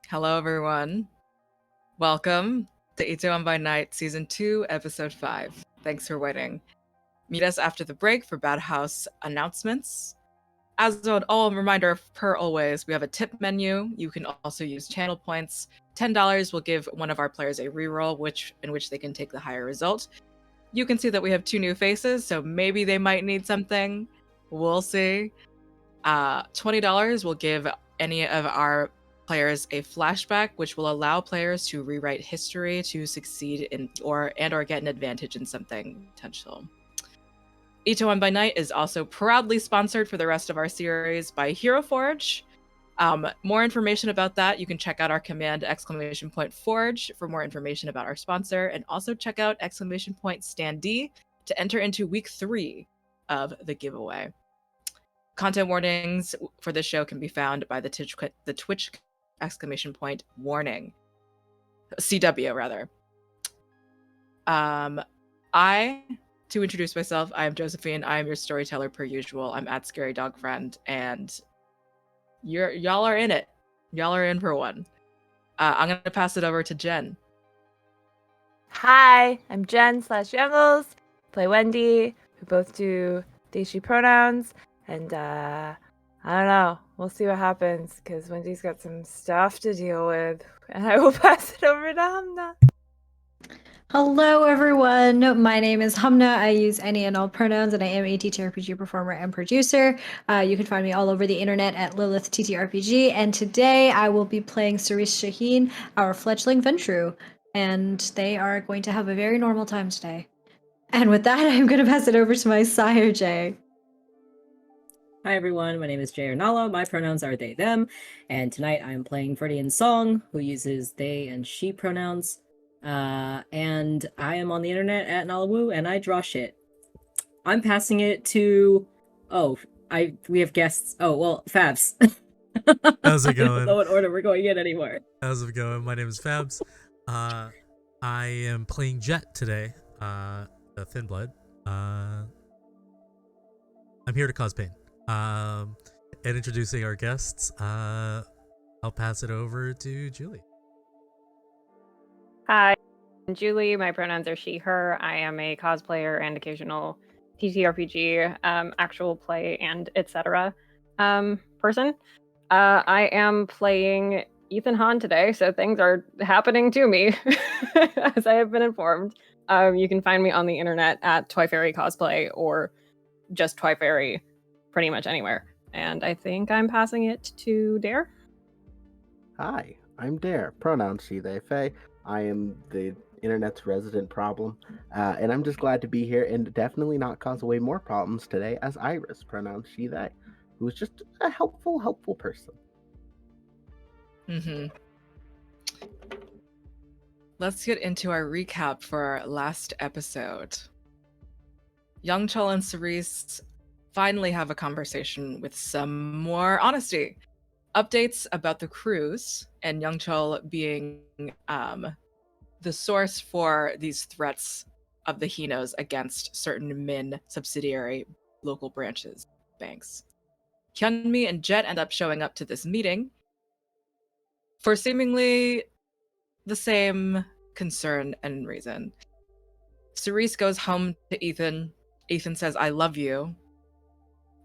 Hello, everyone. Welcome to Itaewon By Night, Season 2, Episode 5. Thanks for waiting. Meet us after the break for Bad House announcements. As a reminder, per always, we have a tip menu. You can also use channel points. $10 will give one of our players a reroll, in which they can take the higher result. You can see that we have 2 new faces, so maybe they might need something. We'll see. $20 will give any of our players a flashback, which will allow players to rewrite history to succeed in or get an advantage in something potential. Itaewon By Night is also proudly sponsored for the rest of our series by Hero Forge. More information about that, you can check out our command !Forge for more information about our sponsor, and also check out !Standee to enter into week 3 of the giveaway. Content warnings for this show can be found by the Twitch !Warning. CW, rather. To introduce myself, I am Josephine. I am your storyteller per usual. I'm at Scary Dog Friend, and y'all are in it. Y'all are in for one. I'm gonna pass it over to Jen. Hi, I'm Jen/Jangles. Play Wendy. We both do they, she pronouns. And I don't know. We'll see what happens because Wendy's got some stuff to deal with. And I will pass it over to Hamna. Hello, everyone. My name is Hamna. I use any and all pronouns, and I am a TTRPG performer and producer. You can find me all over the internet at Lilith TTRPG. And today I will be playing Cerise Shaheen, our fledgling Ventru. And they are going to have a very normal time today. And with that, I'm going to pass it over to my sire, Jay. Hi everyone, my name is Jay Arnala. My pronouns are they, them, and tonight I'm playing Viridian Song, who uses they and she pronouns. And I am on the internet at Nalawu, and I draw shit. I'm passing it to... we have guests. Fabs. How's it going? I don't know what order we're going in anymore. How's it going? My name is Fabs. I am playing Jet today, the Thin Blood. I'm here to cause pain. And introducing our guests, I'll pass it over to Julie. Hi, I'm Julie. My pronouns are she, her. I am a cosplayer and occasional TTRPG, actual play, and etc. person. I am playing Ethan Hahn today, so things are happening to me, as I have been informed. You can find me on the internet at Toy Fairy Cosplay or just Toy Fairy pretty much anywhere. And I think I'm passing it to Dare. Hi, I'm Dare. Pronouns she, they, they. I am the internet's resident problem, and I'm just glad to be here and definitely not cause way more problems today as Iris, pronouns she, they, who's just a helpful person. Let's get into our recap for our last episode. Youngchul and Cerise finally have a conversation with some more honesty. Updates about the cruise, and Youngchul being the source for these threats of the Hinos against certain Min subsidiary local branches, banks. Hyunmi and Jet end up showing up to this meeting for seemingly the same concern and reason. Cerise goes home to Ethan. Ethan says, "I love you."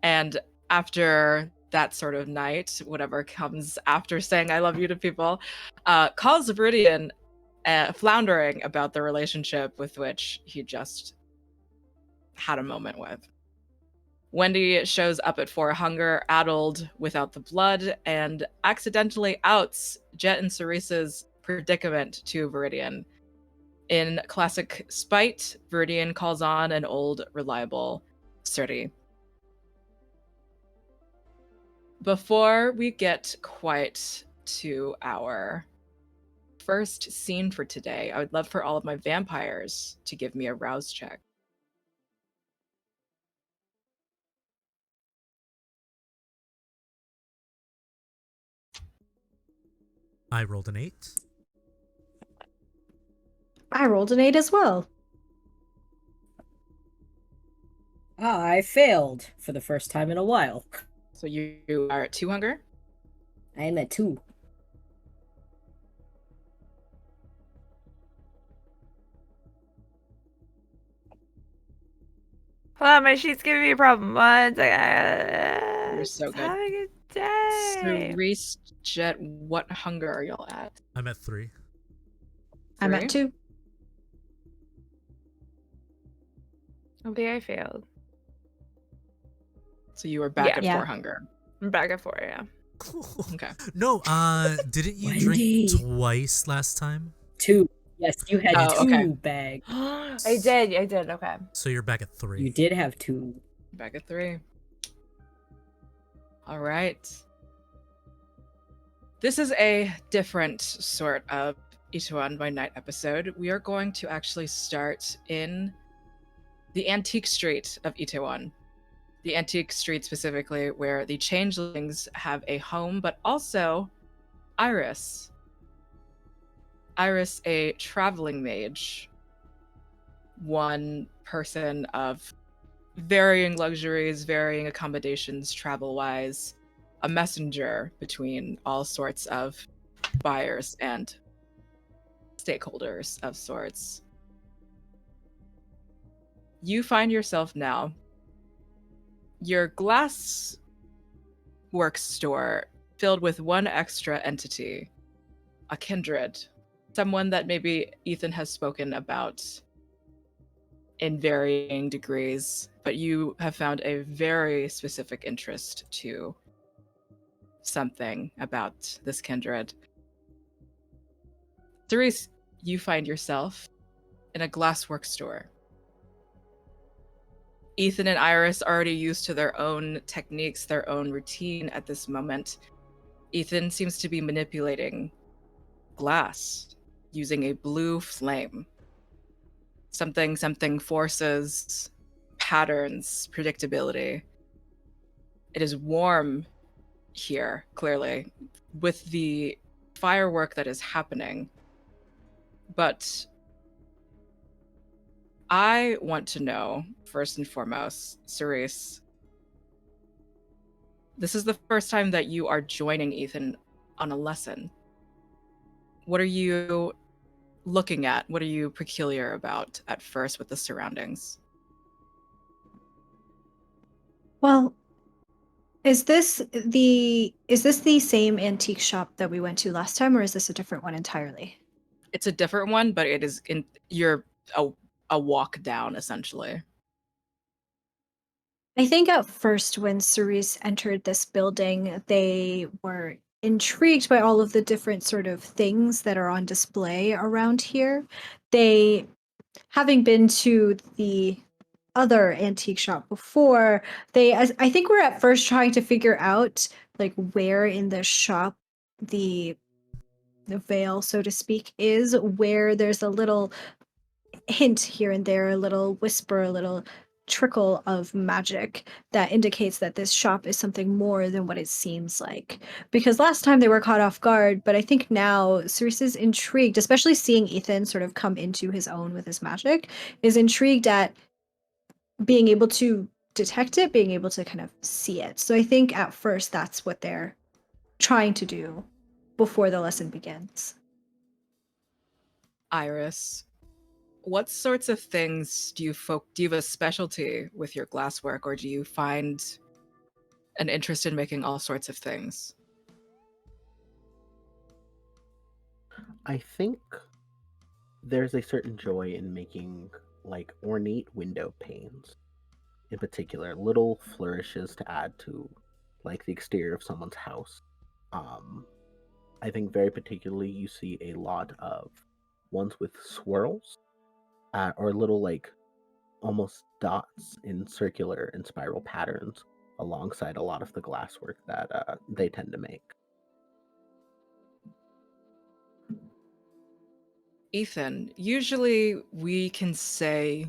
And after that sort of night, whatever comes after saying "I love you" to people, calls Viridian floundering about the relationship with which he just had a moment with. Wendy shows up at For Hunger, addled without the blood, and accidentally outs Jet and Cerise's predicament to Viridian. In classic spite, Viridian calls on an old, reliable Suri. Before we get quite to our first scene for today, I would love for all of my vampires to give me a rouse check. I rolled an 8. I rolled an 8 as well. I failed for the first time in a while. So you are at 2 hunger? I am at 2. Hold on, my sheet's giving me a problem. One second. You're so Just good. having a day. Cerise, Jet, what hunger are y'all at? I'm at 3. I'm 3? at 2. Okay, I failed. So you were back at Yeah. 4 hunger. I'm back at 4, yeah. Okay. No, didn't you Wendy. drink twice last time? 2. Yes, you had Oh, 2 okay. bags. I did, okay. So you're back at 3. You did have 2. Back at 3. All right. This is a different sort of Itaewon by Night episode. We are going to actually start in the antique street of Itaewon. The antique street specifically, where the changelings have a home, but also Iris. Iris, a traveling mage. One person of varying luxuries, varying accommodations travel-wise. A messenger between all sorts of buyers and stakeholders of sorts. You find yourself now, your glass work store filled with one extra entity, a kindred, someone that maybe Ethan has spoken about in varying degrees, but you have found a very specific interest to something about this kindred. Cerise, you find yourself in a glasswork store. Ethan and Iris are already used to their own techniques, their own routine at this moment. Ethan seems to be manipulating glass using a blue flame. Something forces, patterns, predictability. It is warm here, clearly, with the firework that is happening. But I want to know, first and foremost, Cerise, this is the first time that you are joining Ethan on a lesson. What are you looking at? What are you peculiar about at first with the surroundings? Well, is this the same antique shop that we went to last time, or is this a different one entirely? It's a different one, but it is you're a walk down essentially. I think at first when Cerise entered this building, they were intrigued by all of the different sort of things that are on display around here. They, having been to the other antique shop before, I think we're at first trying to figure out like where in the shop the veil, so to speak, is, where there's a little hint here and there, a little whisper, a little trickle of magic that indicates that this shop is something more than what it seems like. Because last time they were caught off guard, but I think now Cerise is intrigued, especially seeing Ethan sort of come into his own with his magic, is intrigued at being able to detect it, being able to kind of see it. So I think at first that's what they're trying to do before the lesson begins. Iris, what sorts of things do you have a specialty with your glasswork, or do you find an interest in making all sorts of things? I think there's a certain joy in making like ornate window panes, in particular, little flourishes to add to like the exterior of someone's house. I think very particularly you see a lot of ones with swirls, or little like almost dots in circular and spiral patterns alongside a lot of the glasswork that they tend to make. Ethan, usually we can say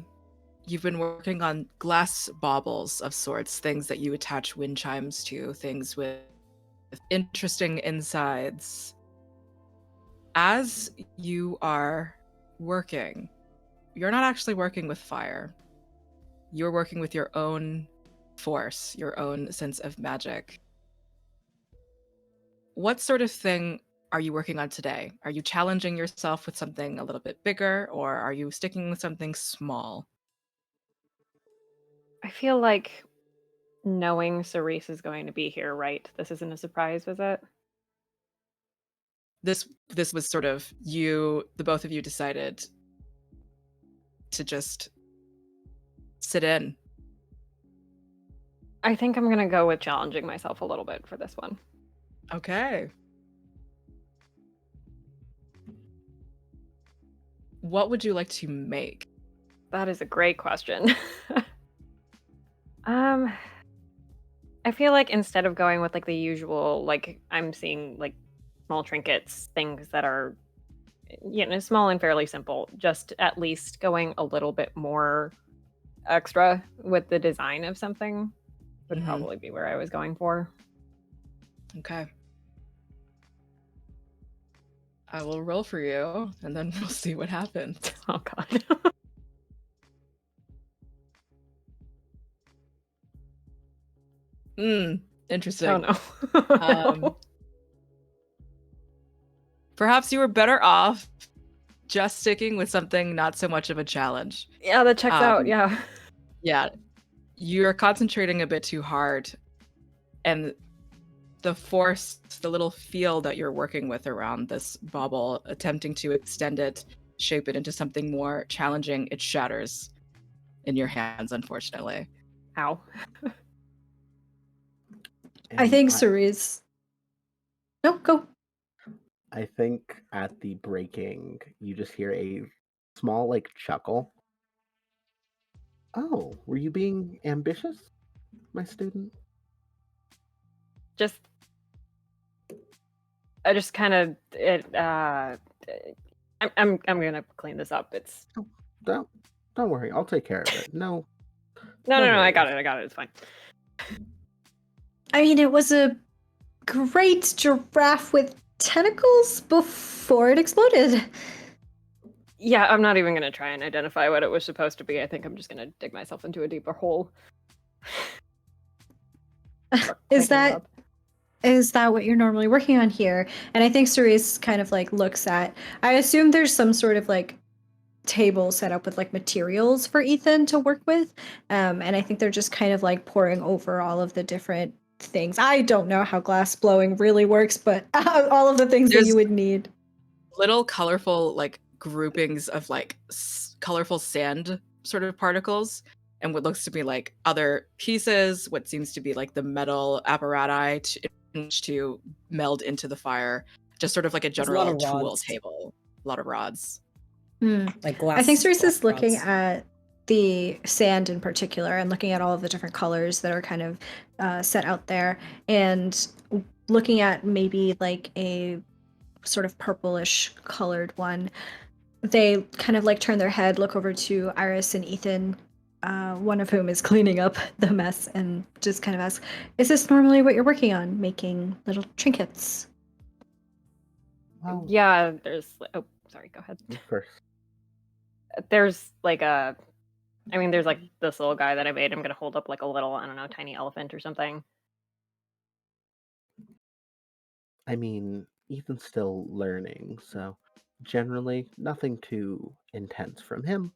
you've been working on glass baubles of sorts, things that you attach wind chimes to, things with interesting insides. As you are working, you're not actually working with fire. You're working with your own force, your own sense of magic. What sort of thing are you working on today? Are you challenging yourself with something a little bit bigger, or are you sticking with something small? I feel like knowing Cerise is going to be here, right? This isn't a surprise, was it? This was sort of the both of you decided to just sit in. I think I'm gonna go with challenging myself a little bit for this one. Okay. What would you like to make? That is a great question. I feel like instead of going with like the usual, like I'm seeing like small trinkets, things that are small and fairly simple, just at least going a little bit more extra with the design of something would Mhm. probably be where I was going for. Okay. I will roll for you, and then we'll see what happens. Oh god. Interesting. Oh no. Um, Perhaps you were better off just sticking with something not so much of a challenge. Yeah, that checks out. Yeah. Yeah, you're concentrating a bit too hard, and the force, the little field that you're working with around this bauble, attempting to extend it, shape it into something more challenging, it shatters in your hands, unfortunately. Ow. I And think Cerise. No, go. I think at the breaking, you just hear a small, like, chuckle. Oh, were you being ambitious, my student? Just I just kind of it I'm gonna clean this up. It's Don't worry, I'll take care of it. No, no, no I got worries. it. I got it. It's fine. I mean, it was a great giraffe with tentacles before it exploded. Yeah, I'm not even gonna try and identify what it was supposed to be. I think I'm just gonna dig myself into a deeper hole. Is Picking it that up. is that what you're normally working on here? And I think Cerise kind of like looks at. I assume there's some sort of like table set up with like materials for Ethan to work with, and I think they're just kind of like pouring over all of the different things. I don't know how glass blowing really works, but all of the things that There's you would need. little colorful like groupings of like colorful sand sort of particles, and what looks to be like other pieces, what seems to be like the metal apparatus to meld into the fire, just sort of like a There's a lot general of tool rods. table, a lot of rods. Like glass. I think Cerise glass is looking rods. at the sand in particular and looking at all of the different colors that are kind of set out there, and looking at maybe like a sort of purplish colored one. They kind of like turn their head, look over to Iris and Ethan, one of whom is cleaning up the mess, and just kind of ask, "Is this normally what you're working on, making little trinkets?" Well, Yeah, there's oh sorry, go ahead. you first. There's like there's like this little guy that I made. I'm gonna hold up like a little, I don't know, tiny elephant or something. I mean, Ethan's still learning, so generally nothing too intense from him,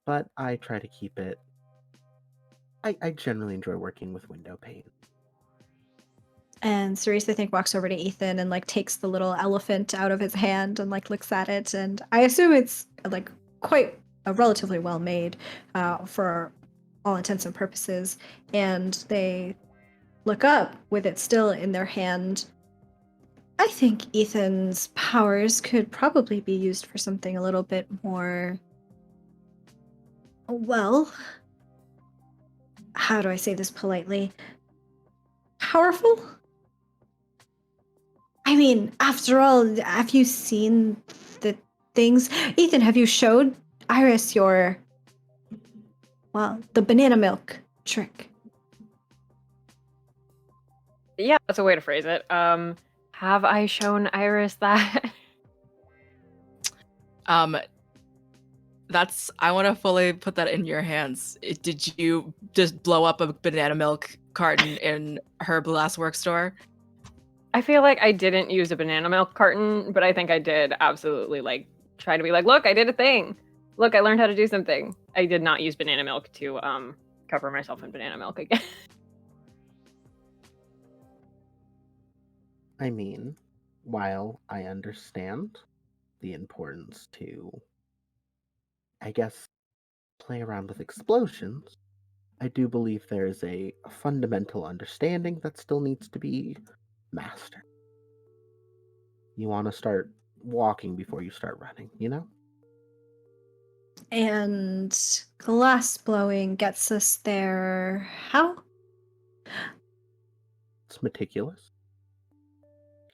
but I try to keep it. I generally enjoy working with window pane. And Cerise, I think, walks over to Ethan and like takes the little elephant out of his hand and like looks at it. And I assume it's like quite relatively well made for all intents and purposes. And they look up with it still in their hand. I think Ethan's powers could probably be used for something a little bit more. Well, how do I say this politely? Powerful? I mean, after all, have you seen the things? Ethan, have you showed Iris your, well, the banana milk trick? Yeah, that's a way to phrase it. Have I shown Iris that? That's I want to fully put that in your hands. Did you just blow up a banana milk carton in her glass work store? I feel like I didn't use a banana milk carton, but I think I did absolutely like try to be like, look, I did a thing. Look, I learned how to do something. I did not use banana milk to cover myself in banana milk again. I mean, while I understand the importance to, I guess, play around with explosions, I do believe there is a fundamental understanding that still needs to be mastered. You want to start walking before you start running, you know? And glass blowing gets us there. How? It's meticulous.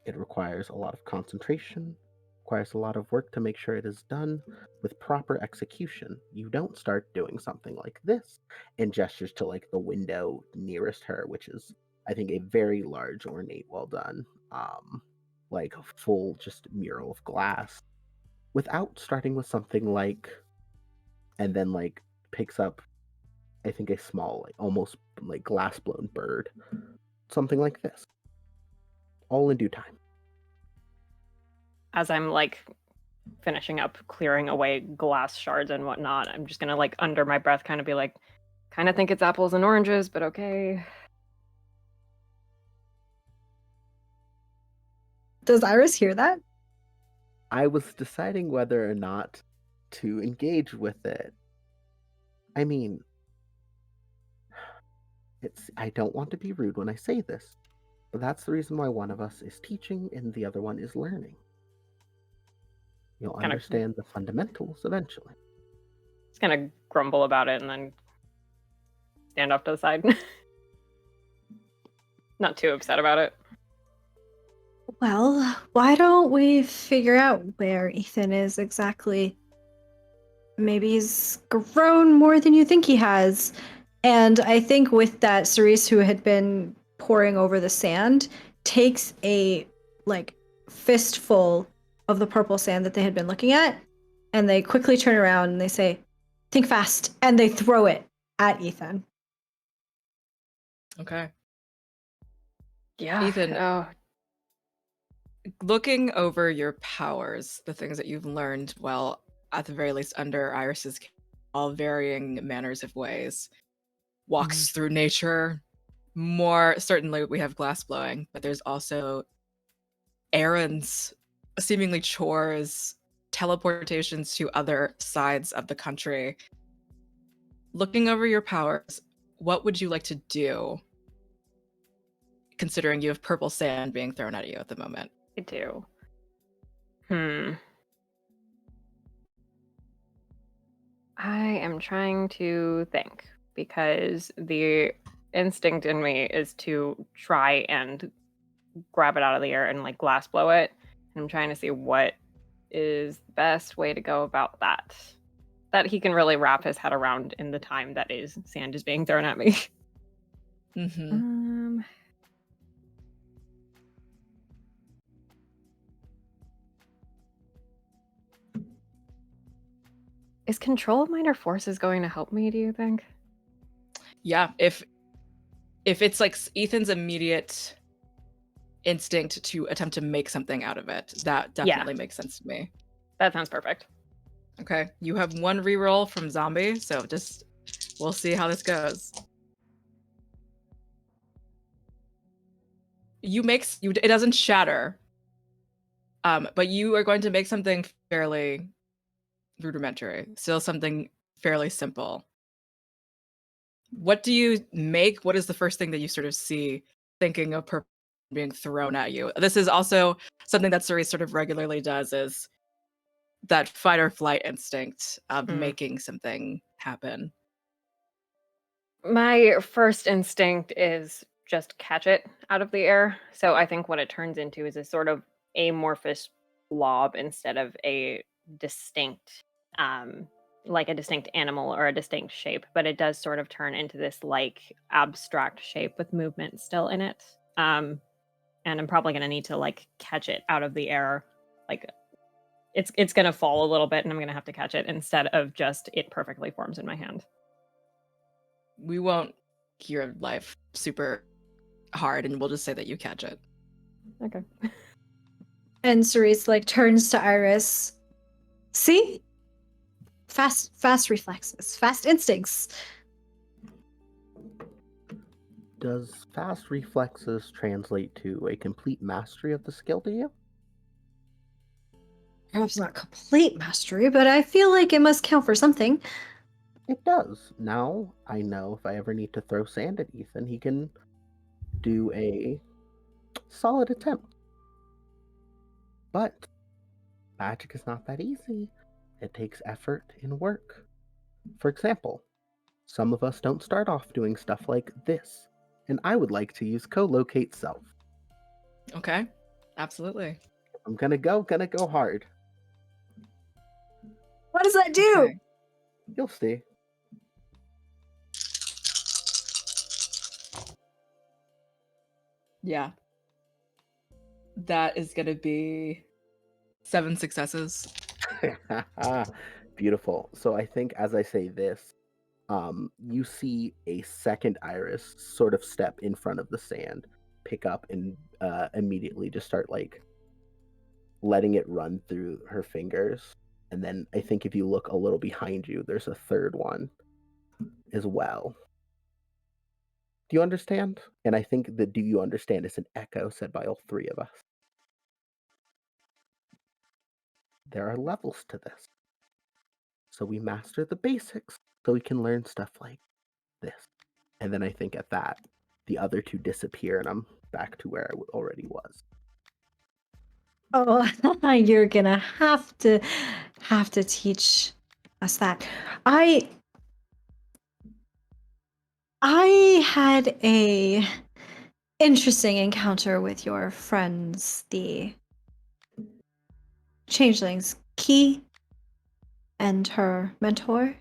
It requires a lot of concentration, requires a lot of work to make sure it is done with proper execution. You don't start doing something like this and gestures to like the window nearest her, which is, I think, a very large, ornate, well done, like full just mural of glass, without starting with something like, and then like picks up, I think, a small, like almost like glass blown bird, something like this, all in due time. As I'm like finishing up clearing away glass shards and whatnot, I'm just gonna like under my breath kind of be like, kind of think it's apples and oranges, but okay. Does Iris hear that? I was deciding whether or not to engage with it. I mean, I don't want to be rude when I say this, but that's the reason why one of us is teaching and the other one is learning. You'll Kinda- understand the fundamentals eventually. Just gonna grumble about it and then stand off to the side. Not too upset about it. Well, why don't we figure out where Ethan is exactly? Maybe he's grown more than you think he has. And I think with that, Cerise, who had been poring over the sand, takes a like fistful of the purple sand that they had been looking at, and they quickly turn around and they say, "Think fast," and they throw it at Ethan. Okay. Yeah. Ethan, Oh, looking over your powers, the things that you've learned, well, at the very least under Iris's care, all varying manners of ways, walks through nature. More certainly, we have glass blowing, but there's also errands, seemingly chores, teleportations to other sides of the country. Looking over your powers, what would you like to do, considering you have purple sand being thrown at you at the moment? I do. I am trying to think because the instinct in me is to try and grab it out of the air and like glass blow it. And I'm trying to see what is the best way to go about that. That he can really wrap his head around in the time that is sand is being thrown at me. Mm-hmm. Is control of minor forces going to help me, do you think? Yeah, if it's like Ethan's immediate instinct to attempt to make something out of it, that definitely makes sense to me. That sounds perfect. Okay, you have one reroll from zombie, so just we'll see how this goes. It doesn't shatter, but you are going to make something fairly rudimentary, still something fairly simple. What do you make? What is the first thing that you sort of see thinking of purple being thrown at you? This is also something that Cerise sort of regularly does, is that fight or flight instinct of making something happen. My first instinct is just catch it out of the air. So I think what it turns into is a sort of amorphous blob instead of a distinct like a distinct animal or a distinct shape, but it does sort of turn into this like abstract shape with movement still in it. And I'm probably going to need to like catch it out of the air. Like it's going to fall a little bit and I'm going to have to catch it instead of just it perfectly forms in my hand. We won't hear life super hard, and we'll just say that you catch it. Okay. And Cerise like turns to Iris. See? Fast reflexes, fast instincts. Does fast reflexes translate to a complete mastery of the skill to you? Perhaps not complete mastery, but I feel like it must count for something. It does. Now I know if I ever need to throw sand at Ethan, he can do a solid attempt. But magic is not that easy. It takes effort and work. For example, some of us don't start off doing stuff like this, and I would like to use co-locate self. Okay. Absolutely. I'm gonna go hard. What does that do? Okay. You'll see. Yeah. That is going to be 7 successes. Beautiful. So I think as I say this, you see a second iris sort of step in front of the sand, pick up, and immediately just start like letting it run through her fingers. And then I think if you look a little behind you, there's a third one as well. Do you understand? And I think the "do you understand" is an echo said by all three of us. There are levels to this. So we master the basics so we can learn stuff like this. And then I think at that, the other two disappear and I'm back to where I already was. Oh, you're gonna have to teach us that. I had a interesting encounter with your friends, the changelings, Key and her mentor.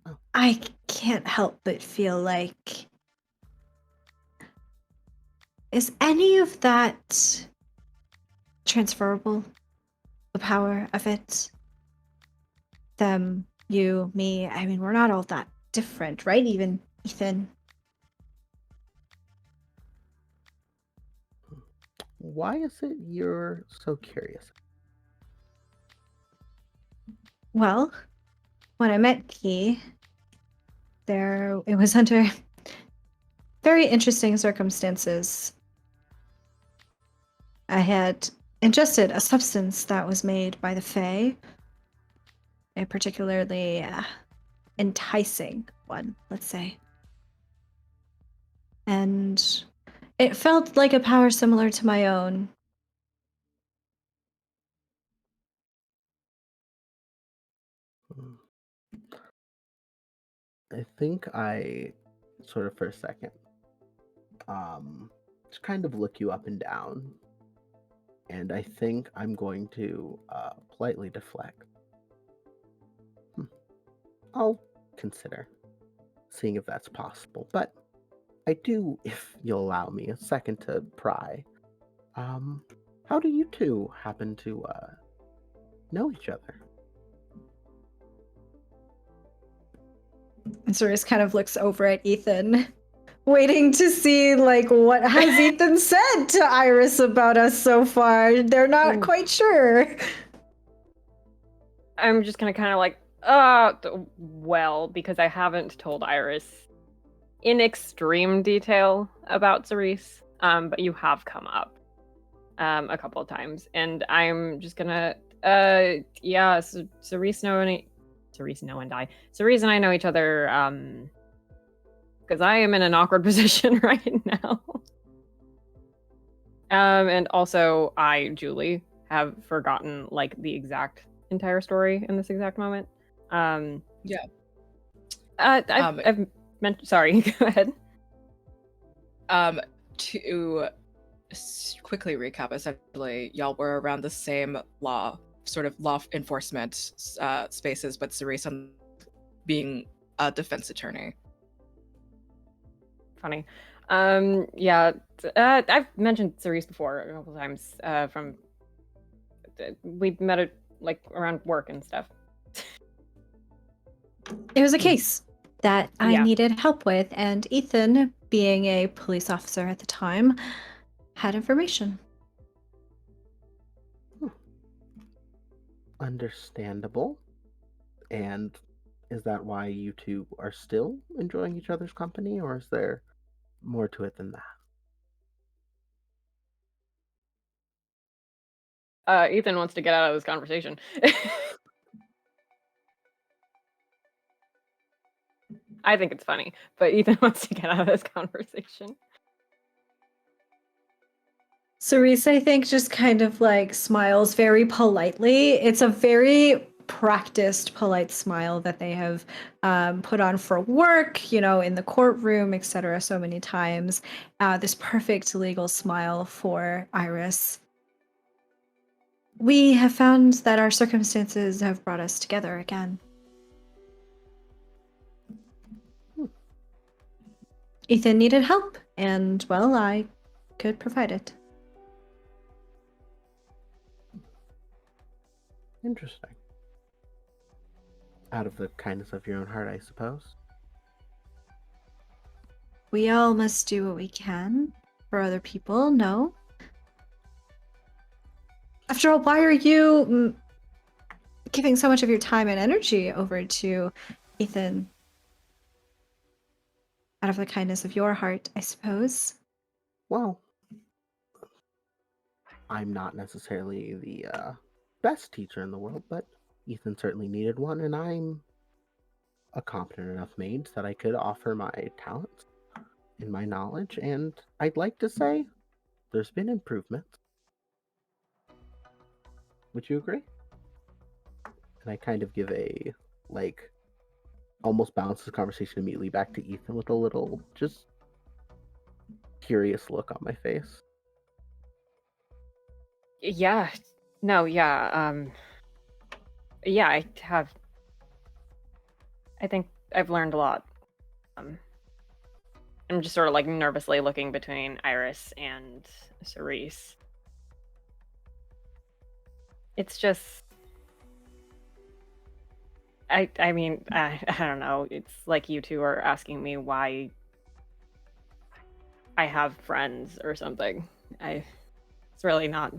Oh. I can't help but feel like, is any of that transferable? The power of it? Them, you, me, I mean, we're not all that different, right? Even Ethan. Why is it you're so curious? Well, when I met Key, it was under very interesting circumstances. I had ingested a substance that was made by the Fae, a particularly enticing one, let's say. And it felt like a power similar to my own. Hmm. I think I sort of for a second just kind of look you up and down, and I think I'm going to politely deflect. I'll consider seeing if that's possible, but I do, if you'll allow me a second to pry. How do you two happen to know each other? And Cerise kind of looks over at Ethan, waiting to see, like, what has Ethan said to Iris about us so far. They're not quite sure. I'm just gonna kind of like, well, because I haven't told Iris in extreme detail about Cerise, but you have come up a couple of times, and I'm just gonna, yeah, so Cerise and I know each other, because I am in an awkward position right now. And also, Julie, have forgotten like the exact entire story in this exact moment. Yeah. I've meant. Sorry, go ahead. To quickly recap, essentially, y'all were around the same law enforcement spaces, but Cerise being a defense attorney. Funny. Yeah, I've mentioned Cerise before a couple times. We met at like around work and stuff. It was a case that I Yeah. needed help with, and Ethan, being a police officer at the time, had information. Understandable. And Is that why you two are still enjoying each other's company, or is there more to it than that? Ethan wants to get out of this conversation. I think it's funny, but Ethan wants to get out of this conversation. Cerise, I think, just kind of like smiles very politely. It's a very practiced, polite smile that they have put on for work, in the courtroom, etc., so many times. This perfect legal smile for Iris. We have found that our circumstances have brought us together again. Ethan needed help, and, well, I could provide it. Interesting. Out of the kindness of your own heart, I suppose. We all must do what we can for other people, no? After all, why are you giving so much of your time and energy over to Ethan? Out of the kindness of your heart, I suppose. Well, I'm not necessarily the best teacher in the world, but Ethan certainly needed one, and I'm a competent enough maid that I could offer my talents and my knowledge, and I'd like to say there's been improvement. Would you agree? And I kind of give a, almost bounce the conversation immediately back to Ethan with a little, just curious look on my face. Yeah. No, yeah. Yeah, I think I've learned a lot. I'm just sort of like nervously looking between Iris and Cerise. It's just, I mean, I don't know. It's like you two are asking me why I have friends or something. It's really not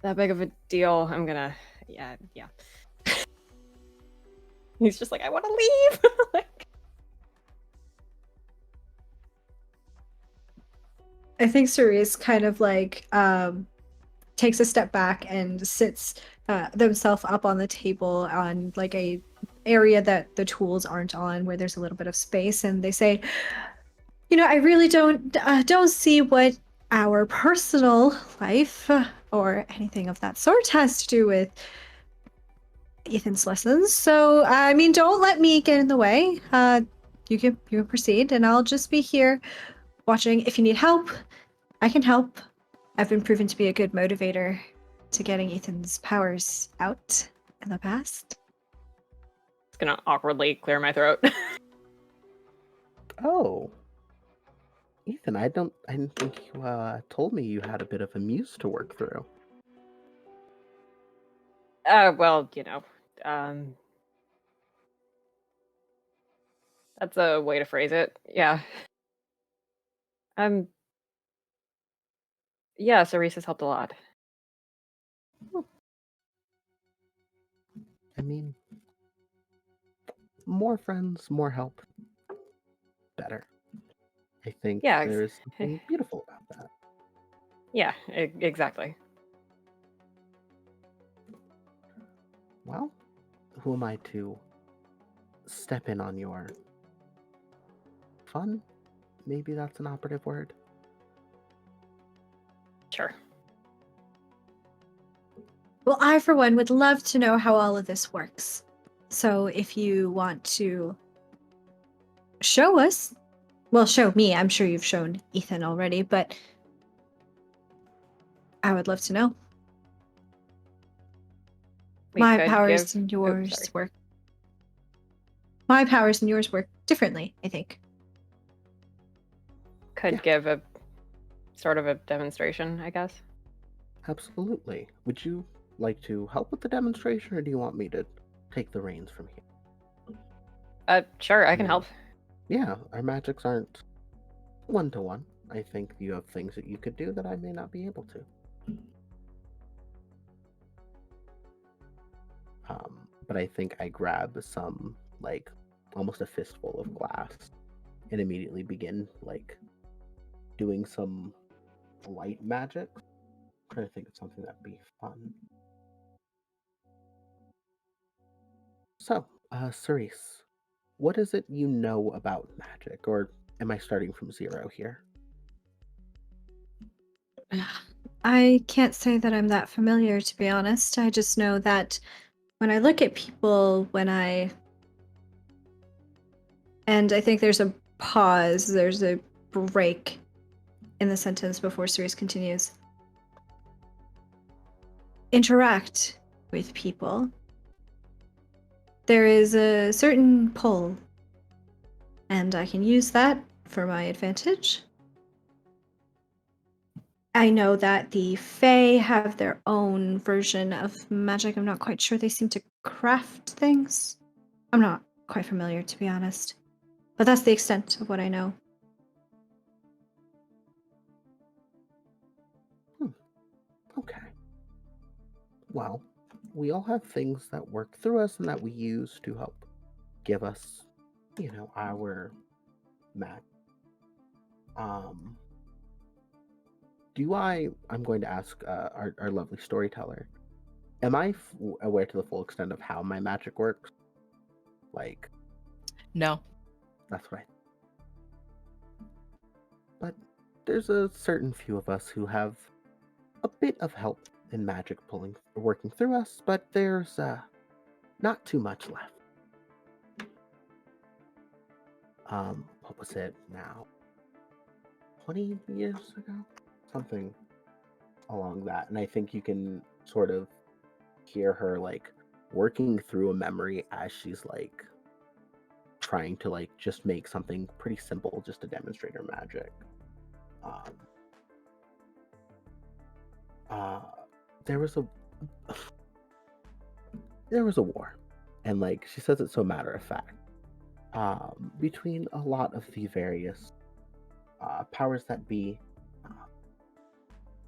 that big of a deal. I'm gonna, yeah. He's just like, I want to leave. Like, I think Cerise kind of like takes a step back and sits themselves up on the table on like a area that the tools aren't on, where there's a little bit of space, and they say, I really don't see what our personal life or anything of that sort has to do with Ethan's lessons. So, I mean, don't let me get in the way. You can proceed, and I'll just be here watching. If you need help, I can help. I've been proven to be a good motivator to getting Ethan's powers out in the past. it's gonna awkwardly clear my throat. Oh, Ethan, I didn't think you told me you had a bit of a muse to work through. Well, that's a way to phrase it. Yeah. Yeah, Cerise has helped a lot. I mean, more friends, more help, better. I think Yeah, there is something beautiful about that. yeah, exactly. Well, who am I to step in on your fun? Maybe that's an operative word. Sure. Well, I, for one, would love to know how all of this works. So if you want to show us, well, show me. I'm sure you've shown Ethan already, but I would love to know. My powers and yours work. My powers and yours work differently, I think. Could give a sort of a demonstration, I guess. Absolutely. Would you like to help with the demonstration, or do you want me to take the reins from here? Sure, I can help. Yeah, our magics aren't one-to-one. I think you have things that you could do that I may not be able to. But I think I grab some like almost a fistful of glass and immediately begin like doing some light magic. I'm trying to think of something that'd be fun. So, Cerise, what is it you know about magic, or am I starting from zero here? I can't say that I'm that familiar, to be honest. I just know that when I look at people, and I think there's a pause, there's a break in the sentence before Cerise continues. Interact with people. There is a certain pull, and I can use that for my advantage. I know that the Fae have their own version of magic. I'm not quite sure. They seem to craft things. I'm not quite familiar, to be honest. But that's the extent of what I know. Okay. Well, we all have things that work through us and that we use to help give us, our magic. Um, I'm going to ask our lovely storyteller, am I aware to the full extent of how my magic works? Like, No. that's right. But there's a certain few of us who have a bit of help in magic working through us, but there's not too much left. What was it now? 20 years ago? Something along that. And I think you can sort of hear her like working through a memory as she's like trying to like just make something pretty simple just to demonstrate her magic. Um, there was a war, and like she says it so matter of fact, between a lot of the various powers that be.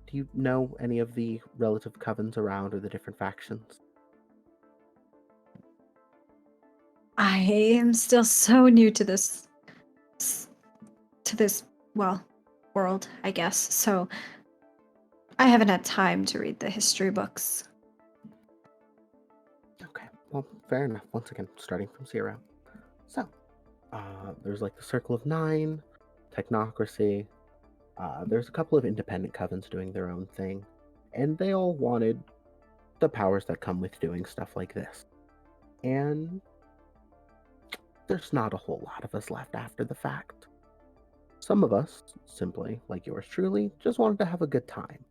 Do you know any of the relative covens around or the different factions? I am still so new to this, well, world, I guess. So I haven't had time to read the history books. Okay, well, fair enough. Once again, starting from zero. So, there's like the Circle of Nine, Technocracy. There's a couple of independent covens doing their own thing, and they all wanted the powers that come with doing stuff like this. And there's not a whole lot of us left after the fact. Some of us, simply, like yours truly, just wanted to have a good time.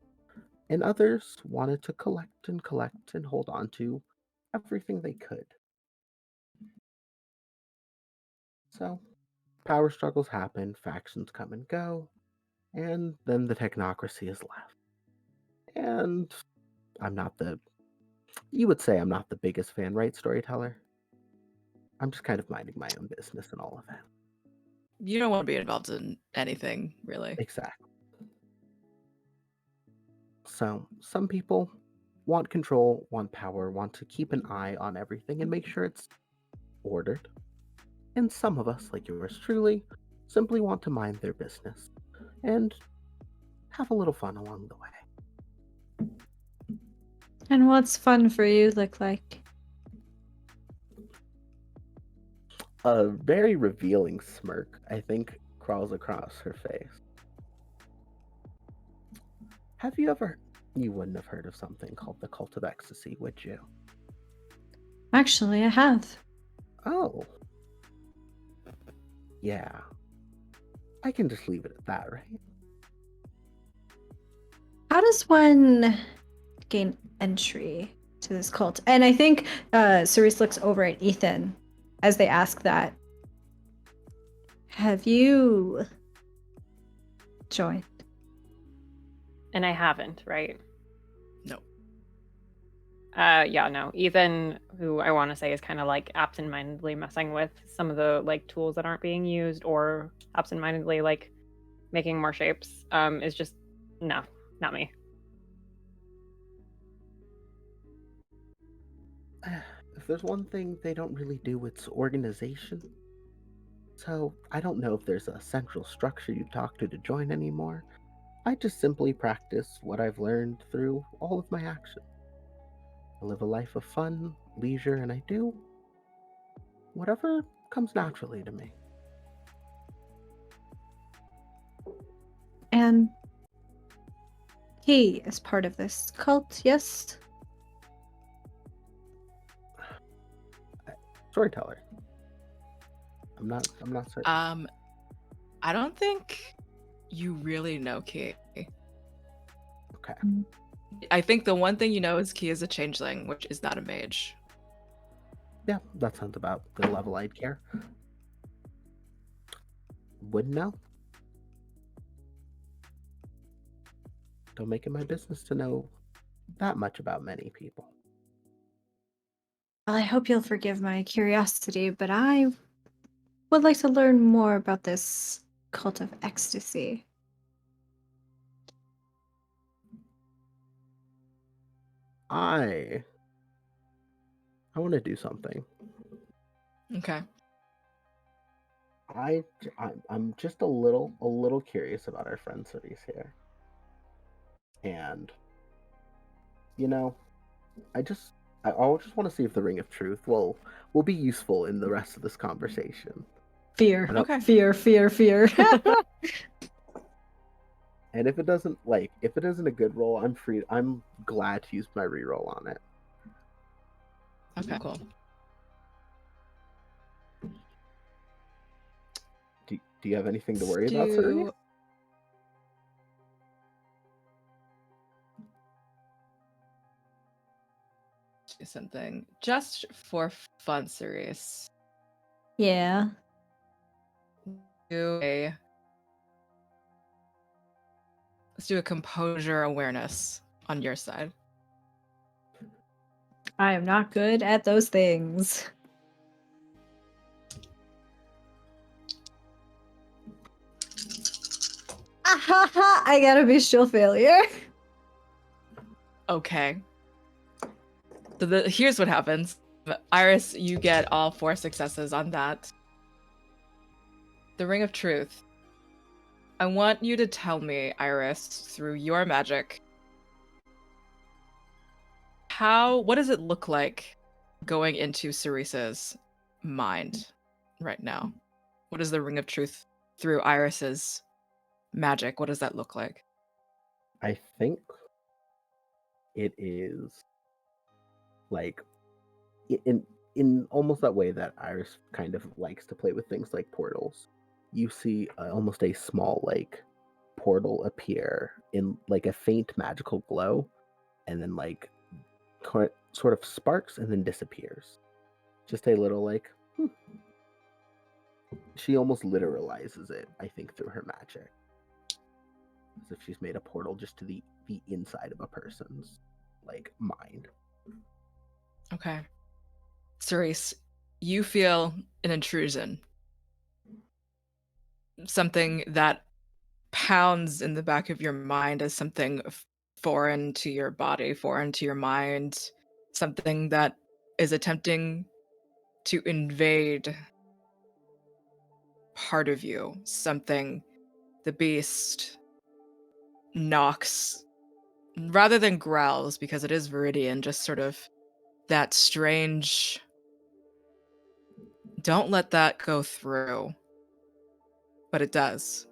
And others wanted to collect and hold on to everything they could. So, power struggles happen, factions come and go, and then the technocracy is left. And you would say I'm not the biggest fan, right, storyteller? I'm just kind of minding my own business and all of that. You don't want to be involved in anything, really. Exactly. So, some people want control, want power, want to keep an eye on everything and make sure it's ordered. And some of us, like yours truly, simply want to mind their business and have a little fun along the way. And what's fun for you look like? A very revealing smirk, I think, crawls across her face. You wouldn't have heard of something called the Cult of Ecstasy, would you? Actually, I have. Oh. Yeah. I can just leave it at that, right? How does one gain entry to this cult? And I think Cerise looks over at Ethan as they ask that. Have you joined? And I haven't, right? No. Yeah, no. Ethan, who I want to say is kind of like absentmindedly messing with some of the like tools that aren't being used, or absentmindedly like making more shapes, is just no, not me. if there's one thing they don't really do, it's organization. So I don't know if there's a central structure you talk to join anymore. I just simply practice what I've learned through all of my actions. I live a life of fun, leisure, and I do whatever comes naturally to me. And he is part of this cult, yes? Storyteller. I'm not certain. I don't think you really know Key. Okay. I think the one thing you know is Key is a changeling, which is not a mage. Yeah, that sounds about the level I'd care. Wouldn't know. Don't make it my business to know that much about many people. Well, I hope you'll forgive my curiosity, but I would like to learn more about this cult of ecstasy. I want to do something. Okay. I'm just a little curious about our friend Cerise here. And you know, I just want to see if the Ring of Truth will be useful in the rest of this conversation. Fear. I don't- Okay. Fear. And if it isn't a good roll, I'm glad to use my reroll on it. Okay, cool. Do you have anything to worry about, Cerise? Do something just for fun, Cerise. Yeah. Let's do a composure awareness on your side. I am not good at those things. I gotta be still failure. Okay. So here's what happens. Iris, you get all 4 successes on that. The Ring of Truth. I want you to tell me, Iris, through your magic, what does it look like going into Cerise's mind right now? What is the Ring of Truth through Iris's magic? What does that look like? I think it is like in almost that way that Iris kind of likes to play with things like portals. You see almost a small like portal appear in like a faint magical glow, and then like sort of sparks and then disappears. Just a little like she almost literalizes it, I think, through her magic, as if she's made a portal just to the inside of a person's like mind. Okay. Cerise, you feel an intrusion. Something that pounds in the back of your mind as something foreign to your body, foreign to your mind, something that is attempting to invade part of you, something the beast knocks rather than growls, because it is Viridian, just sort of that strange, don't let that go through, but it does.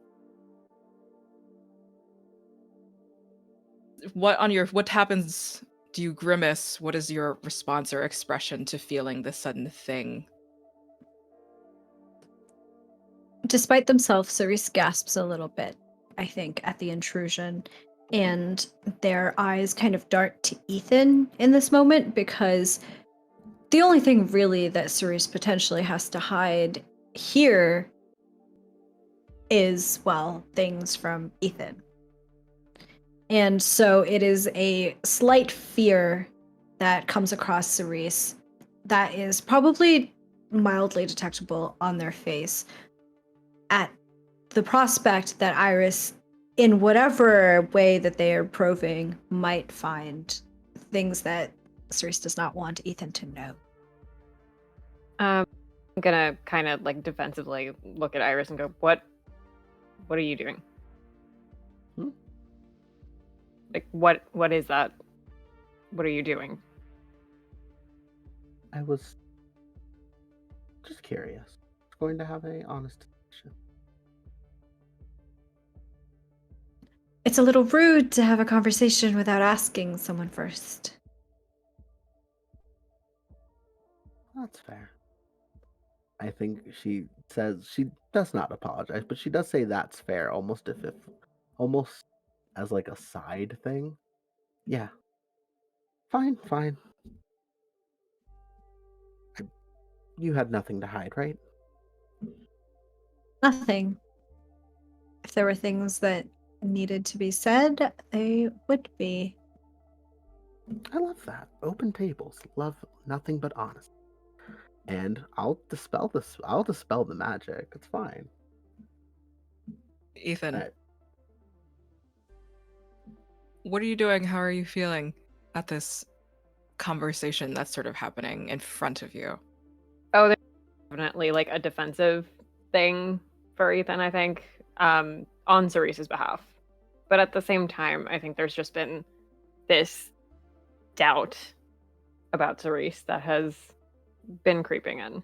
What happens? Do you grimace? What is your response or expression to feeling this sudden thing? Despite themselves, Cerise gasps a little bit, I think, at the intrusion. And their eyes kind of dart to Ethan in this moment, because the only thing really that Cerise potentially has to hide here is, well, things from Ethan. And so it is a slight fear that comes across Cerise that is probably mildly detectable on their face at the prospect that Iris, in whatever way that they are probing, might find things that Cerise does not want Ethan to know. I'm gonna kind of like defensively look at Iris and go, What are you doing? Hmm? Like what is that? What are you doing? I was just curious. I was going to have a honest discussion. It's a little rude to have a conversation without asking someone first. That's fair. I think she says she does not apologize, but she does say that's fair, almost almost as like a side thing. Yeah, fine, fine. You had nothing to hide, right? Nothing. If there were things that needed to be said, they would be. I love that. Open tables. Love nothing but honesty. And I'll dispel this. I'll dispel the magic. It's fine. Ethan, I, what are you doing? How are you feeling at this conversation that's sort of happening in front of you? Oh, there's definitely like a defensive thing for Ethan, I think, on Cerise's behalf. But at the same time, I think there's just been this doubt about Cerise that has been creeping in.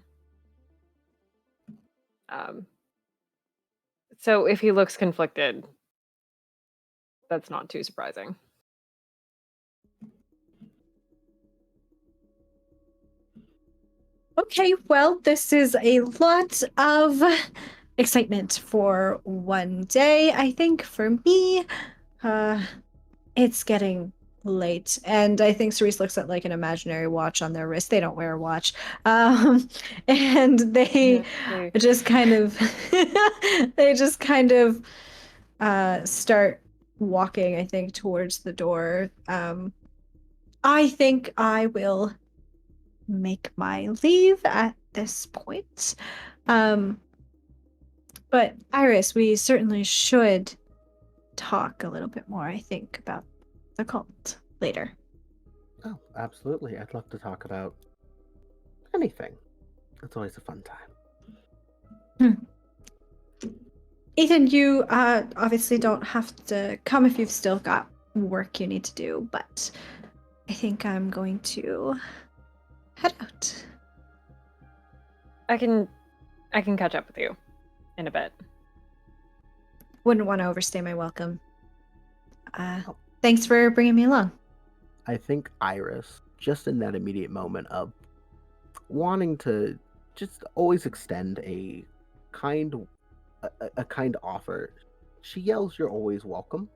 So if he looks conflicted, that's not too surprising. Okay, well, this is a lot of excitement for one day, I think, for me. It's getting late, and I think Cerise looks at like an imaginary watch on their wrist. They don't wear a watch. And they They- just kind of they just kind of start walking, I think, towards the door. I think I will make my leave at this point. But Iris, we certainly should talk a little bit more, I think, about the cult later. oh, absolutely. I'd love to talk about anything. It's always a fun time. Ethan, you obviously don't have to come if you've still got work you need to do, but I think I'm going to head out. I can catch up with you in a bit. Wouldn't want to overstay my welcome. Thanks for bringing me along. I think Iris, just in that immediate moment of wanting to just always extend a kind a kind offer, she yells, "You're always welcome."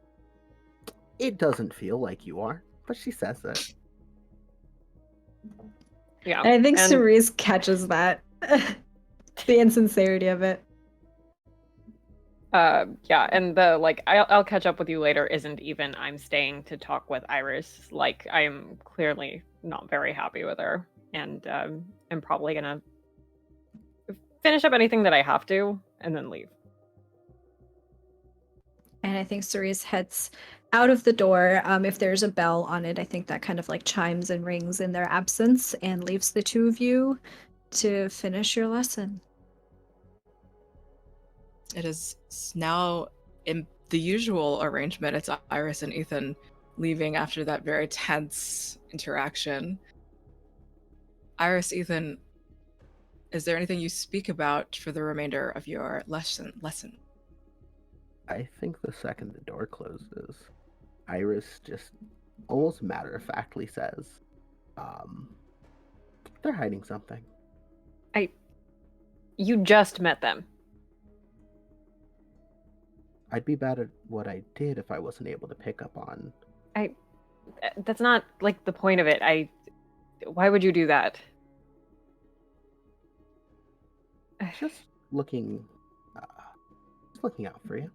It doesn't feel like you are, but she says it. Yeah. And I think and Cerise catches that. The insincerity of it. yeah, and the like I'll catch up with you later isn't even I'm staying to talk with Iris. Like I am clearly not very happy with her, and I'm probably gonna finish up anything that I have to and then leave. And I think Cerise heads out of the door. If there's a bell on it, I think that kind of like chimes and rings in their absence and leaves the two of you to finish your lesson. It is now in the usual arrangement. It's Iris and Ethan leaving after that very tense interaction. Iris, Ethan, is there anything you speak about for the remainder of your lesson? I think the second the door closes, Iris just almost matter-of-factly says, they're hiding something. You just met them. I'd be bad at what I did if I wasn't able to pick up on. That's not like the point of it. Why would you do that? Just looking, just looking out for you.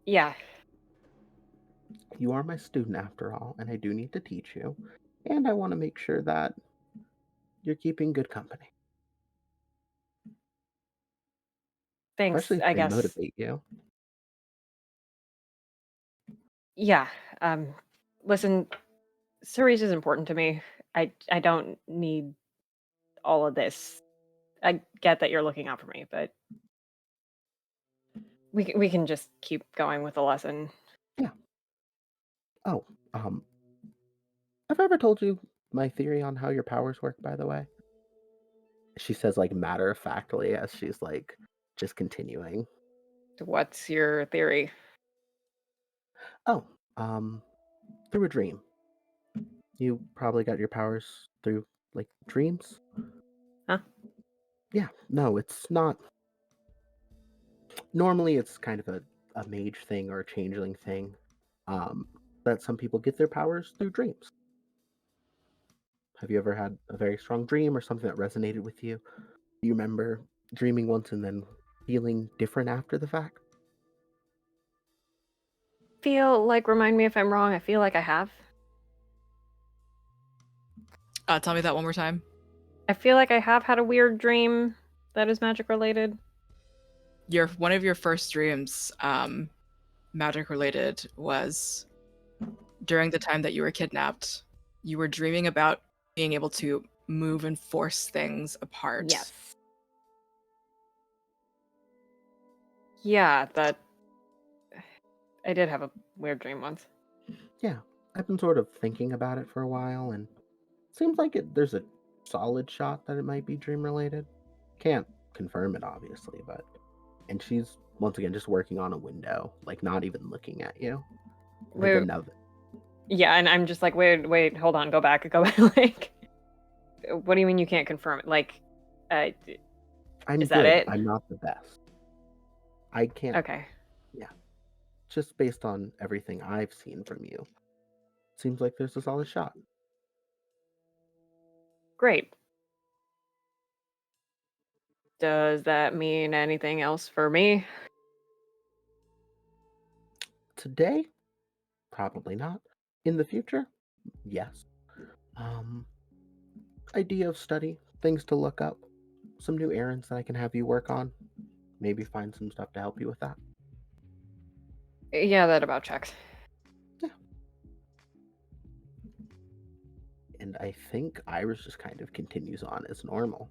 Yeah. You are my student after all, and I do need to teach you. And I want to make sure that you're keeping good company. Thanks, Especially if I they guess. motivate you. Yeah. Listen, Cerise is important to me, I don't need all of this. I get that you're looking out for me, but we can just keep going with the lesson. Yeah. Oh, have I ever told you my theory on how your powers work, by the way? She says, like, matter of factly as she's, like, just continuing. What's your theory? Oh, through a dream. You probably got your powers through, like, dreams? Huh? Yeah, no, it's not. Normally, it's kind of a mage thing or a changeling thing, um, that some people get their powers through dreams. Have you ever had a very strong dream or something that resonated with you? You remember dreaming once and then feeling different after the fact? Remind me if I'm wrong. I feel like I have. Tell me that one more time. I feel like I have had a weird dream that is magic related. One of your first dreams, magic related, was during the time that you were kidnapped. You were dreaming about being able to move and force things apart. Yes. Yeah, that I did have a weird dream once. Yeah, I've been sort of thinking about it for a while, and seems like there's a solid shot that it might be dream related. Can't confirm it, obviously, but. And she's, once again, just working on a window, like, not even looking at you. Like, Wait, another. yeah, and I'm just like, wait, hold on, go back. Like, what do you mean you can't confirm it? Like, I'm is that good. it? I'm not the best. I can't. Okay. Yeah. Just based on everything I've seen from you, seems like there's a solid shot. Great. Does that mean anything else for me? Today, probably not. In the future, yes. Um, Idea of study, things to look up, some new errands that I can have you work on. Maybe find some stuff to help you with that. Yeah, that about checks. Yeah. And I think Iris just kind of continues on as normal.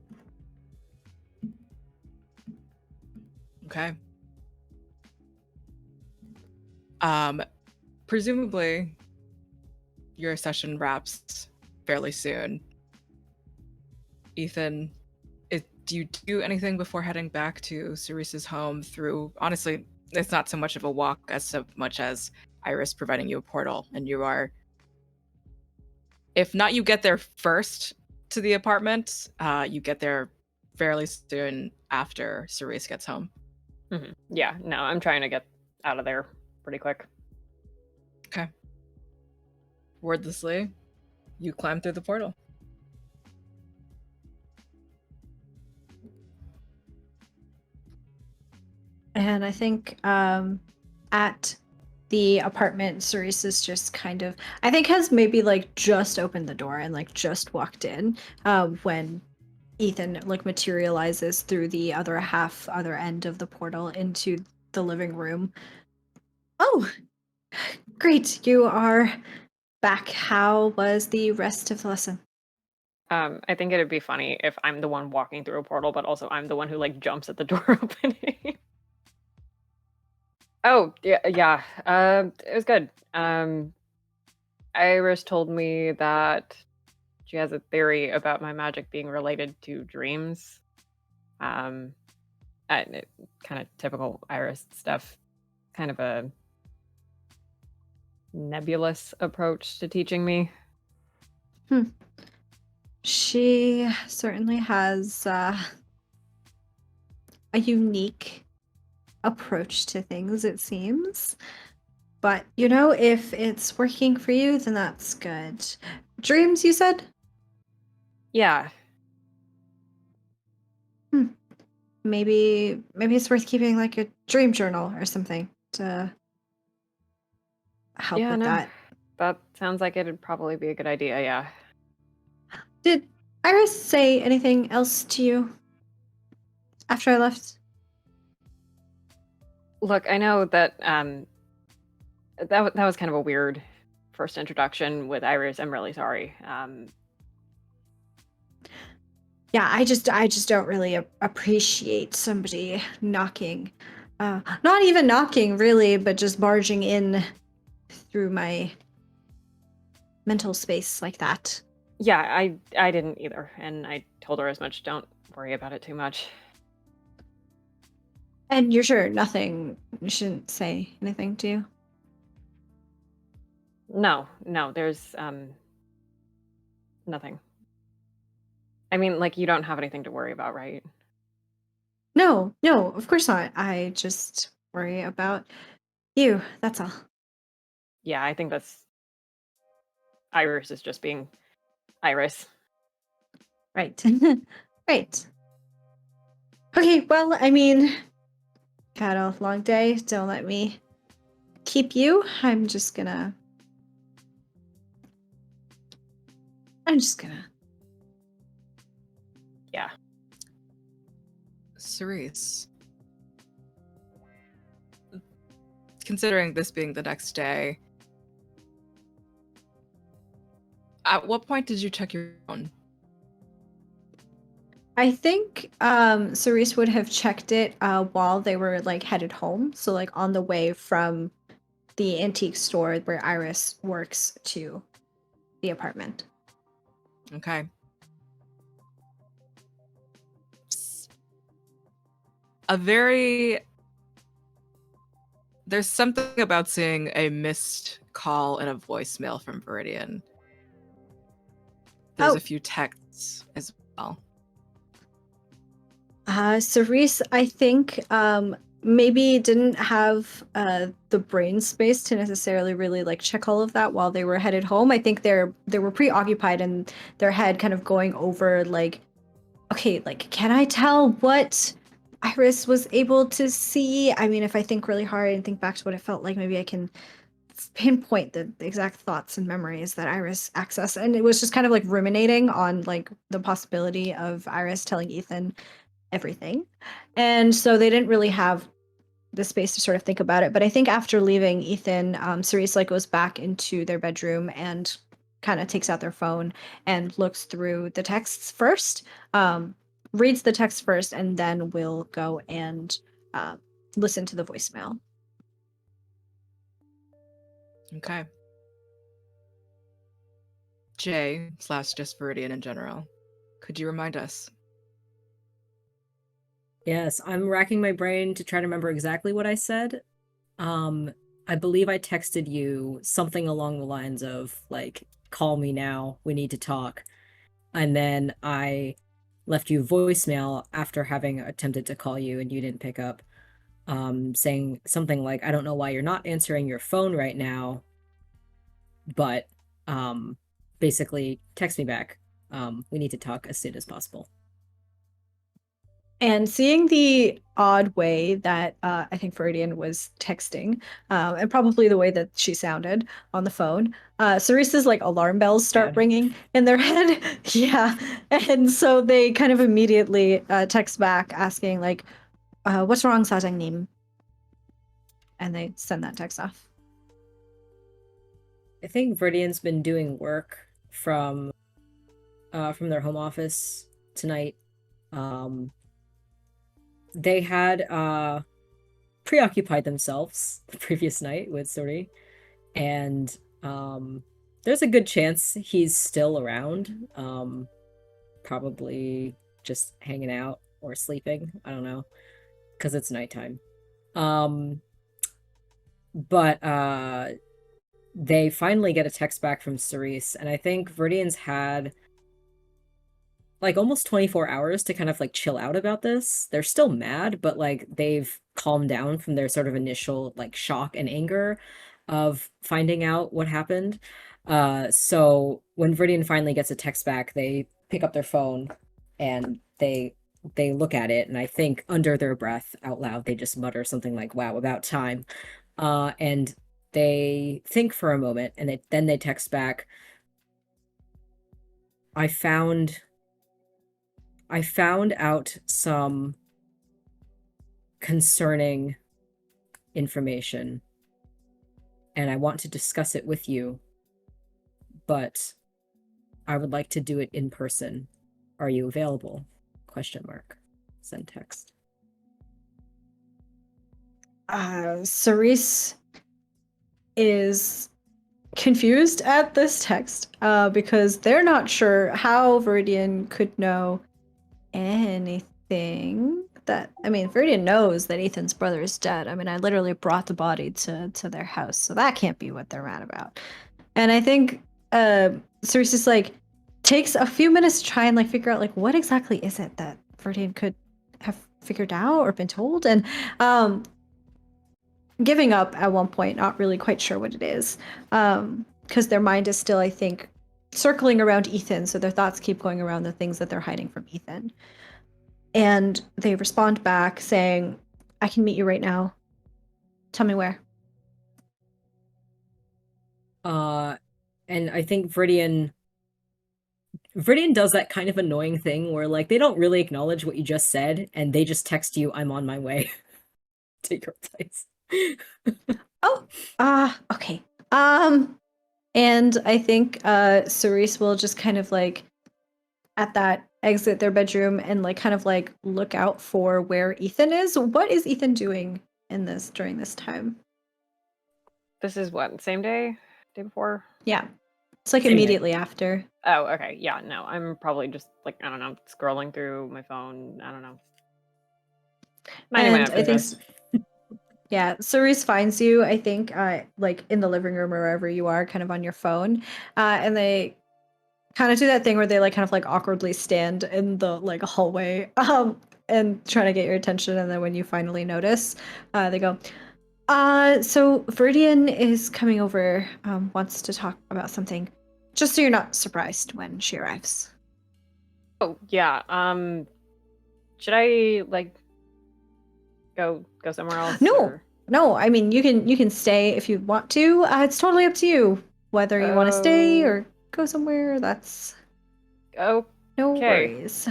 Okay. Presumably your session wraps fairly soon. Ethan, do you do anything before heading back to Cerise's home through, honestly, it's not so much of a walk as so much as Iris providing you a portal, and you are, if not you get there first to the apartment, you get there fairly soon after Cerise gets home. Yeah, no, I'm trying to get out of there pretty quick. Okay. Wordlessly, you climb through the portal. And I think at the apartment, Cerise is just kind of, I think, has maybe like just opened the door and like just walked in when Ethan like materializes through the other end of the portal into the living room. Oh, great. You are back. How was the rest of the lesson? I think it'd be funny if I'm the one walking through a portal, but also I'm the one who like jumps at the door opening. Oh, yeah. It was good. Iris told me that she has a theory about my magic being related to dreams. And kind of typical Iris stuff. Kind of a nebulous approach to teaching me. She certainly has a unique approach to things, it seems. But, you know, if it's working for you, then that's good. Dreams, you said? Yeah. Maybe it's worth keeping like a dream journal or something to help with that. That sounds like it'd probably be a good idea, yeah. Did Iris say anything else to you after I left? Look, I know that that was kind of a weird first introduction with Iris. I'm really sorry. Yeah, I just don't really appreciate somebody knocking, not even knocking really, but just barging in through my mental space like that. Yeah, I didn't either, and I told her as much. Don't worry about it too much. And you're sure nothing? You shouldn't say anything to you. No, there's nothing. I mean, like, you don't have anything to worry about, right? No, no, of course not. I just worry about you. That's all. Yeah, I think that's Iris is just being Iris. Right. Right. Okay, well, I mean, had a long day. Don't let me keep you. I'm just gonna. Yeah. Cerise, considering this being the next day, at what point did you check your phone? I think Cerise would have checked it while they were like headed home. So like on the way from the antique store where Iris works to the apartment. Okay. There's something about seeing a missed call and a voicemail from Viridian. There's Oh. a few texts as well. Cerise, I think maybe didn't have the brain space to necessarily really like check all of that while they were headed home. I think they were preoccupied in their head, kind of going over like, okay, like can I tell what Iris was able to see? I mean, if I think really hard and think back to what it felt like, maybe I can pinpoint the exact thoughts and memories that Iris accessed. And it was just kind of like ruminating on like the possibility of Iris telling Ethan everything. And so they didn't really have the space to sort of think about it. But I think after leaving Ethan, Cerise like goes back into their bedroom and kind of takes out their phone and looks through the texts first, reads the text first, and then will go and listen to the voicemail. Okay. Jay / just Viridian in general. Could you remind us? Yes, I'm racking my brain to try to remember exactly what I said. I believe I texted you something along the lines of, like, call me now, we need to talk. And then I left you voicemail after having attempted to call you and you didn't pick up, saying something like, I don't know why you're not answering your phone right now, but basically text me back. We need to talk as soon as possible. And seeing the odd way that I think Viridian was texting, and probably the way that she sounded on the phone, Cerise's like alarm bells start Bad. ringing in their head. Yeah, and so they kind of immediately text back asking like, "What's wrong, 사장님?" And they send that text off. I think Viridian's been doing work from their home office tonight. They had preoccupied themselves the previous night with Suri, and there's a good chance he's still around, probably just hanging out or sleeping. I don't know, because it's nighttime. But they finally get a text back from Cerise, and I think Viridian's had like almost 24 hours to kind of like chill out about this. They're still mad, but like they've calmed down from their sort of initial like shock and anger of finding out what happened. So when Viridian finally gets a text back, they pick up their phone and they look at it, and I think under their breath out loud they just mutter something like, wow, about time. And they think for a moment, and then they text back, I found out some concerning information, and I want to discuss it with you, but I would like to do it in person. Are you available? Question mark. Send text. Cerise is confused at this text because they're not sure how Viridian could know anything. Viridian knows that Ethan's brother is dead. I mean, I literally brought the body to their house, so that can't be what they're mad about. And I think Cerise just like takes a few minutes to try and like figure out like what exactly is it that Viridian could have figured out or been told, and giving up at one point, not really quite sure what it is, because their mind is still, I think, circling around Ethan, so their thoughts keep going around the things that they're hiding from Ethan. And they respond back saying, I can meet you right now. Tell me where. And I think Viridian does that kind of annoying thing where like they don't really acknowledge what you just said and they just text you, I'm on my way to your place. Okay. And I think Cerise will just kind of like at that exit their bedroom and like kind of like look out for where Ethan is. What is Ethan doing during this time? This is what, same day before? Yeah. It's like Same day. immediately after. Oh, okay. Yeah, no, I'm probably just like, I don't know, scrolling through my phone. I don't know. Minding my And own I think business. yeah, Cerise finds you, I think, like in the living room or wherever you are, kind of on your phone. And they kind of do that thing where they like kind of like awkwardly stand in the like hallway and try to get your attention. And then when you finally notice, they go, so Viridian is coming over, wants to talk about something. Just so you're not surprised when she arrives. Oh, yeah. Should I like go somewhere else? No. or- No, I mean you can stay if you want to. It's totally up to you whether you want to stay or go somewhere. That's Oh, no okay. worries.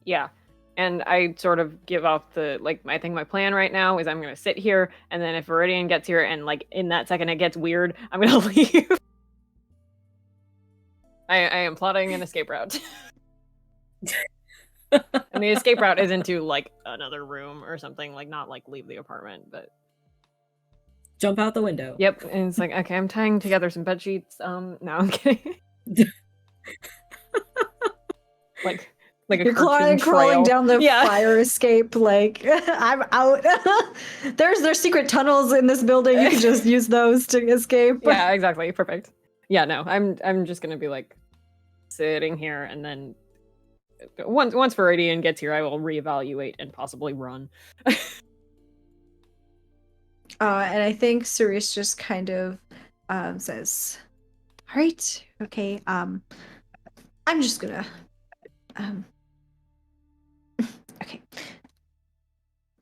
Yeah. And I sort of give off the like I think my plan right now is I'm gonna sit here, and then if Viridian gets here and like in that second it gets weird, I'm gonna leave. I am plotting an escape route. And the escape route is into like another room or something, like not like leave the apartment, but Jump out the window. yep. And it's like, okay, I'm tying together some bed sheets. No, I'm kidding. like a You're cartoon crawling trail. down the Yeah. fire escape like I'm out. There's secret tunnels in this building. You can just use those to escape. Yeah, exactly. Perfect. Yeah, no, I'm just gonna be like sitting here, and then once Viridian gets here, I will reevaluate and possibly run. And I think Cerise just kind of says, all right, okay, I'm just gonna okay.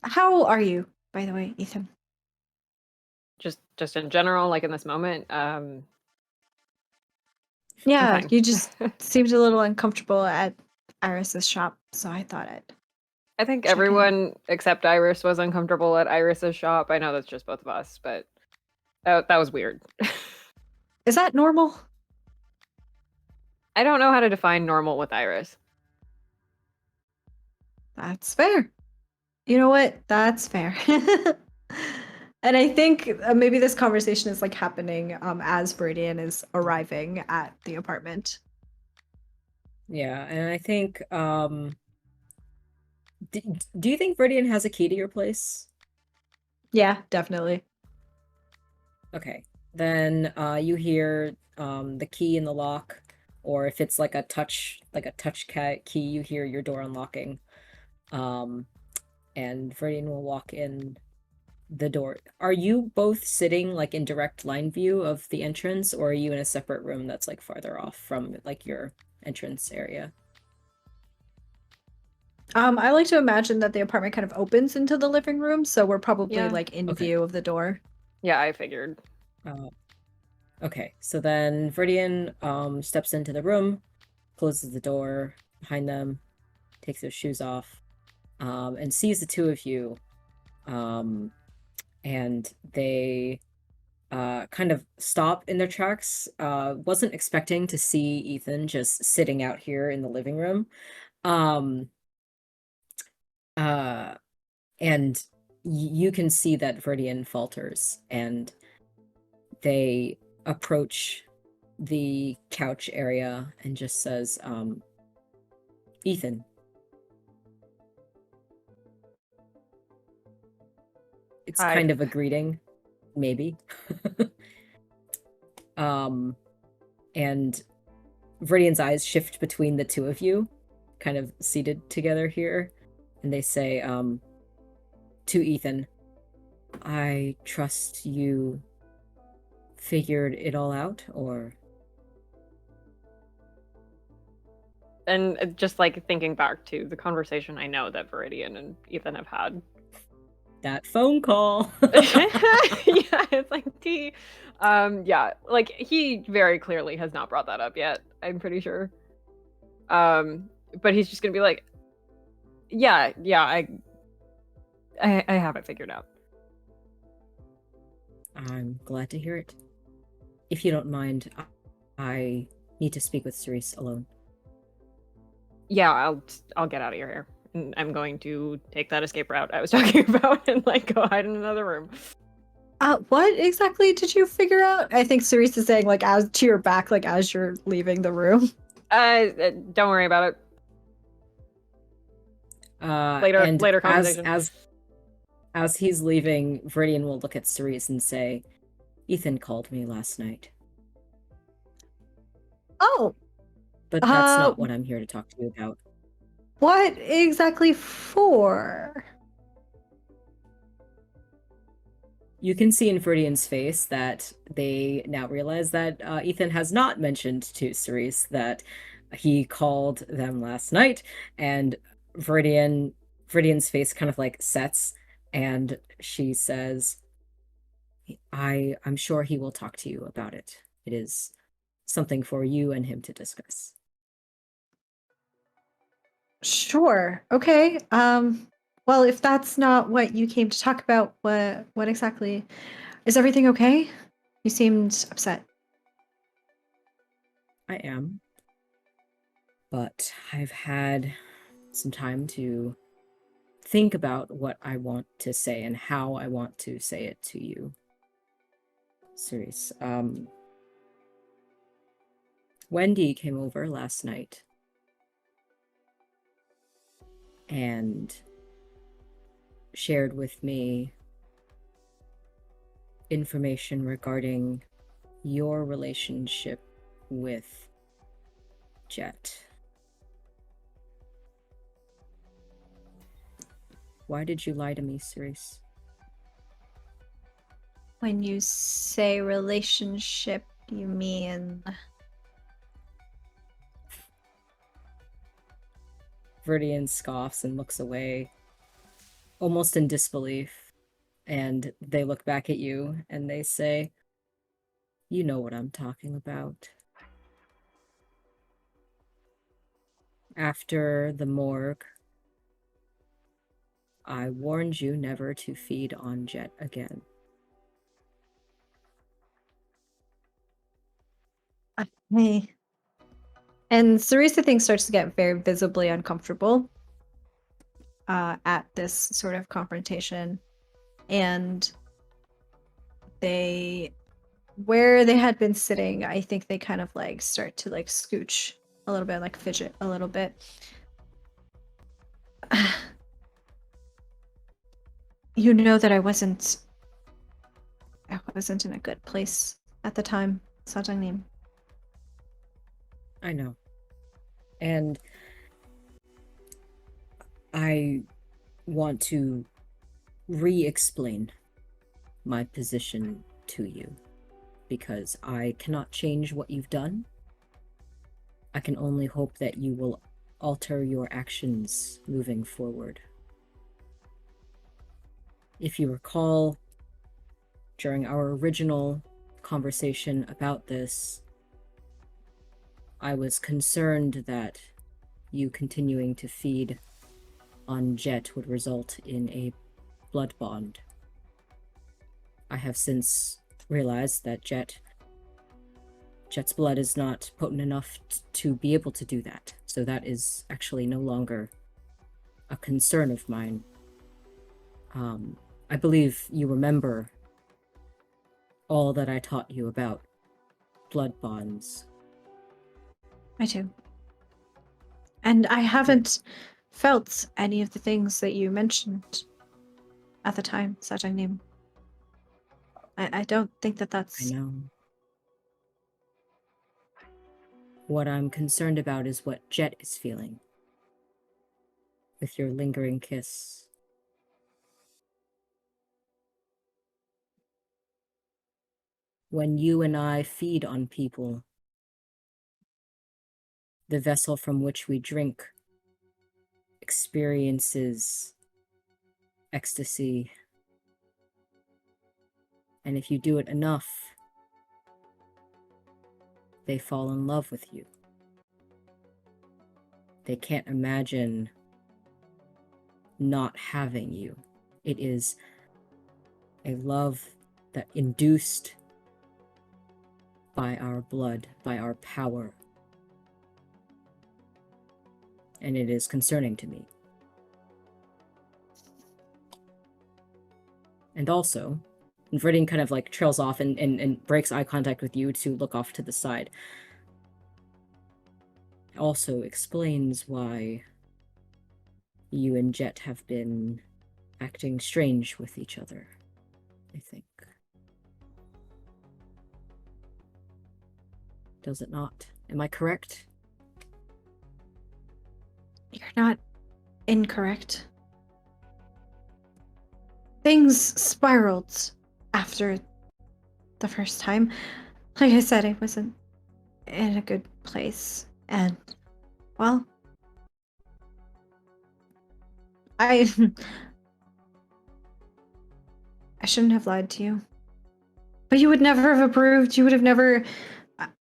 How are you, by the way, Ethan? Just in general, like in this moment. Yeah, fine. you just seemed a little uncomfortable at Iris's shop, so I thought I think check in. everyone except Iris was uncomfortable at Iris's shop. I know that's just both of us, but that was weird. Is that normal? I don't know how to define normal with Iris. That's fair. You know what? That's fair. And I think maybe this conversation is like happening as Viridian is arriving at the apartment. Yeah, and I think do you think Viridian has a key to your place? Yeah, definitely. Okay. Then you hear the key in the lock, or if it's like a touch key, you hear your door unlocking. And Viridian will walk in the door. Are you both sitting like in direct line view of the entrance, or are you in a separate room that's like farther off from like your entrance area? I like to imagine that the apartment kind of opens into the living room, so we're probably Yeah. like in Okay. view of the door. Yeah, I figured. Okay, so then Viridian steps into the room, closes the door behind them, takes his shoes off, and sees the two of you. And they kind of stop in their tracks. Wasn't expecting to see Ethan just sitting out here in the living room. Um, uh, and you can see that Viridian falters, and they approach the couch area and just says, Ethan. It's Hi. kind of a greeting, maybe. And Viridian's eyes shift between the two of you, kind of seated together here, and they say, to Ethan, I trust you figured it all out, or... And just like thinking back to the conversation I know that Viridian and Ethan have had. That phone call. Yeah, it's like T. Yeah, like he very clearly has not brought that up yet, I'm pretty sure. But he's just gonna be like, yeah, I have it figured out. I'm glad to hear it. If you don't mind, I need to speak with Cerise alone. Yeah, I'll get out of your hair. And I'm going to take that escape route I was talking about and like go hide in another room. What exactly did you figure out? I think Cerise is saying, like, as to your back, like, as you're leaving the room. Don't worry about it. Later conversation. As he's leaving, Viridian will look at Cerise and say, Ethan called me last night. Oh. But that's not what I'm here to talk to you about. What exactly for? You can see in Viridian's face that they now realize that Ethan has not mentioned to Cerise that he called them last night, and Viridian's face kind of like sets, and she says, I'm sure he will talk to you about it. It is something for you and him to discuss. Sure. Okay. Well, if that's not what you came to talk about, what exactly? Is everything okay? You seemed upset. I am. But I've had some time to think about what I want to say and how I want to say it to you. Cerise, Wendy came over last night and shared with me information regarding your relationship with Jet. Why did you lie to me, Cerise? When you say relationship, you mean... Viridian scoffs and looks away, almost in disbelief, and they look back at you and they say, you know what I'm talking about. After the morgue, I warned you never to feed on Jet again. Hey. And Cerise, I think, starts to get very visibly uncomfortable at this sort of confrontation. And where they had been sitting, I think they kind of like start to like scooch a little bit, like fidget a little bit. You know that I wasn't in a good place at the time, Sajangnim. I know. And I want to re-explain my position to you, because I cannot change what you've done. I can only hope that you will alter your actions moving forward. If you recall, during our original conversation about this, I was concerned that you continuing to feed on Jet would result in a blood bond. I have since realized that Jet's blood is not potent enough to be able to do that, So that is actually no longer a concern of mine. I believe you remember all that I taught you about blood bonds. I do. And I haven't felt any of the things that you mentioned at the time, such a name. I don't think that I that's... know. What I'm concerned about is what Jet is feeling. With your lingering kiss. When you and I feed on people, the vessel from which we drink experiences ecstasy. And if you do it enough, they fall in love with you. They can't imagine not having you. It is a love that induced by our blood, by our power. And it is concerning to me. And also, and Viridian kind of like trails off and breaks eye contact with you to look off to the side. Also explains why you and Jet have been acting strange with each other, I think. Does it not? Am I correct? You're not incorrect. Things spiraled after the first time. Like I said, I wasn't in a good place. And, well, I shouldn't have lied to you. But you would never have approved. You would have never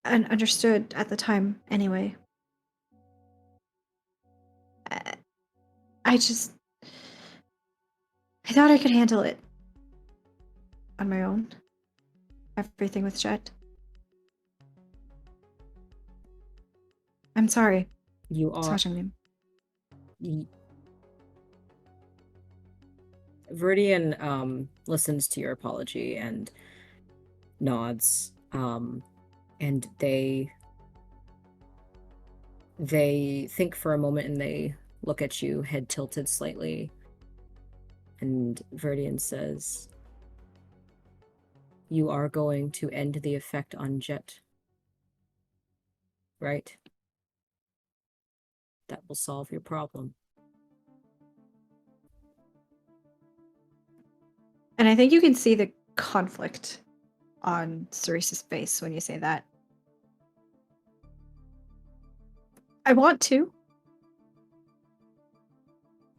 understood at the time anyway. I thought I could handle it on my own. Everything with Jet. I'm sorry. You are... Viridian listens to your apology and nods. And they think for a moment and they look at you, head tilted slightly. And Viridian says, "You are going to end the effect on Jet, right? That will solve your problem." And I think you can see the conflict on Cerise's face when you say that. I want to.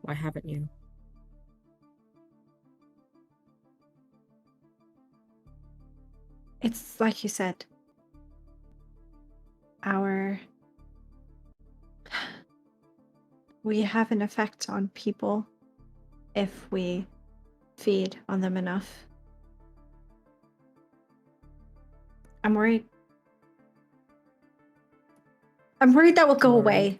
Why haven't you? It's like you said. We have an effect on people if we feed on them enough. I'm worried. I'm worried that will go away.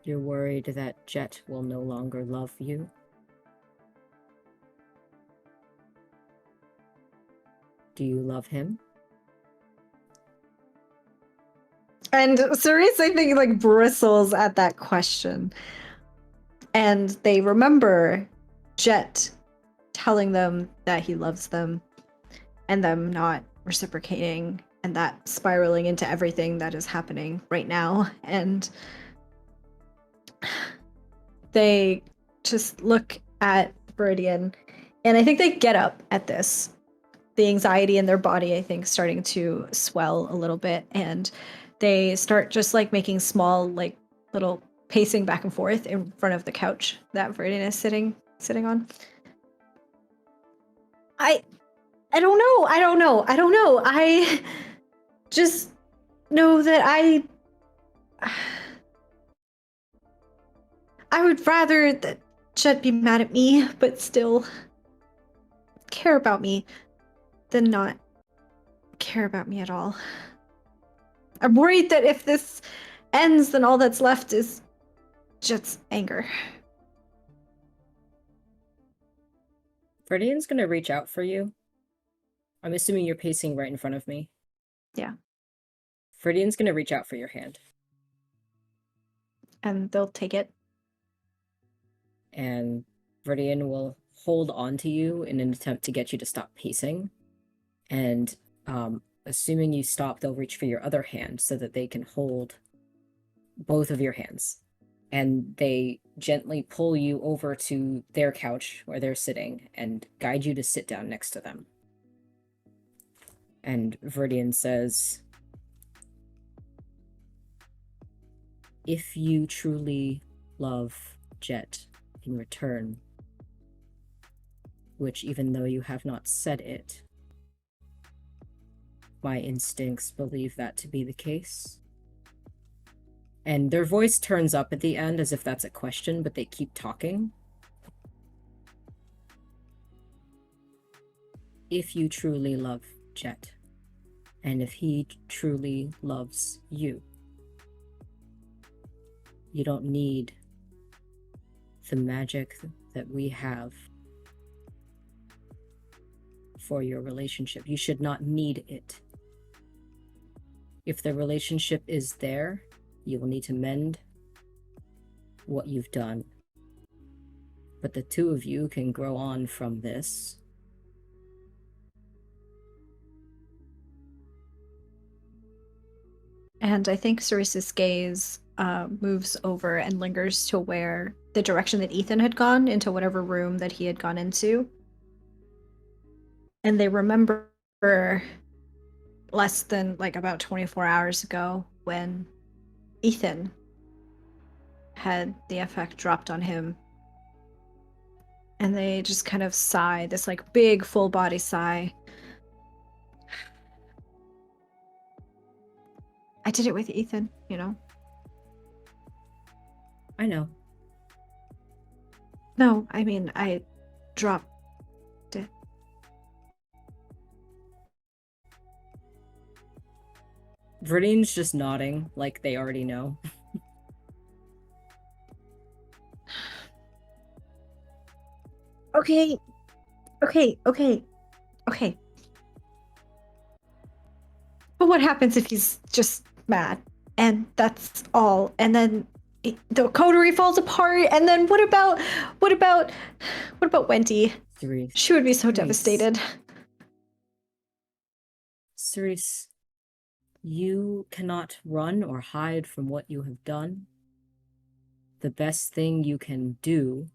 You're worried that Jet will no longer love you? Do you love him? And Cerise, I think, like, bristles at that question. And they remember Jet telling them that he loves them and them not reciprocating and that spiraling into everything that is happening right now. And they just look at Viridian, and I think they get up at this. The anxiety in their body, I think, starting to swell a little bit, and they start just like making small, like, little pacing back and forth in front of the couch that Viridian is sitting on. I don't know. I just know that I would rather that Jet be mad at me, but still, care about me than not care about me at all. I'm worried that if this ends, then all that's left is just anger. Viridian's gonna reach out for you. I'm assuming you're pacing right in front of me. Yeah. Viridian's gonna reach out for your hand. And they'll take it. And Viridian will hold on to you in an attempt to get you to stop pacing. And assuming you stop, they'll reach for your other hand so that they can hold both of your hands. And they gently pull you over to their couch where they're sitting and guide you to sit down next to them. And Viridian says, if you truly love Jet in return, which even though you have not said it, my instincts believe that to be the case. And their voice turns up at the end as if that's a question, but they keep talking. If you truly love Jet, and if he truly loves you, you don't need the magic that we have for your relationship. You should not need it. If the relationship is there, you will need to mend what you've done. But the two of you can grow on from this. And I think Cerise's gaze moves over and lingers to where the direction that Ethan had gone, into whatever room that he had gone into. And they remember less than about 24 hours ago when Ethan had the effect dropped on him. And they just kind of sigh, this big full body sigh. I did it with Ethan, you know? I know. No, I mean, I dropped it. Viridian's just nodding, like they already know. Okay. But what happens if he's just mad? And that's all. And then the coterie falls apart. And then what about Wendy? Cerise. She would be so Cerise. devastated. Cerise, you cannot run or hide from what you have done. The best thing you can do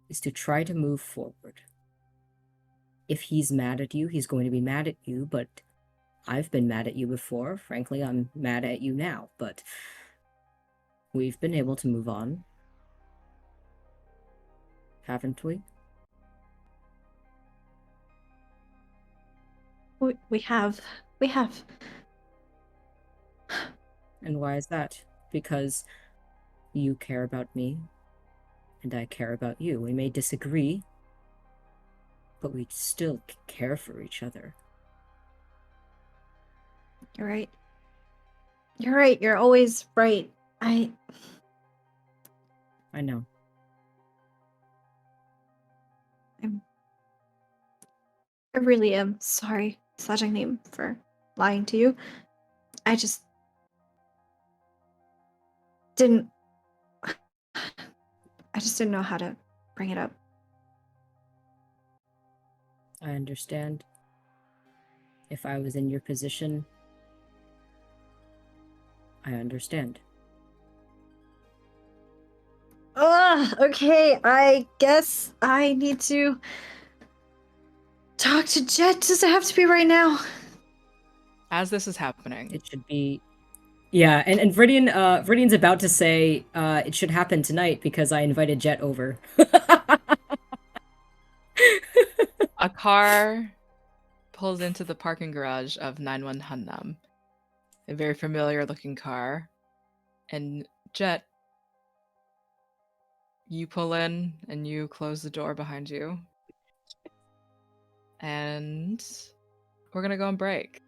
is to try to move forward. If he's mad at you, he's going to be mad at you, but I've been mad at you before. Frankly, I'm mad at you now, but we've been able to move on. Haven't we? We have. And why is that? Because you care about me, and I care about you. We may disagree, but we still care for each other. You're right. You're right. You're always right. I know. I really am sorry, Sajangnim, for lying to you. I just didn't know how to bring it up. I understand. If I was in your position, I understand. Okay, I guess I need to talk to Jet. Does it have to be right now? As this is happening, It should be... Yeah, and Viridian's about to say, it should happen tonight because I invited Jet over. a car pulls into the parking garage of 91 Hannam. A very familiar looking car. And Jet, you pull in and you close the door behind you. and we're gonna go on break.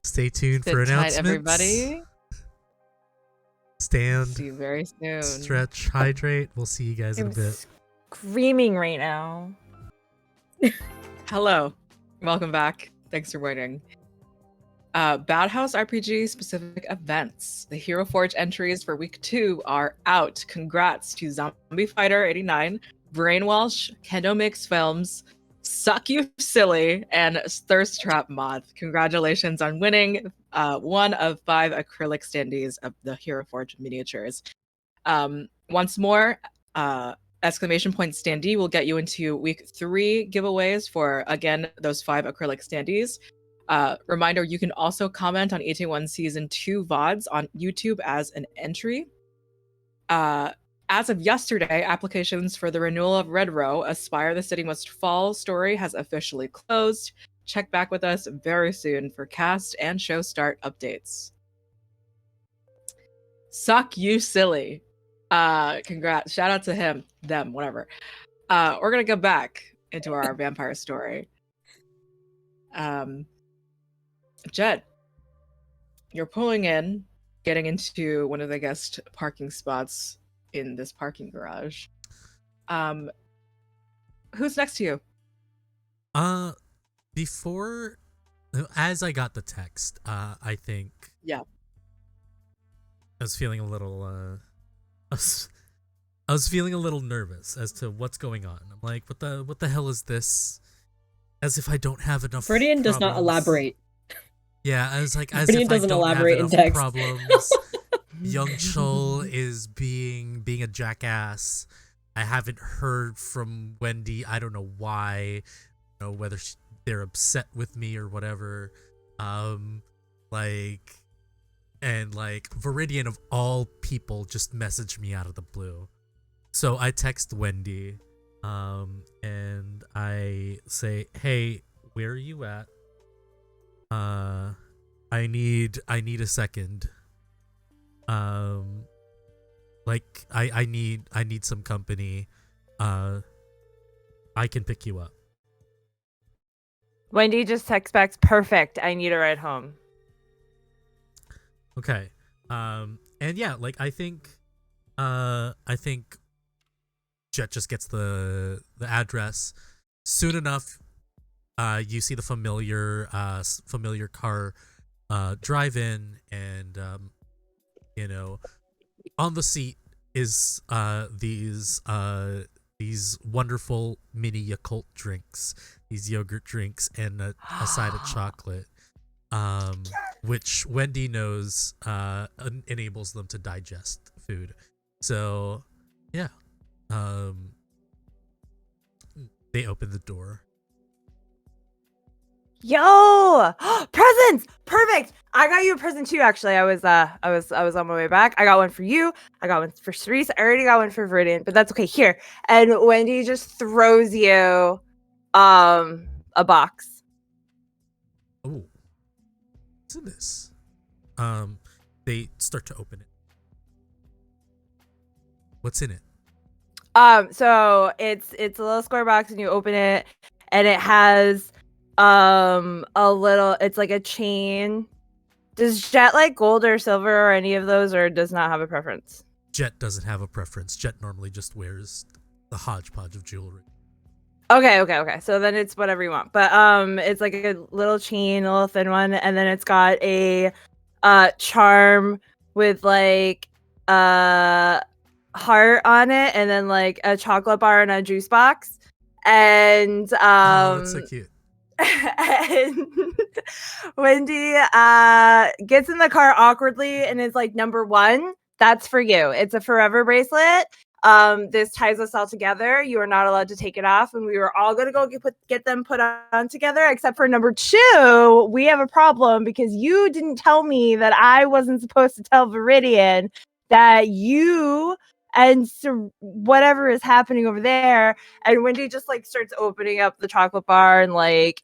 Stay tuned Sit for tight, announcements. everybody. Stand, See you very soon. stretch, hydrate. We'll see you guys in a I'm bit. screaming right now. Hello, welcome back. Thanks for waiting. Bad House RPG specific events. The Hero Forge entries for week 2 are out. Congrats to Zombie Fighter 89, Brainwash, Kendo Mix Films, Suck You Silly, and Thirst Trap Moth. Congratulations on winning 1 of 5 acrylic standees of the Hero Forge miniatures. Once more, exclamation point standee will get you into week 3 giveaways for, again, those 5 acrylic standees. Reminder, you can also comment on Itaewon Season 2 VODs on YouTube as an entry. As of yesterday, applications for the renewal of Red Row, Aspire the City Must Fall story has officially closed. Check back with us very soon for cast and show start updates. Suck You Silly. Congrats. Shout out to him, them, whatever. We're gonna go back into our vampire story. Jet, you're pulling in, getting into one of the guest parking spots in this parking garage. Who's next to you? Before, as I got the text, I think Yeah. I was feeling a little, I was feeling a little nervous as to what's going on. I'm like, what the hell is this? As if I don't have enough. Viridian does not problems. elaborate. Yeah, I was like, as Viridian if I doesn't don't have elaborate in enough text. problems. Young Chul is being a jackass. I haven't heard from Wendy. I don't know why. I don't know whether they're upset with me or whatever. Viridian of all people just messaged me out of the blue. So I text Wendy, and I say, "Hey, where are you at? I need a second. I need some company. I can pick you up." Wendy just texts back, perfect. I need a ride home. Okay. And yeah, I think Jet just gets the address. Soon enough, you see the familiar car drive in, and on the seat is these wonderful mini Yakult drinks, these yogurt drinks, and a side of chocolate, which Wendy knows enables them to digest food. So yeah, they open the door. Yo, presents! Perfect. I got you a present too. Actually, I was on my way back. I got one for you. I got one for Cerise. I already got one for Viridian, but that's okay. Here, and Wendy just throws you, a box. Oh, what's in this? They start to open it. What's in it? So it's a little square box, and you open it, and it has a little, it's like a chain. Does Jet like gold or silver or any of those, or does not have a preference? Jet doesn't have a preference. Jet normally just wears the hodgepodge of jewelry. Okay. So then it's whatever you want. But it's like a little chain, a little thin one, and then it's got a charm with like a heart on it, and then like a chocolate bar and a juice box. And Oh, that's so cute. and Wendy gets in the car awkwardly and is like, number 1, that's for you. It's a forever bracelet. This ties us all together. You are not allowed to take it off, and we were all gonna go get them put on together, except for number 2. We have a problem because you didn't tell me that I wasn't supposed to tell Viridian that you and so whatever is happening over there. And Wendy just like starts opening up the chocolate bar and like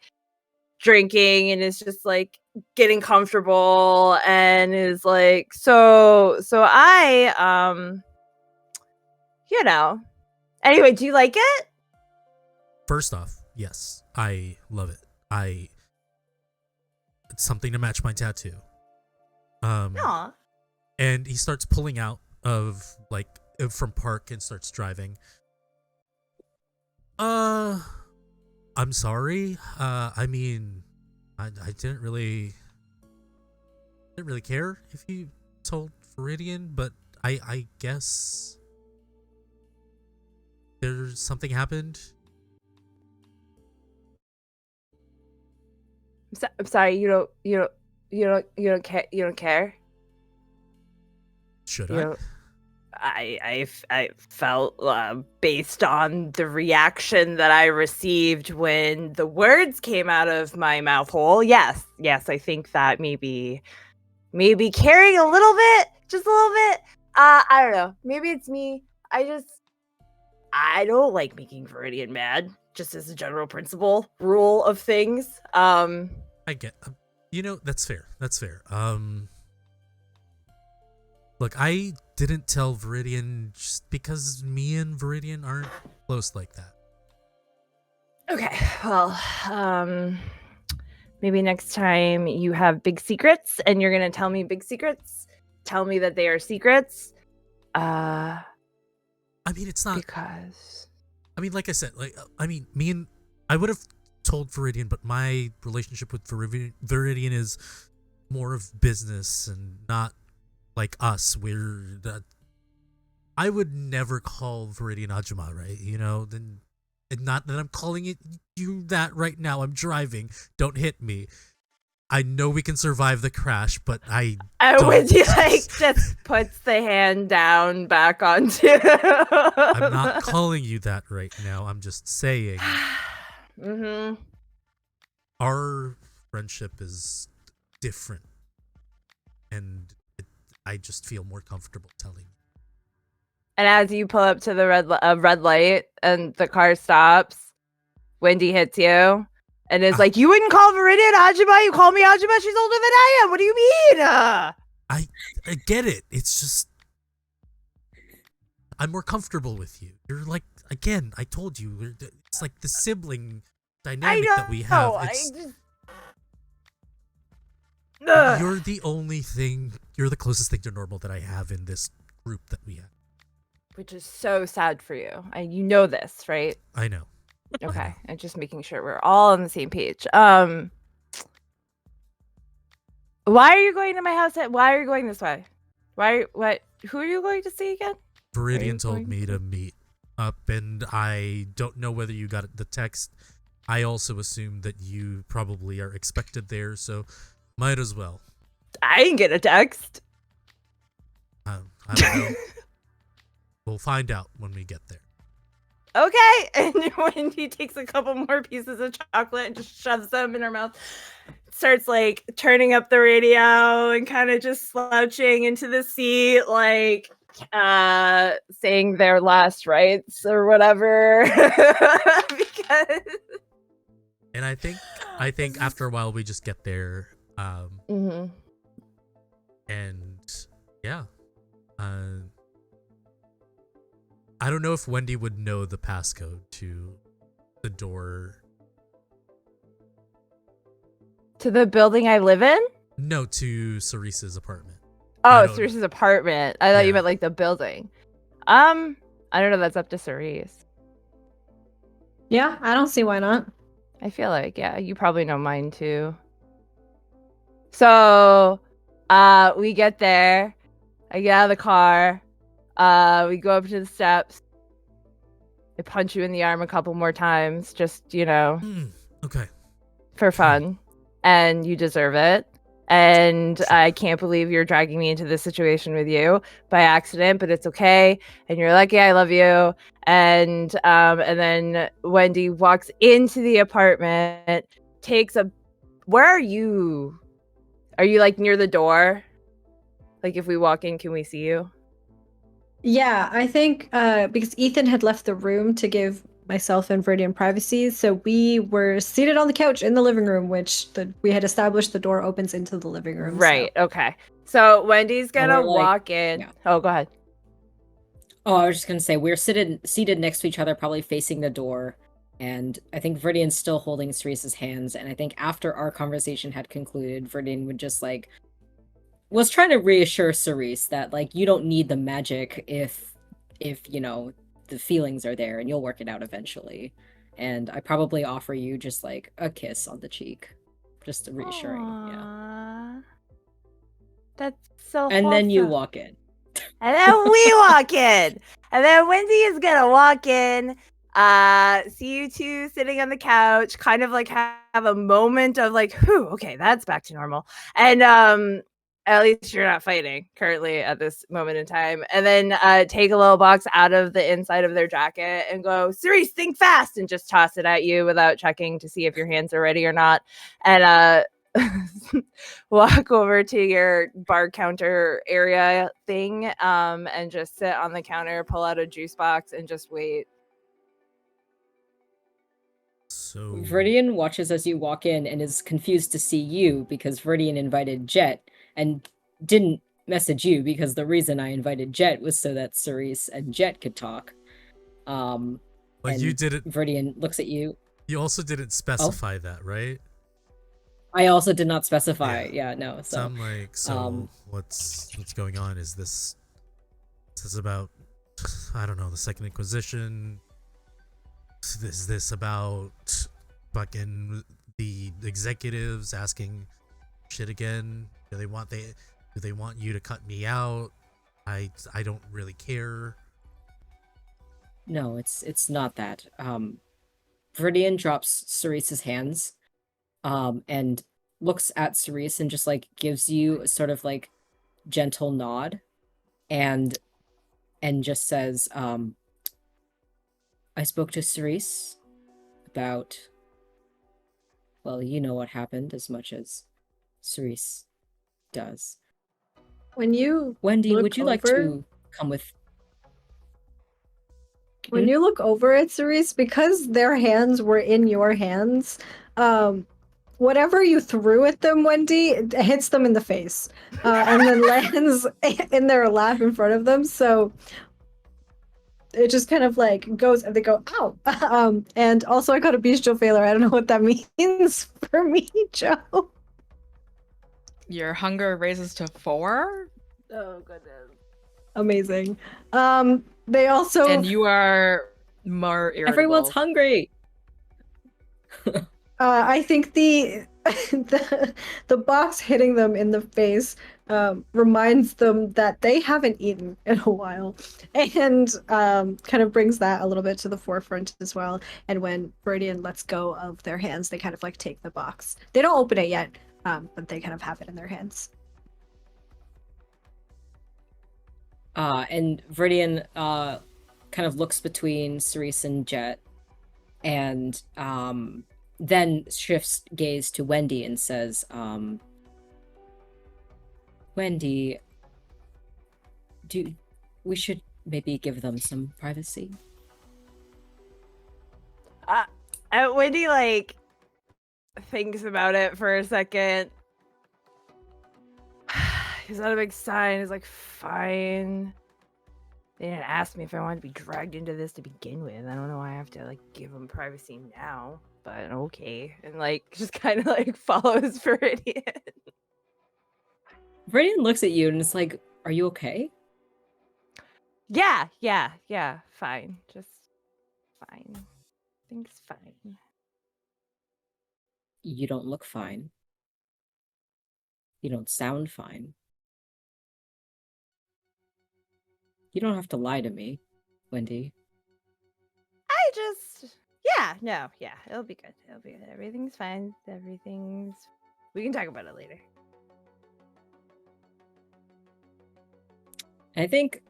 drinking, and is just like getting comfortable, and is like, so I you know. Anyway, do you like it? First off, yes, I love it. It's something to match my tattoo. Aw. And he starts pulling out of like from park and starts driving. I'm sorry. I mean, I didn't really care if you told Viridian, but I guess there's something happened. I'm sorry. You don't care. You don't care. Should You I? know, I felt based on the reaction that I received when the words came out of my mouth hole. Yes, I think that maybe caring a little bit, just a little bit. I don't know. Maybe it's me. I don't like making Viridian mad, just as a general rule of things. I get. That's fair. That's fair. Look, I didn't tell Viridian just because me and Viridian aren't close like that. Okay, well, maybe next time you have big secrets and you're gonna tell me big secrets, tell me that they are secrets. I mean, it's not Because I mean, like I said, I would have told Viridian, but my relationship with Viridian is more of business and not like us. I would never call Viridian Ajuma, right? Then, and not that I'm calling you that right now. I'm driving. Don't hit me. I know we can survive the crash, but would you just puts the hand down back onto. I'm not calling you that right now. I'm just saying. Mm-hmm. Our friendship is different, and I just feel more comfortable telling you. And as you pull up to the red light and the car stops, Wendy hits you and is like, "You wouldn't call Viridian Ajuma? You call me Ajuma? She's older than I am. What do you mean?" I get it. It's just I'm more comfortable with you. You're like, again, I told you, it's like the sibling dynamic that we have. You're the only thing. You're the closest thing to normal that I have in this group that we have. Which is so sad for you. You know this, right? I know. Okay. I'm just making sure we're all on the same page. Why are you going to my house? Why are you going this way? What? Who are you going to see again? Viridian told me to meet up, and I don't know whether you got the text. I also assume that you probably are expected there, so might as well. I didn't get a text. I don't know. We'll find out when we get there. Okay. And Wendy takes a couple more pieces of chocolate and just shoves them in her mouth. Starts like turning up the radio and kind of just slouching into the seat, like saying their last rites or whatever. Because and I think after a while we just get there. Mm-hmm. And yeah. I don't know if Wendy would know the passcode to the door. To the building I live in? No, to Cerise's apartment. Oh, Cerise's apartment. I thought you meant like the building. I don't know. That's up to Cerise. Yeah, I don't see why not. I feel like, yeah, you probably know mine too. So, we get there. I get out of the car. We go up to the steps. I punch you in the arm a couple more times, just, Okay. for fun. And you deserve it. And I can't believe you're dragging me into this situation with you by accident, but it's okay. And you're lucky I love you. And then Wendy walks into the apartment, where are you? Are you like near the door? Like if we walk in, can we see you? Yeah, I think because Ethan had left the room to give myself and Viridian privacy, so we were seated on the couch in the living room, which we had established the door opens into the living room. Right, okay. So Wendy's gonna we're like- walk in. yeah. Oh, go ahead. Oh, I was just gonna say we're seated next to each other, probably facing the door, and I think Viridian's still holding Cerise's hands. And I think after our conversation had concluded, Viridian would just like was trying to reassure Cerise that like you don't need the magic if you know the feelings are there and you'll work it out eventually. And I probably offer you just like a kiss on the cheek, just reassuring. Yeah. Aww. That's so And then you wholesome. walk in. And then we walk in. And then Wendy is gonna walk in, see you two sitting on the couch, kind of like have a moment of like, whew, okay, that's back to normal. And at least you're not fighting currently at this moment in time. And then take a little box out of the inside of their jacket and go, Cerise, think fast, and just toss it at you without checking to see if your hands are ready or not. And walk over to your bar counter area thing and just sit on the counter, pull out a juice box, and just wait. So Viridian watches as you walk in and is confused to see you because Viridian invited Jet and didn't message you because the reason I invited Jet was so that Cerise and Jet could talk. but and you didn't. Viridian looks at you. You also didn't specify that, right? I also did not specify. Yeah, no. So I'm like, what's going on? Is this about, I don't know, the Second Inquisition? Is this about fucking the executives asking shit again? Do they want you to cut me out? I don't really care. No, it's not that. Viridian drops Cerise's hands, and looks at Cerise and just like gives you a sort of like gentle nod, and just says, I spoke to Cerise about, well, you know what happened as much as Cerise does. When you Wendy, look would you like over- to come with? When you look over at Cerise, because their hands were in your hands, whatever you threw at them, Wendy, it hits them in the face, and then lands in their lap in front of them. So it just kind of like goes, and they go, ow. And also I got a bestial failure. I don't know what that means for me, Joe. Your hunger raises to 4, Oh, goodness. Amazing. They also and you are more irritable. Everyone's hungry. I think the box hitting them in the face reminds them that they haven't eaten in a while, and kind of brings that a little bit to the forefront as well. And when Viridian lets go of their hands, they kind of like take the box. They don't open it yet, but they kind of have it in their hands. And Viridian kind of looks between Cerise and Jet, and then shifts gaze to Wendy and says, Wendy, we should maybe give them some privacy? Wendy like thinks about it for a second. He's not a big sign. He's like, fine. They didn't ask me if I wanted to be dragged into this to begin with. I don't know why I have to like give them privacy now, but okay. And like just kind of like follows Viridian. Viridian looks at you and is like, are you okay? Yeah, fine. Just fine. Things fine. You don't look fine. You don't sound fine. You don't have to lie to me, Wendy. It'll be good. Everything's fine. We can talk about it later. I think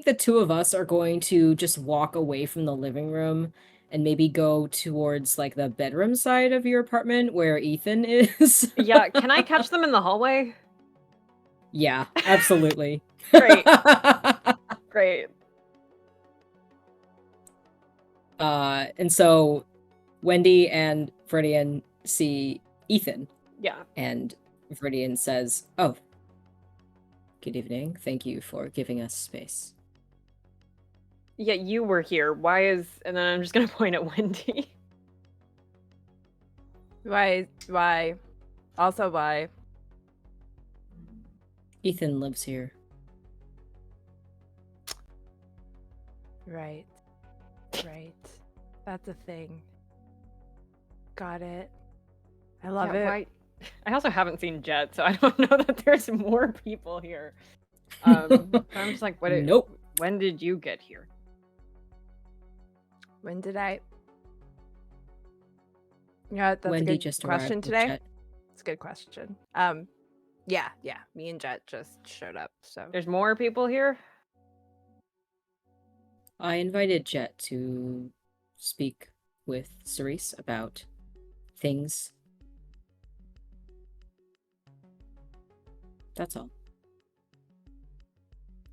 the two of us are going to just walk away from the living room and maybe go towards like the bedroom side of your apartment where Ethan is. Yeah, can I catch them in the hallway? Yeah, absolutely. Great. Great. And so Wendy and Viridian see Ethan, Yeah. and Viridian says, "Oh, good evening. Thank you for giving us space." Yeah, you were here. Why is... And then I'm just gonna point at Wendy. Why? Also, why? Ethan lives here. Right. That's a thing. Got it. I love it. Why... I also haven't seen Jet, so I don't know that there's more people here. I'm just like, Nope. When did you get here? When did I? Yeah, that's Wendy a good just question arrived with today. Jet. It's a good question. Yeah. Me and Jet just showed up. So There's more people here? I invited Jet to speak with Cerise about things. That's all.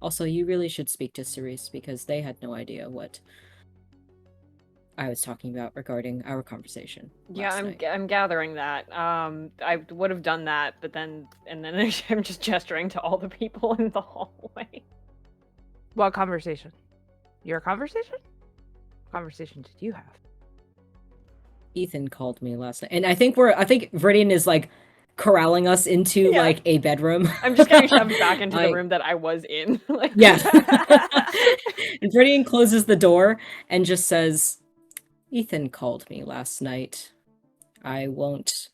Also, you really should speak to Cerise because they had no idea what I was talking about regarding our conversation. Yeah, last night. I'm gathering that. I would have done that, but then I'm just gesturing to all the people in the hallway. what conversation? Your conversation? What conversation did you have? Ethan called me last night, and I think Viridian is like corralling us into Yeah. like a bedroom. I'm just getting shoved back into the Like- room that I was in. Like, Yeah. And Viridian closes the door and just says, Ethan called me last night. I won't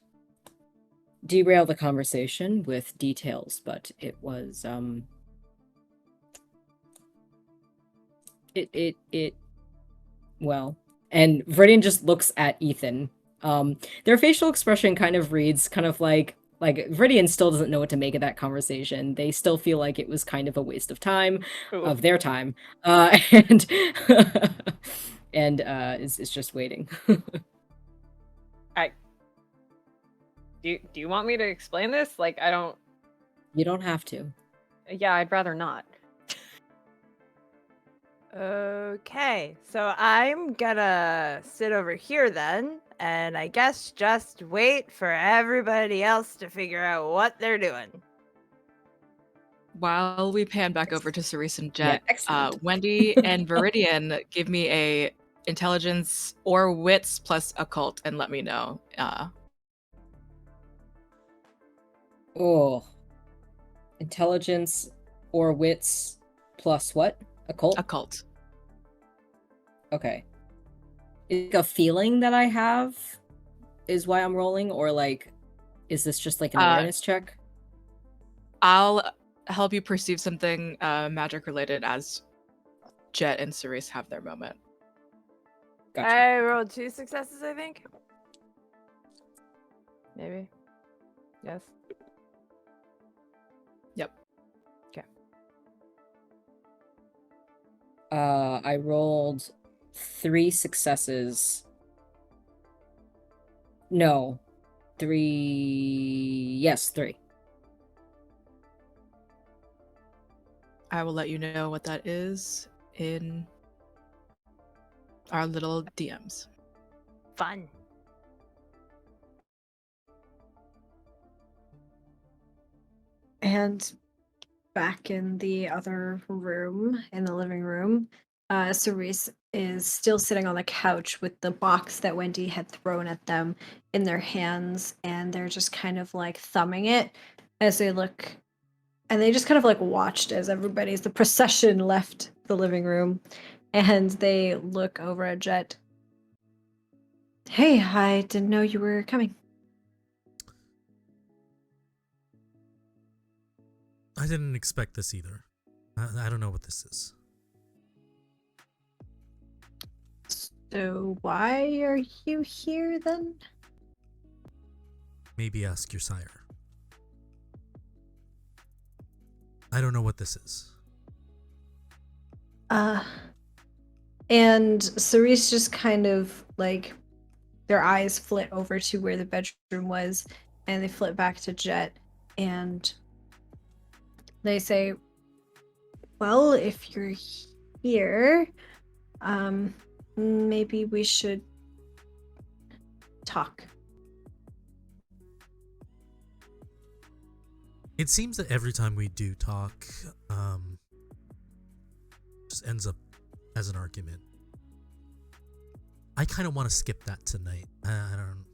derail the conversation with details, but it was well, and Viridian just looks at Ethan. Their facial expression kind of reads kind of like Viridian still doesn't know what to make of that conversation. They still feel like it was kind of a waste of time, ooh. of their time, and is just waiting. Do you want me to explain this? Like, I don't. You don't have to. Yeah, I'd rather not. Okay, so I'm gonna sit over here then, and I guess just wait for everybody else to figure out what they're doing. While we pan back over to Cerise and Yeah, Jet, excellent. Wendy and Viridian, give me a intelligence or wits plus occult and let me know. Oh. Intelligence or wits plus what? Occult? Occult. Okay. Is it a feeling that I have is why I'm rolling, or like is this just like an awareness check? I'll help you perceive something magic related as Jet and Cerise have their moment. Gotcha. I rolled 2 successes, I think. Maybe. Yes. Yep. Okay. I rolled 3 successes. No. 3. Yes, 3. I will let you know what that is in our little DMs. Fun. And back in the other room, in the living room, Cerise is still sitting on the couch with the box that Wendy had thrown at them in their hands, and they're just kind of like thumbing it as they look. And they just kind of like watched as the procession left the living room, and they look over at Jet. Hey, I didn't know you were coming. I didn't expect this either. I don't know what this is. So why are you here then? Maybe ask your sire. I don't know what this is. And Cerise just kind of like their eyes flit over to where the bedroom was, and they flit back to Jet, and they say, well, if you're here, maybe we should talk. It seems that every time we do talk, just ends up as an argument. I kind of want to skip that tonight. I don't.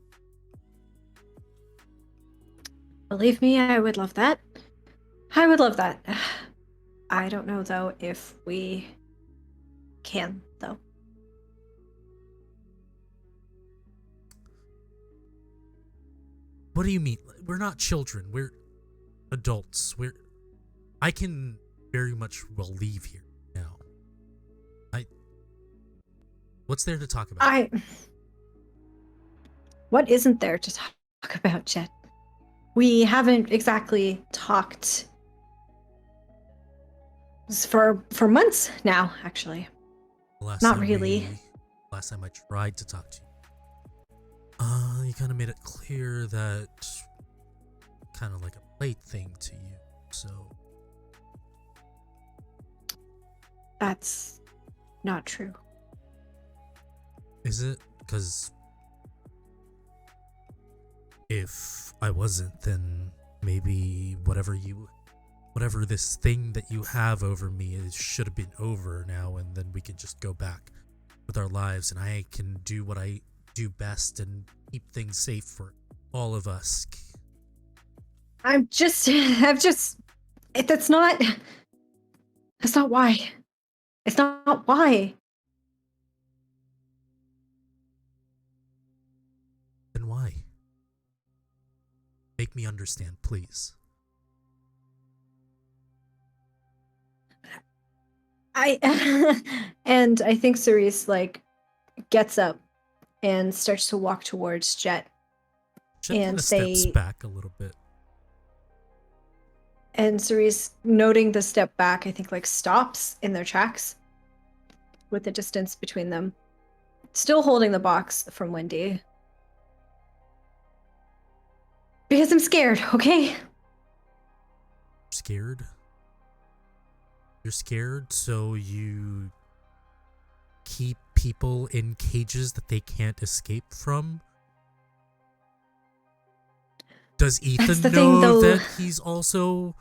Believe me, I would love that. I would love that. I don't know, though, if we can, though. What do you mean? We're not children. We're adults. I can very much well leave here now. What's there to talk about? What isn't there to talk about, Jet? We haven't exactly talked for months now, actually. Not really. Last time I tried to talk to you. You kind of made it clear that kind of like a plaything to you, so. That's not true. Is it? Because if I wasn't, then maybe whatever this thing that you have over me should have been over now, and then we can just go back with our lives, and I can do what I do best and keep things safe for all of us. That's not why. It's not why. Then why? Make me understand, please. And I think Cerise gets up and starts to walk towards Jet. Jet kind of steps back a little bit. And Cerise, noting the step back, I think stops in their tracks with the distance between them. Still holding the box from Wendy. Because I'm scared, okay? Scared? You're scared, so you keep people in cages that they can't escape from? Does Ethan know that he's also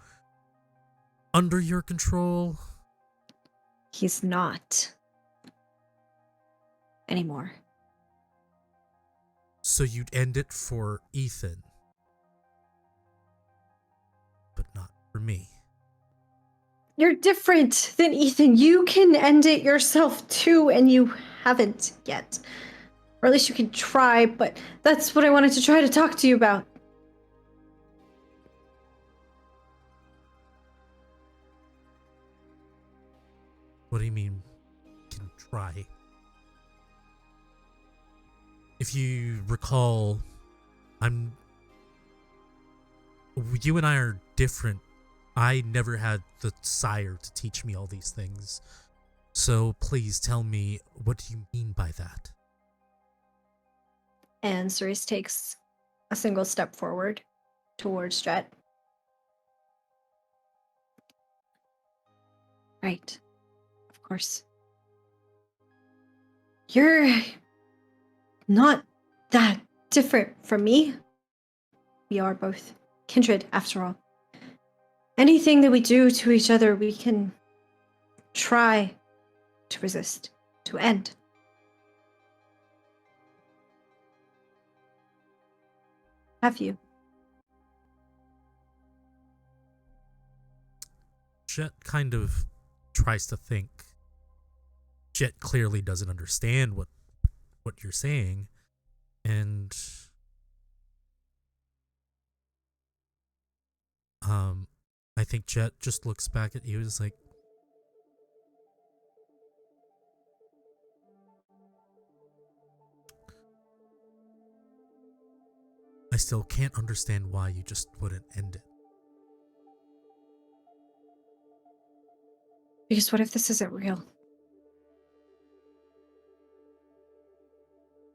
under your control? He's not. Anymore. So you'd end it for Ethan. But not for me. You're different than Ethan. You can end it yourself too, and you haven't yet. Or at least you can try, but that's what I wanted to try to talk to you about. What do you mean, can try? If you recall, you and I are different. I never had the desire to teach me all these things. So please tell me, what do you mean by that? And Cerise takes a single step forward towards Jet. Right. Of course. You're not that different from me. We are both kindred, after all. Anything that we do to each other, we can try to resist, to end. Have you? Jet kind of tries to think. Jet clearly doesn't understand what you're saying, and I think Jet just looks back at you and is like, I still can't understand why you just wouldn't end it. Because what if this isn't real?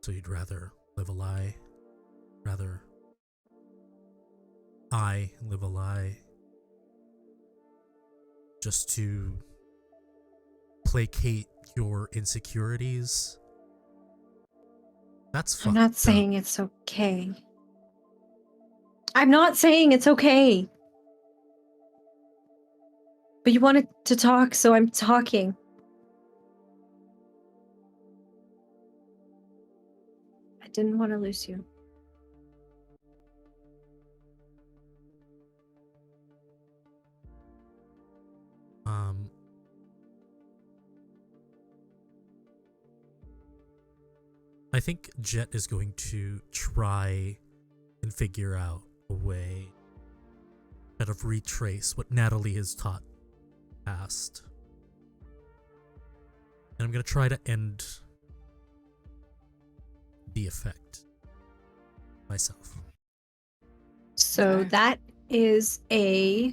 So you'd rather live a lie? Rather I live a lie just to placate your insecurities? That's fucked I'm not saying it's okay. I'm not saying it's okay. But you wanted to talk, so I'm talking. Didn't want to lose you. I think Jet is going to try and figure out a way kind of retrace what Natalie has taught past. And I'm going to try to end the effect myself. So Okay. that is a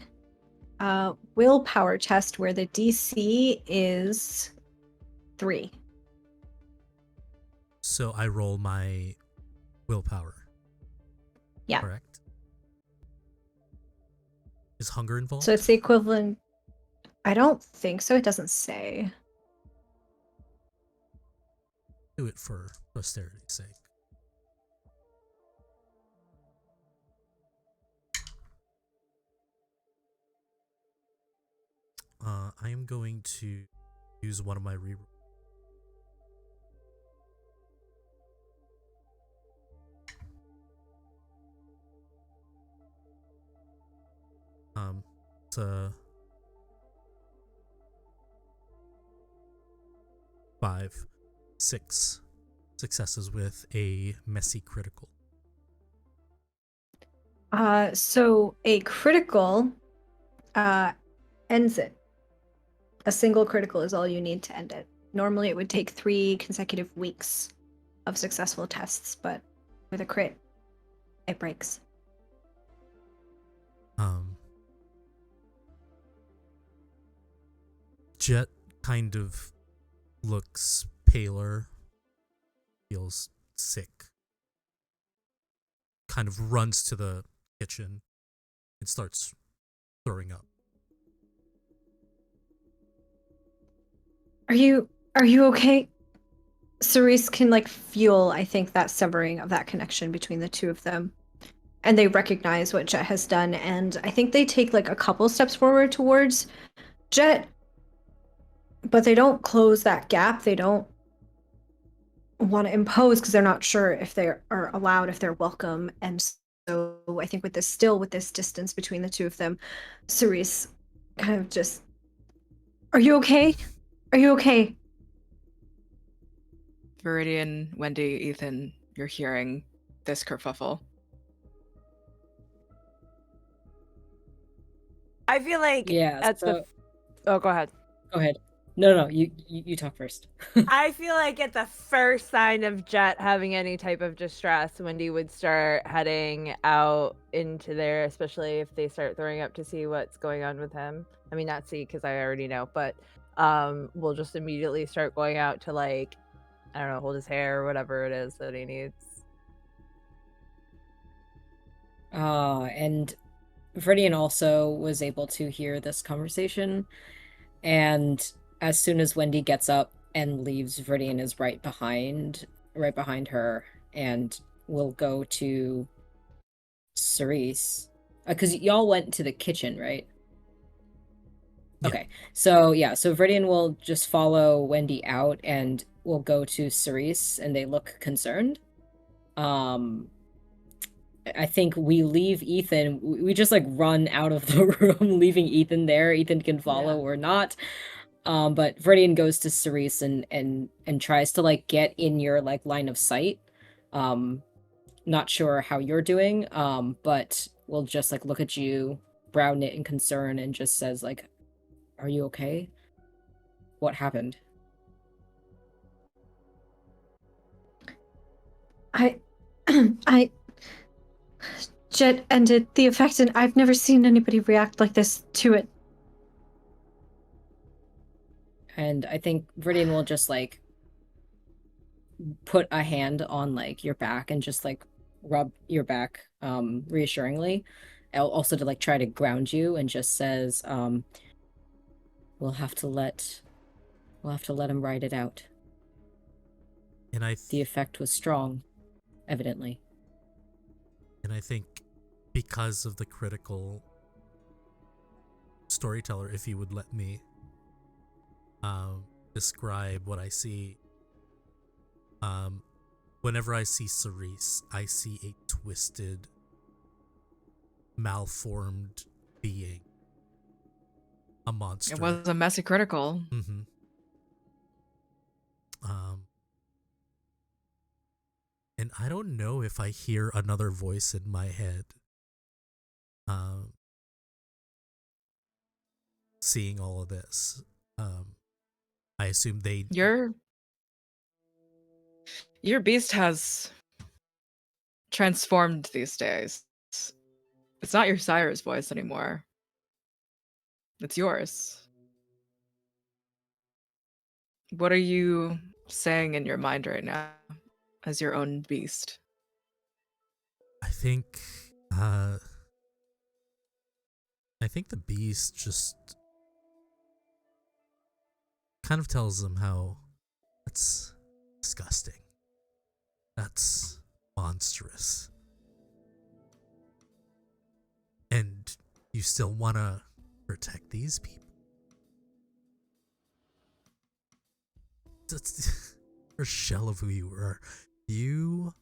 willpower test where the DC is 3. So I roll my willpower. Yeah. Correct? Is hunger involved? So it's the equivalent. I don't think so. It doesn't say. Do it for posterity's sake. I am going to use one of my re. It's 5, 6 successes with a messy critical. So a critical ends it. A single critical is all you need to end it. Normally it would take 3 consecutive weeks of successful tests, but with a crit, it breaks. Jet kind of looks paler, feels sick, kind of runs to the kitchen and starts throwing up. Are you okay? Cerise can feel, I think, that severing of that connection between the two of them. And they recognize what Jet has done, and I think they take a couple steps forward towards Jet, but they don't close that gap. They don't want to impose because they're not sure if they are allowed, if they're welcome. And so I think with this distance between the two of them, Cerise kind of just, are you okay? Are you okay? Viridian, Wendy, Ethan, you're hearing this kerfuffle. I feel like Oh, go ahead. Go ahead. No, you talk first. I feel like at the first sign of Jet having any type of distress, Wendy would start heading out into there, especially if they start throwing up, to see what's going on with him. I mean, not see because I already know, but we'll just immediately start going out to I don't know, hold his hair or whatever it is that he needs. And Viridian also was able to hear this conversation, and as soon as Wendy gets up and leaves, Viridian is right behind her, and will go to Cerise, because y'all went to the kitchen, right? Yeah. Okay, so Viridian will just follow Wendy out and will go to Cerise, and they look concerned. I think we leave Ethan. We just run out of the room, leaving Ethan there. Ethan can follow or not. But Viridian goes to Cerise and tries to get in your line of sight. Not sure how you're doing. But we'll just look at you, brow knit in concern, and just says "Are you okay? What happened?" I Jet ended the effect, and I've never seen anybody react like this to it. And I think Viridian will just put a hand on your back and just rub your back reassuringly, also to try to ground you, and just says we'll have to let him ride it out. And The effect was strong, evidently. And I think because of the critical storyteller, if you would let me describe what I see, whenever I see Cerise, I see a twisted, malformed being. A monster. It was a messy critical. Mm-hmm. And I don't know if I hear another voice in my head. Seeing all of this. I assume they... Your beast has transformed these days. It's not your sire's voice anymore. It's yours. What are you saying in your mind right now as your own beast? I think the beast just kind of tells them how that's disgusting. That's monstrous. And you still want to protect these people. That's a shell of who you were. You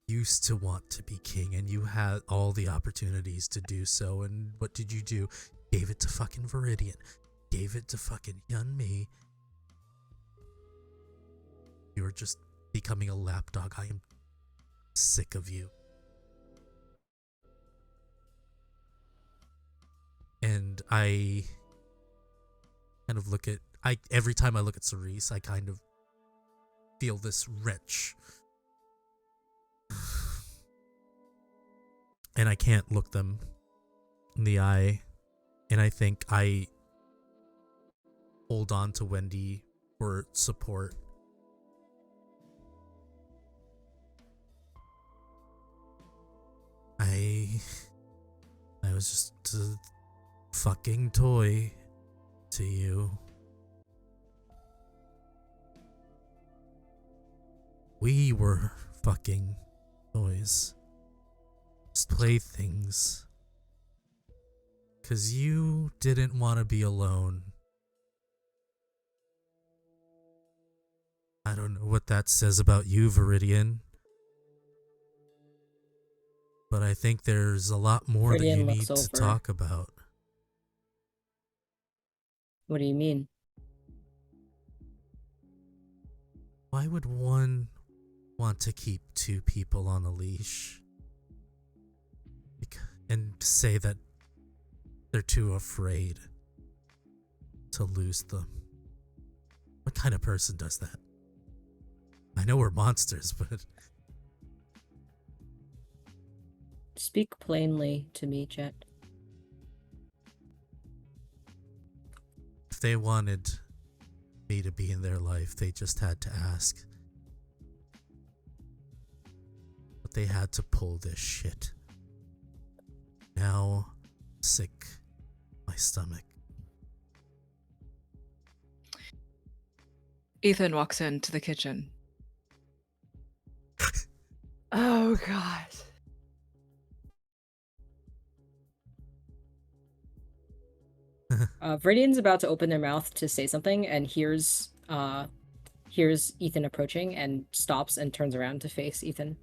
used to want to be king, and you had all the opportunities to do so, and what did you do? Gave it to fucking Viridian. Gave it to fucking young me. You were just becoming a lapdog. I am sick of you. And I kind of look at... every time I look at Cerise, I kind of feel this wrench. And I can't look them in the eye. And I think I hold on to Wendy for support. I was just a fucking toy to you. We were fucking toys. Just playthings. 'Cause you didn't want to be alone. I don't know what that says about you, Viridian. But I think there's a lot more that Viridian you looks need to over. talk about. What do you mean? Why would one want to keep two people on a leash? And say that they're too afraid to lose them? What kind of person does that? I know we're monsters, but... Speak plainly to me, Jet. If they wanted me to be in their life, they just had to ask. But they had to pull this shit. Now, sick my stomach. Ethan walks into the kitchen. Oh god. Viridian's about to open their mouth to say something and hears Ethan approaching and stops and turns around to face Ethan.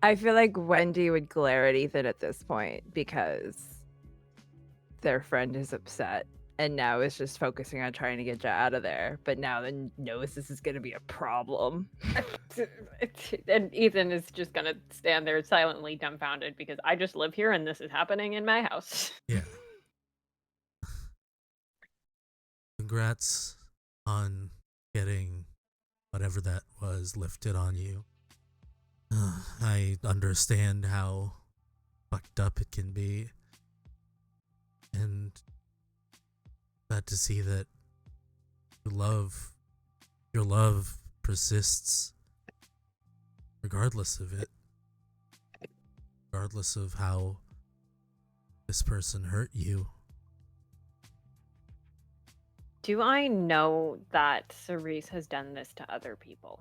I feel like Wendy would glare at Ethan at this point because their friend is upset and now is just focusing on trying to get Jet out of there. But now then knows this is going to be a problem. And Ethan is just gonna stand there silently dumbfounded because I just live here and this is happening in my house. Yeah. Congrats on getting whatever that was lifted on you. I understand how fucked up it can be. And glad to see that your love persists regardless of it. Regardless of how this person hurt you. Do I know that Cerise has done this to other people?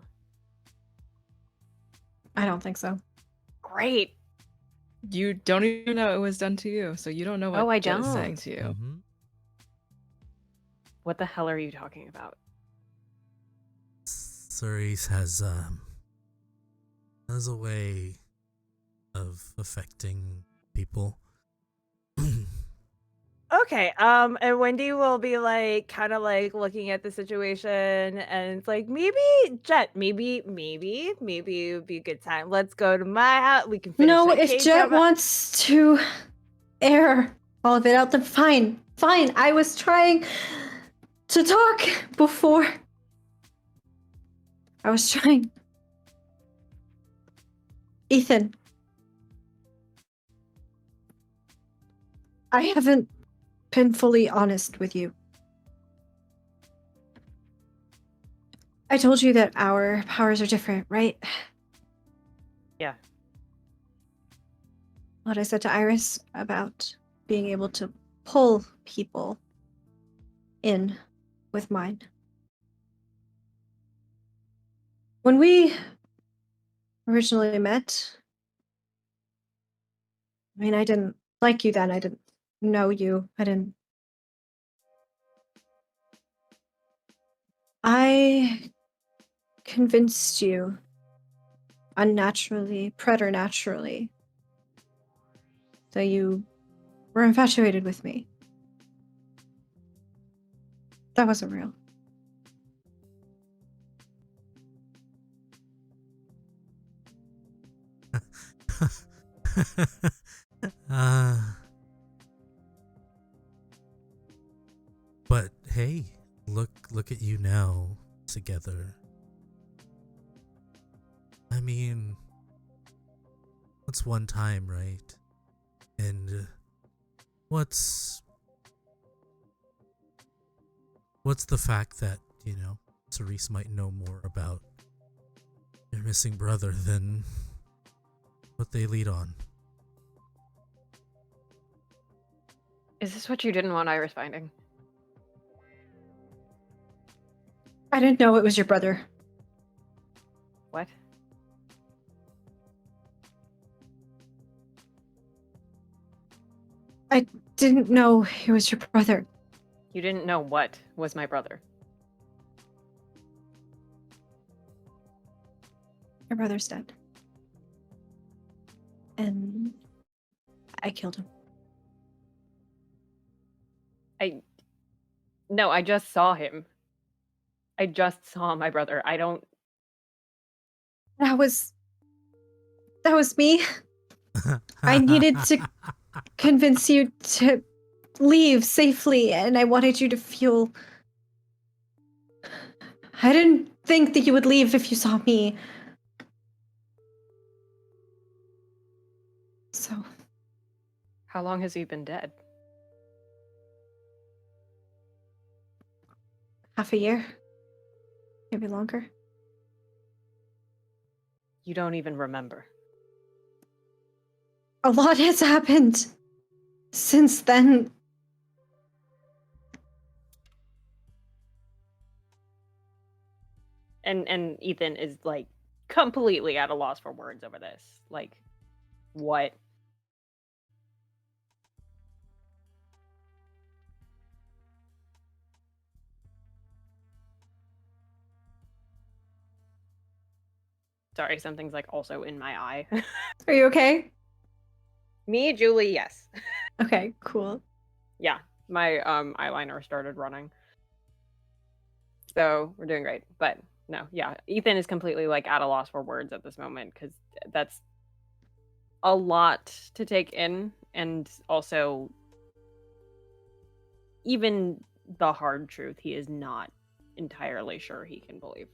I don't think so. Great. You don't even know it was done to you, so you don't know what Oh, I Jet is don't. saying to you. Mm-hmm. What the hell are you talking about? Cerise has as a way of affecting people. Okay, and Wendy will be like, kind of like looking at the situation, and it's like, maybe Jet, maybe it would be a good time. Let's go to my house. We can finish No, that if cake Jet job. wants to air all of it out, then fine. Fine. I was trying to talk before. I was trying. Ethan. I haven't been fully honest with you. I told you that our powers are different, right? Yeah. What I said to Iris about being able to pull people in with mine. When we originally met, I mean, I didn't like you then. I didn't know you. I convinced you unnaturally, preternaturally, that you were infatuated with me. That wasn't real. But hey, look at you now together. I mean, what's one time, right? And what's the fact that, you know, Cerise might know more about your missing brother than what they lead on? Is this what you didn't want Iris finding? I didn't know it was your brother. What? I didn't know it was your brother. You didn't know what was my brother. Your brother's dead. And I killed him. No, I just saw him. I just saw my brother. I don't. That was me. I needed to convince you to leave safely, and I wanted you to feel... I didn't think that you would leave if you saw me. So, How long has he been dead? half a year? Maybe longer? You don't even remember. A lot has happened since then. And Ethan is like completely at a loss for words over this. Like, what? Sorry, something's like also in my eye. Are you okay? Me, Julie, yes. Okay, cool. Yeah, my eyeliner started running. So we're doing great. But no, yeah, Ethan is completely like at a loss for words at this moment because that's a lot to take in, and also even the hard truth he is not entirely sure he can believe.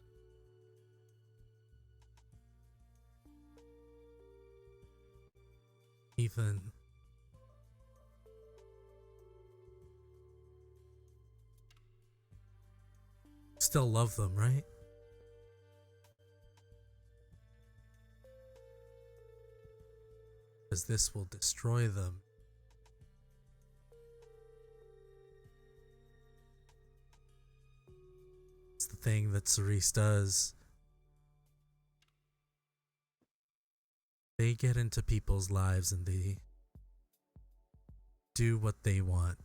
Ethan. Still love them, right? Because this will destroy them. It's the thing that Cerise does. They get into people's lives and they do what they want,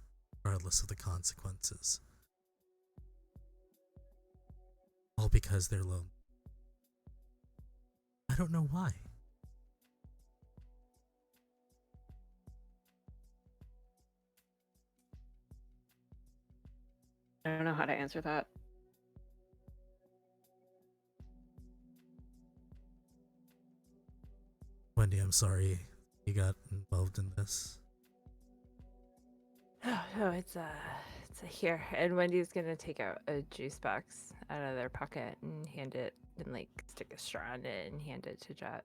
regardless of the consequences. All because they're lonely. I don't know why. I don't know how to answer that. Wendy, I'm sorry you got involved in this. Oh, no, it's a here. And Wendy's gonna take out a juice box out of their pocket and hand it, and like stick a straw in it and hand it to Jet.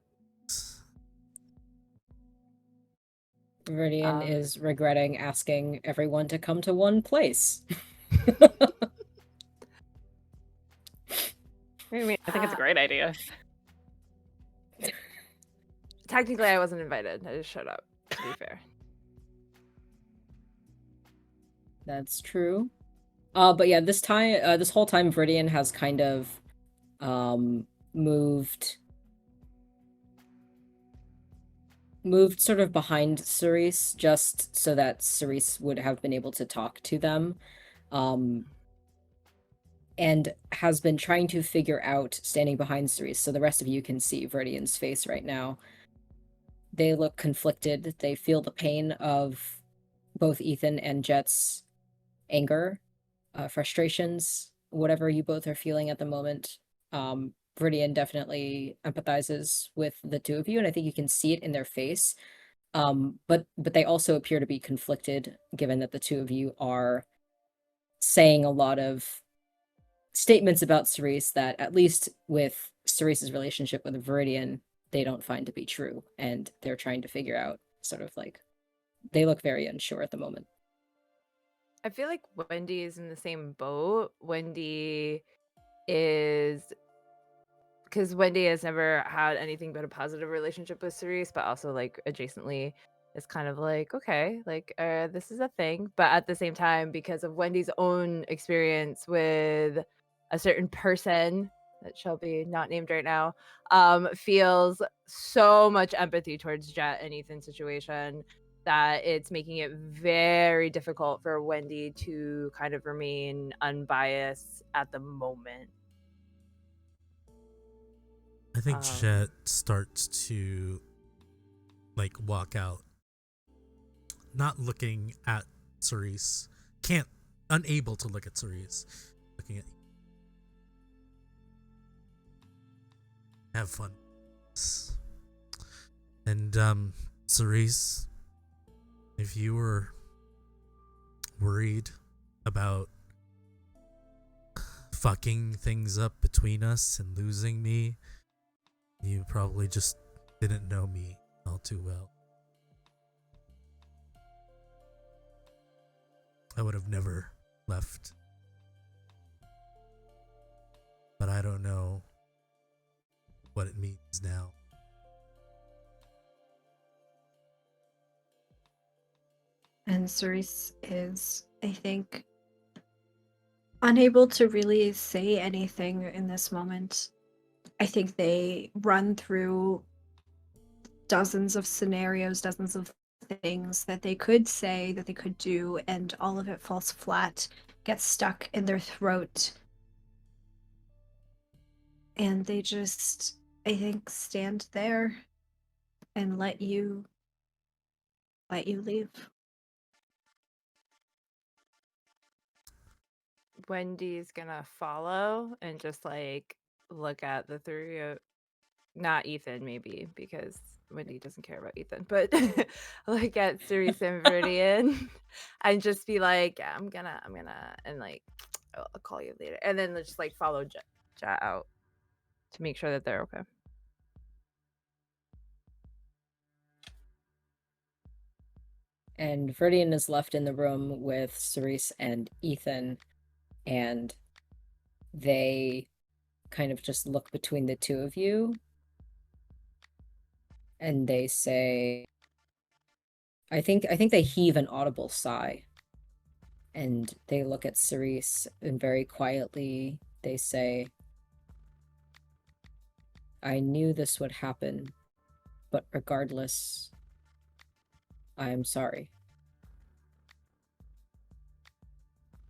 Viridian is regretting asking everyone to come to one place. I mean, I think it's a great idea. Technically, I wasn't invited. I just showed up, to be fair. That's true. But yeah, this whole time, Viridian has kind of moved sort of behind Cerise, just so that Cerise would have been able to talk to them. And has been trying to figure out, standing behind Cerise, so the rest of you can see Viridian's face right now. They look conflicted. They feel the pain of both Ethan and Jet's anger, frustrations, whatever you both are feeling at the moment. Viridian definitely empathizes with the two of you, and I think you can see it in their face. But they also appear to be conflicted, given that the two of you are saying a lot of statements about Cerise that, at least with Cerise's relationship with Viridian, they don't find to be true, and they're trying to figure out sort of like, they look very unsure at the moment. I feel like Wendy is in the same boat. Wendy is, because Wendy has never had anything but a positive relationship with Cerise, but also like adjacently is kind of like, okay, like this is a thing. But at the same time, because of Wendy's own experience with a certain person that shall be not named right now, feels so much empathy towards Jet and Ethan's situation that it's making it very difficult for Wendy to kind of remain unbiased at the moment. I think Jet starts to like walk out, not looking at Cerise, unable to look at Cerise, looking at, have fun. And Cerise, if you were worried about fucking things up between us and losing me, you probably just didn't know me all too well. I would have never left. But I don't know what it means now. And Cerise is, I think, unable to really say anything in this moment. I think they run through dozens of scenarios, dozens of things that they could say, that they could do, and all of it falls flat, gets stuck in their throat. And they just, I think, stand there and let you leave. Wendy's gonna follow and just like look at the three of, not Ethan maybe, because Wendy doesn't care about Ethan, but look at Cerise and Viridian and just be like, yeah, I'm gonna and like I'll call you later, and then just like follow Jet out to make sure that they're okay. And Viridian is left in the room with Cerise and Ethan, and they kind of just look between the two of you, and they say, I think they heave an audible sigh, and they look at Cerise, and very quietly they say, I knew this would happen, but regardless, I am sorry.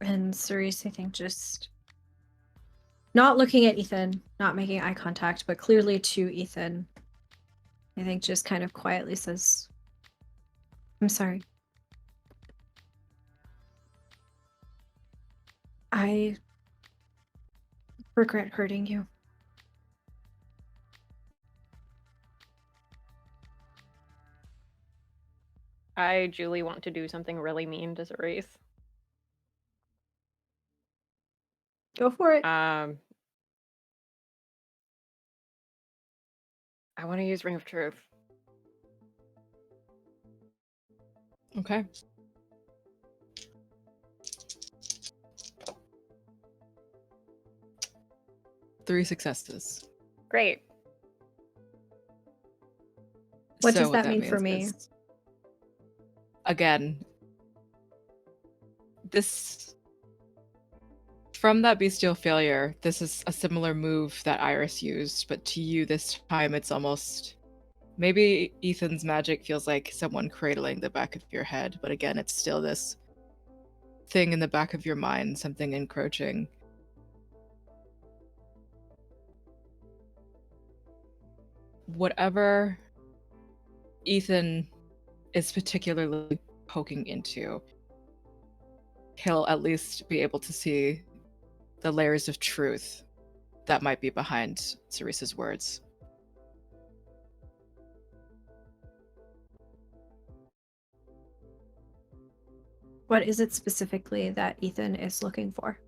And Cerise, I think, just not looking at Ethan, not making eye contact, but clearly to Ethan, I think just kind of quietly says, I'm sorry. I regret hurting you. I, Julie, want to do something really mean to Cerise. Go for it. I want to use Ring of Truth. Okay. Three successes. Great. What does that mean for me? is, again, this from that bestial failure, this is a similar move that Iris used, but to you this time it's almost maybe Ethan's magic feels like someone cradling the back of your head, but again, it's still this thing in the back of your mind, something encroaching. Whatever Ethan is particularly poking into, he'll at least be able to see the layers of truth that might be behind Cerise's words. What is it specifically that Ethan is looking for?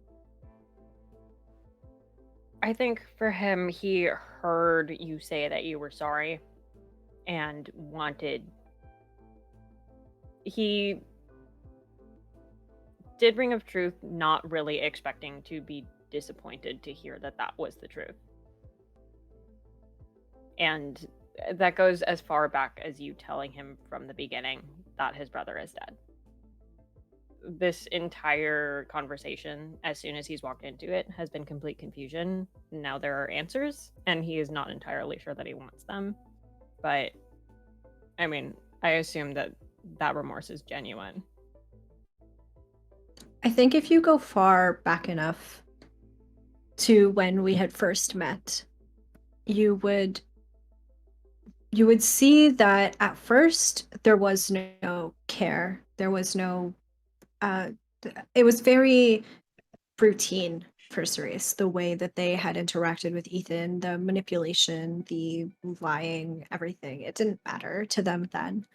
I think for him, he heard you say that you were sorry and wanted. He did Ring of Truth not really expecting to be disappointed to hear that that was the truth. And that goes as far back as you telling him from the beginning that his brother is dead. This entire conversation, as soon as he's walked into it, has been complete confusion. Now there are answers, and he is not entirely sure that he wants them. But, I mean, I assume that that remorse is genuine. I think if you go far back enough to when we had first met, you would see that at first there was no care. There was no it was very routine for Cerise, the way that they had interacted with Ethan, the manipulation, the lying, everything. It didn't matter to them then.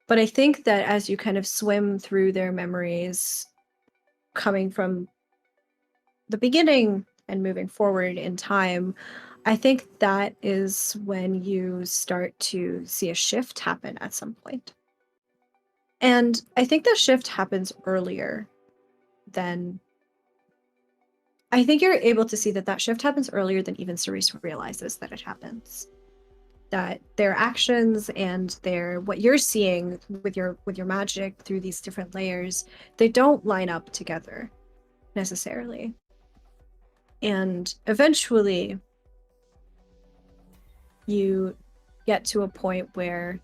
But I think that as you kind of swim through their memories, coming from the beginning and moving forward in time, I think that is when you start to see a shift happen at some point. And I think the shift happens earlier than I think you're able to see that that shift happens earlier than even Cerise realizes that it happens. That their actions and their what you're seeing with your magic through these different layers, they don't line up together necessarily. And eventually you get to a point where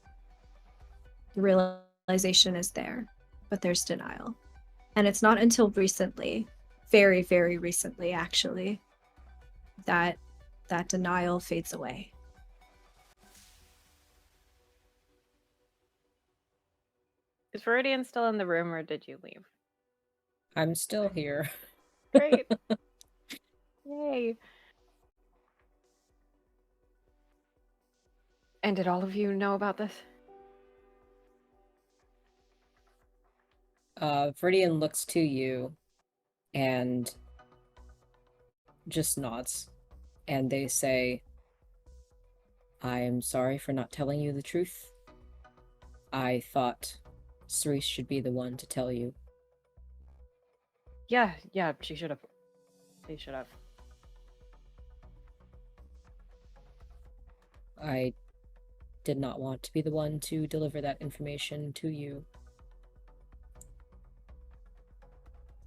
the realization is there, but there's denial. And it's not until recently, very, very recently actually, that that denial fades away. Is Viridian still in the room, or did you leave? I'm still here. Great. Yay. And did all of you know about this? Viridian looks to you and just nods. And they say, I'm sorry for not telling you the truth. I thought Cerise should be the one to tell you. Yeah, she should have. They should have. I did not want to be the one to deliver that information to you.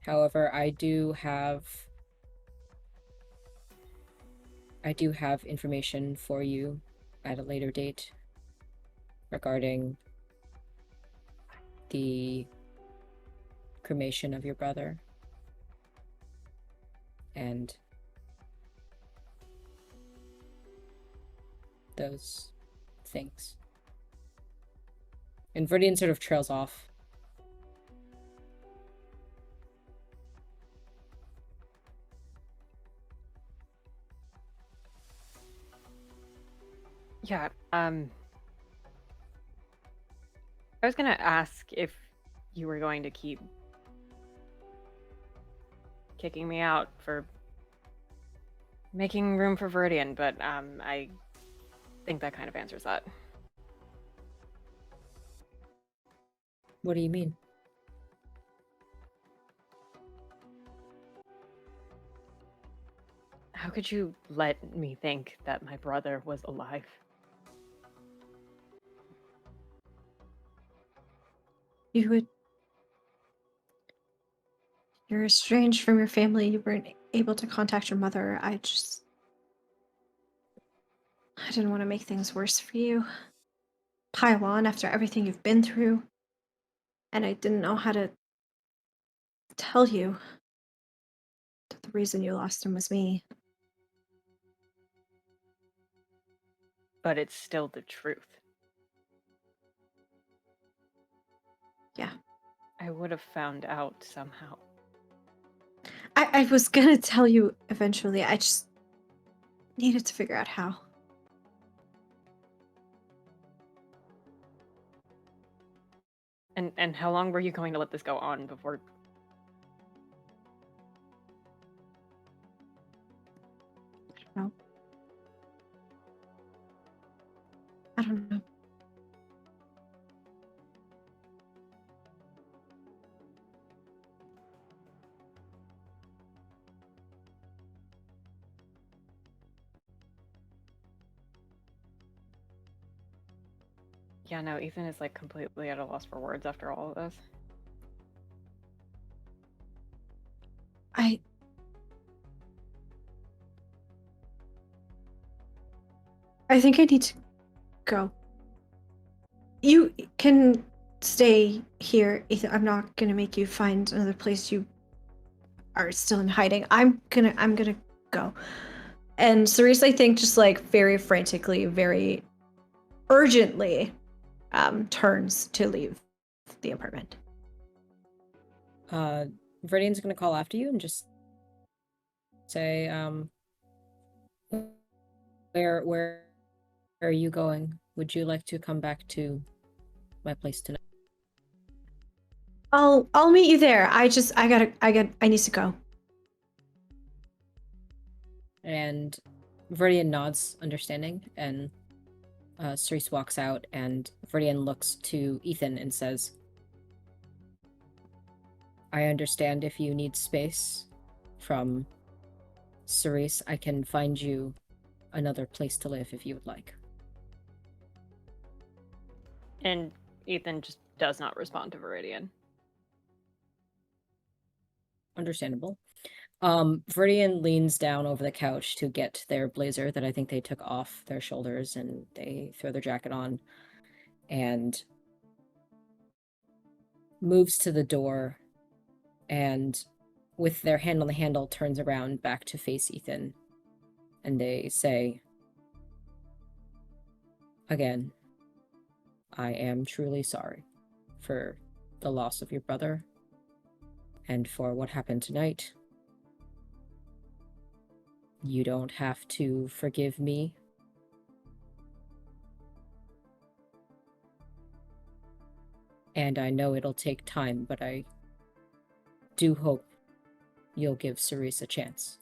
However, I do have information for you at a later date regarding the cremation of your brother and those things. And Viridian sort of trails off. Yeah, I was gonna ask if you were going to keep kicking me out for making room for Viridian, but I think that kind of answers that. What do you mean? How could you let me think that my brother was alive? You're estranged from your family. You weren't able to contact your mother. I didn't want to make things worse for you. Pile on after everything you've been through. And I didn't know how to tell you that the reason you lost him was me. But it's still the truth. Yeah. I would have found out somehow. I was gonna tell you eventually. I just needed to figure out how. And how long were you going to let this go on before? No. I don't know. Yeah, no, Ethan is like completely at a loss for words after all of this. I think I need to go. You can stay here, Ethan. I'm not gonna make you find another place. You are still in hiding. I'm gonna go. And Cerise, I think, just like very frantically, very urgently, turns to leave the apartment. Viridian's gonna call after you and just say, where are you going? Would you like to come back to my place tonight? I'll meet you there. I need to go. And Viridian nods, understanding, and Cerise walks out, and Viridian looks to Ethan and says, I understand if you need space from Cerise. I can find you another place to live if you would like. And Ethan just does not respond to Viridian. Understandable. Viridian leans down over the couch to get their blazer that I think they took off their shoulders, and they throw their jacket on and moves to the door, and with their hand on the handle turns around back to face Ethan, and they say, again, I am truly sorry for the loss of your brother and for what happened tonight. You don't have to forgive me. And I know it'll take time, but I do hope you'll give Cerise a chance.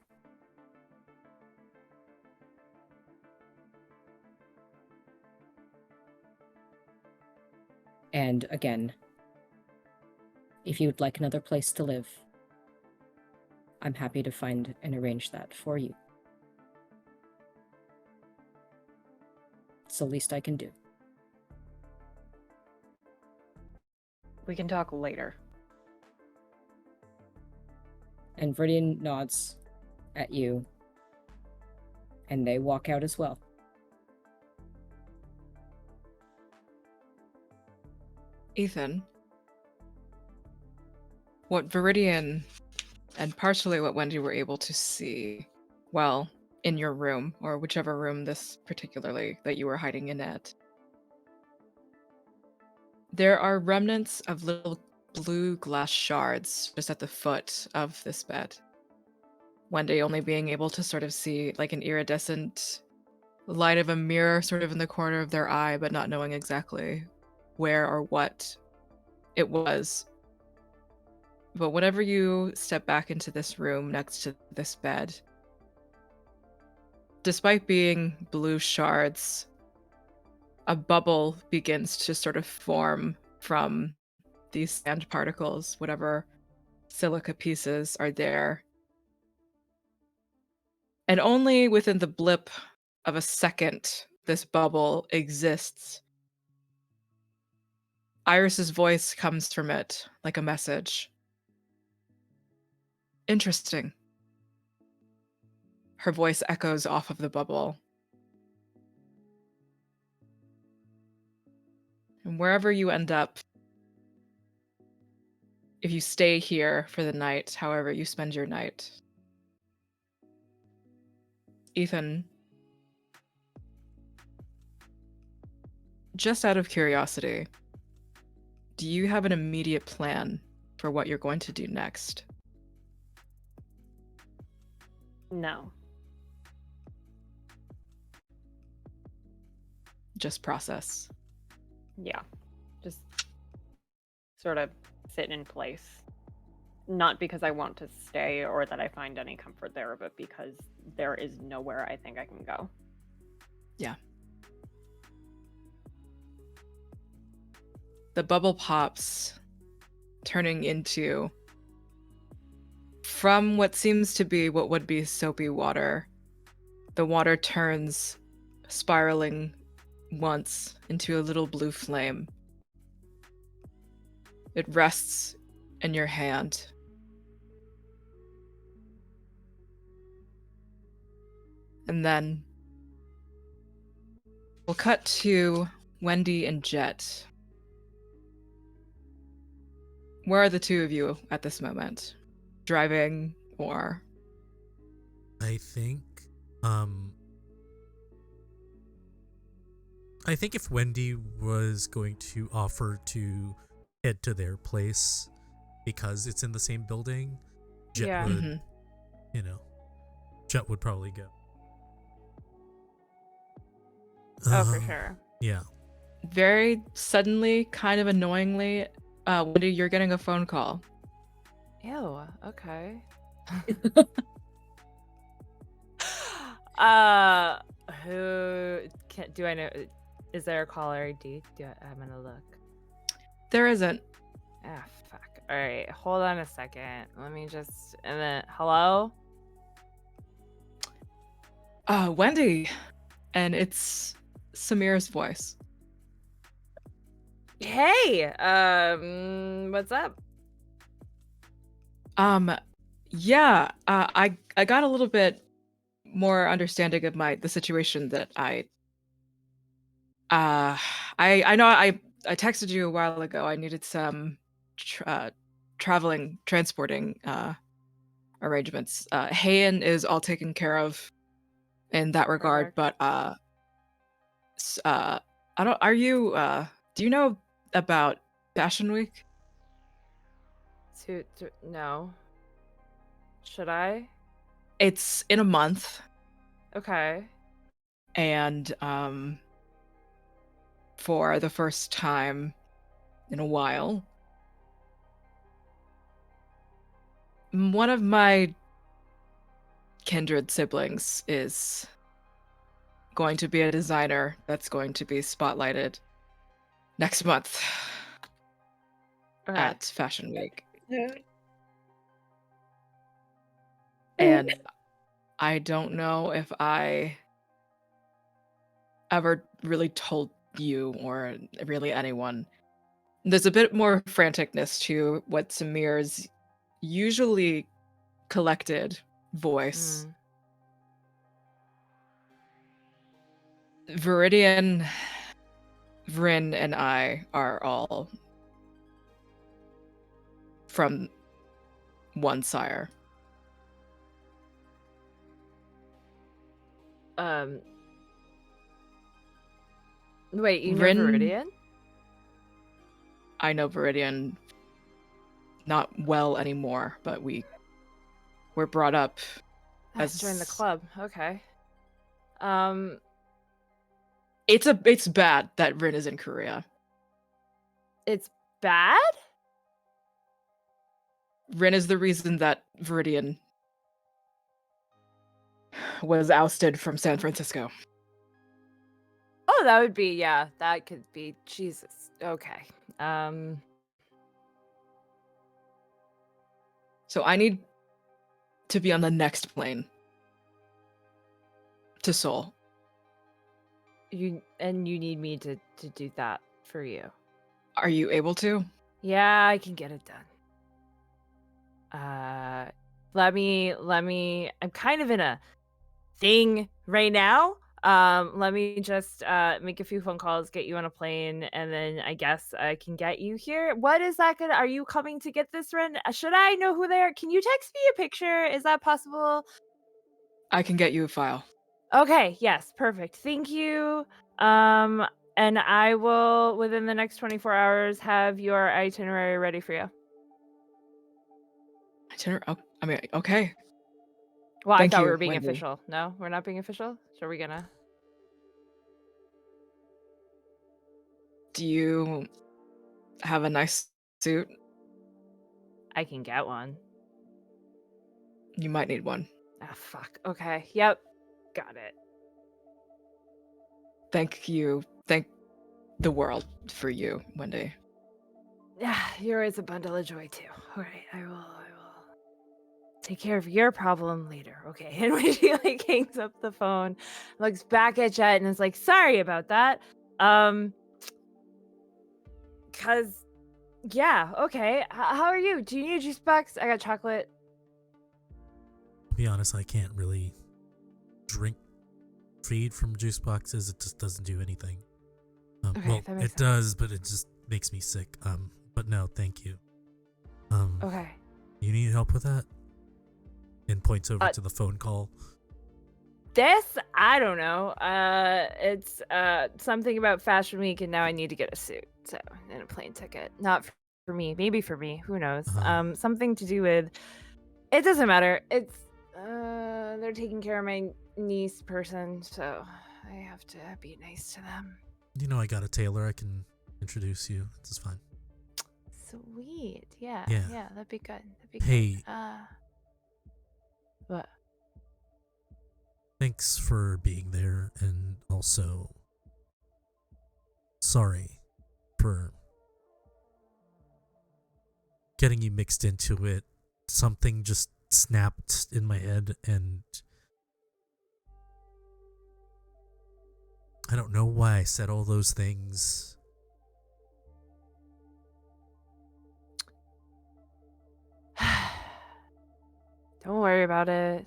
And again, if you would like another place to live, I'm happy to find and arrange that for you. It's the least I can do. We can talk later. And Viridian nods at you, and they walk out as well. Ethan, what Viridian and partially what Wendy were able to see, well, in your room, or whichever room this particularly that you were hiding in at. There are remnants of little blue glass shards just at the foot of this bed. Wendy only being able to sort of see like an iridescent light of a mirror sort of in the corner of their eye, but not knowing exactly where or what it was. But whenever you step back into this room next to this bed, despite being blue shards, a bubble begins to sort of form from these sand particles, whatever silica pieces are there. And only within the blip of a second this bubble exists. Iris's voice comes from it like a message. Interesting. Her voice echoes off of the bubble. And wherever you end up, if you stay here for the night, however you spend your night, Ethan, just out of curiosity, do you have an immediate plan for what you're going to do next? No. Just process. Yeah. Just sort of sit in place. Not because I want to stay or that I find any comfort there, but because there is nowhere I think I can go. Yeah. The bubble pops, turning into, from what seems to be what would be soapy water, the water turns, spiraling once into a little blue flame. It rests in your hand. And then we'll cut to Wendy and Jet. Where are the two of you at this moment? Driving or... I think if Wendy was going to offer to head to their place because it's in the same building, Jet Yeah. would, Jet would probably go. Oh, for sure. Yeah. Very suddenly, kind of annoyingly, Wendy, you're getting a phone call. Ew. Okay. Who do I know? Is there a caller ID? I'm gonna look. There isn't. Ah, fuck. All right, hold on a second. Let me just. And then, hello. Wendy. And it's Samir's voice. Hey. What's up? Yeah. I got a little bit more understanding of the situation that I know I texted you a while ago. I needed some transporting arrangements. Hayen is all taken care of in that regard, Perfect. but I don't. Are you? Do you know about Fashion Week? No. Should I? It's in a month, Okay. and for the first time in a while, one of my kindred siblings is going to be a designer that's going to be spotlighted next month Okay. at Fashion Week. And I don't know if I ever really told you or really anyone. There's a bit more franticness to what Samir's usually collected voice. Viridian, Vryn, and I are all from one sire. Wait, you know Rin- Viridian? I know Viridian not well anymore, but we were brought up As join the as club. Okay. It's bad that Rin is in Korea. It's bad? Rin is the reason that Viridian was ousted from San Francisco. Oh, that would be, yeah, that could be. Jesus. Okay. So I need to be on the next plane to Seoul. You need me to do that for you. Are you able to? Yeah, I can get it done. Let me I'm kind of in a thing right now. Let me just make a few phone calls, get you on a plane, and then I guess I can get you here. What is that gonna? Are you coming to get this, Ren? Should I know who they are? Can you text me a picture? Is that possible? I can get you a file. Okay, yes, perfect. Thank you. And I will within the next 24 hours have your itinerary ready for you. Oh, I mean, okay. Well, Thank I thought we you, were being Wendy. official. No, we're not being official. So are we gonna? Do you have a nice suit? I can get one. You might need one. Ah, fuck. Okay. Yep. Got it. Thank you. Thank the world for you, Wendy. Yeah, you're always a bundle of joy too. All right, I will take care of your problem later. Okay. And when she like hangs up the phone, looks back at Jet and is like, "Sorry about that." Cause yeah, okay. How are you? Do you need a juice box? I got chocolate. To be honest, I can't really drink feed from juice boxes. It just doesn't do anything. Okay, Well, that makes it does, but it just makes me sick. But no, thank you. Okay. You need help with that? And points over to the phone call. This, I don't know. It's something about Fashion Week, and now I need to get a suit. So, and a plane ticket. Not for me, maybe for me. Who knows? Something to do with. It doesn't matter. It's they're taking care of my niece person, so I have to be nice to them. You know, I got a tailor. I can introduce you. It's fine. Sweet. Yeah. Yeah. Yeah. That'd be good. Hey. What? Thanks for being there, and also sorry for getting you mixed into it. Something just snapped in my head, and I don't know why I said all those things. Don't worry about it.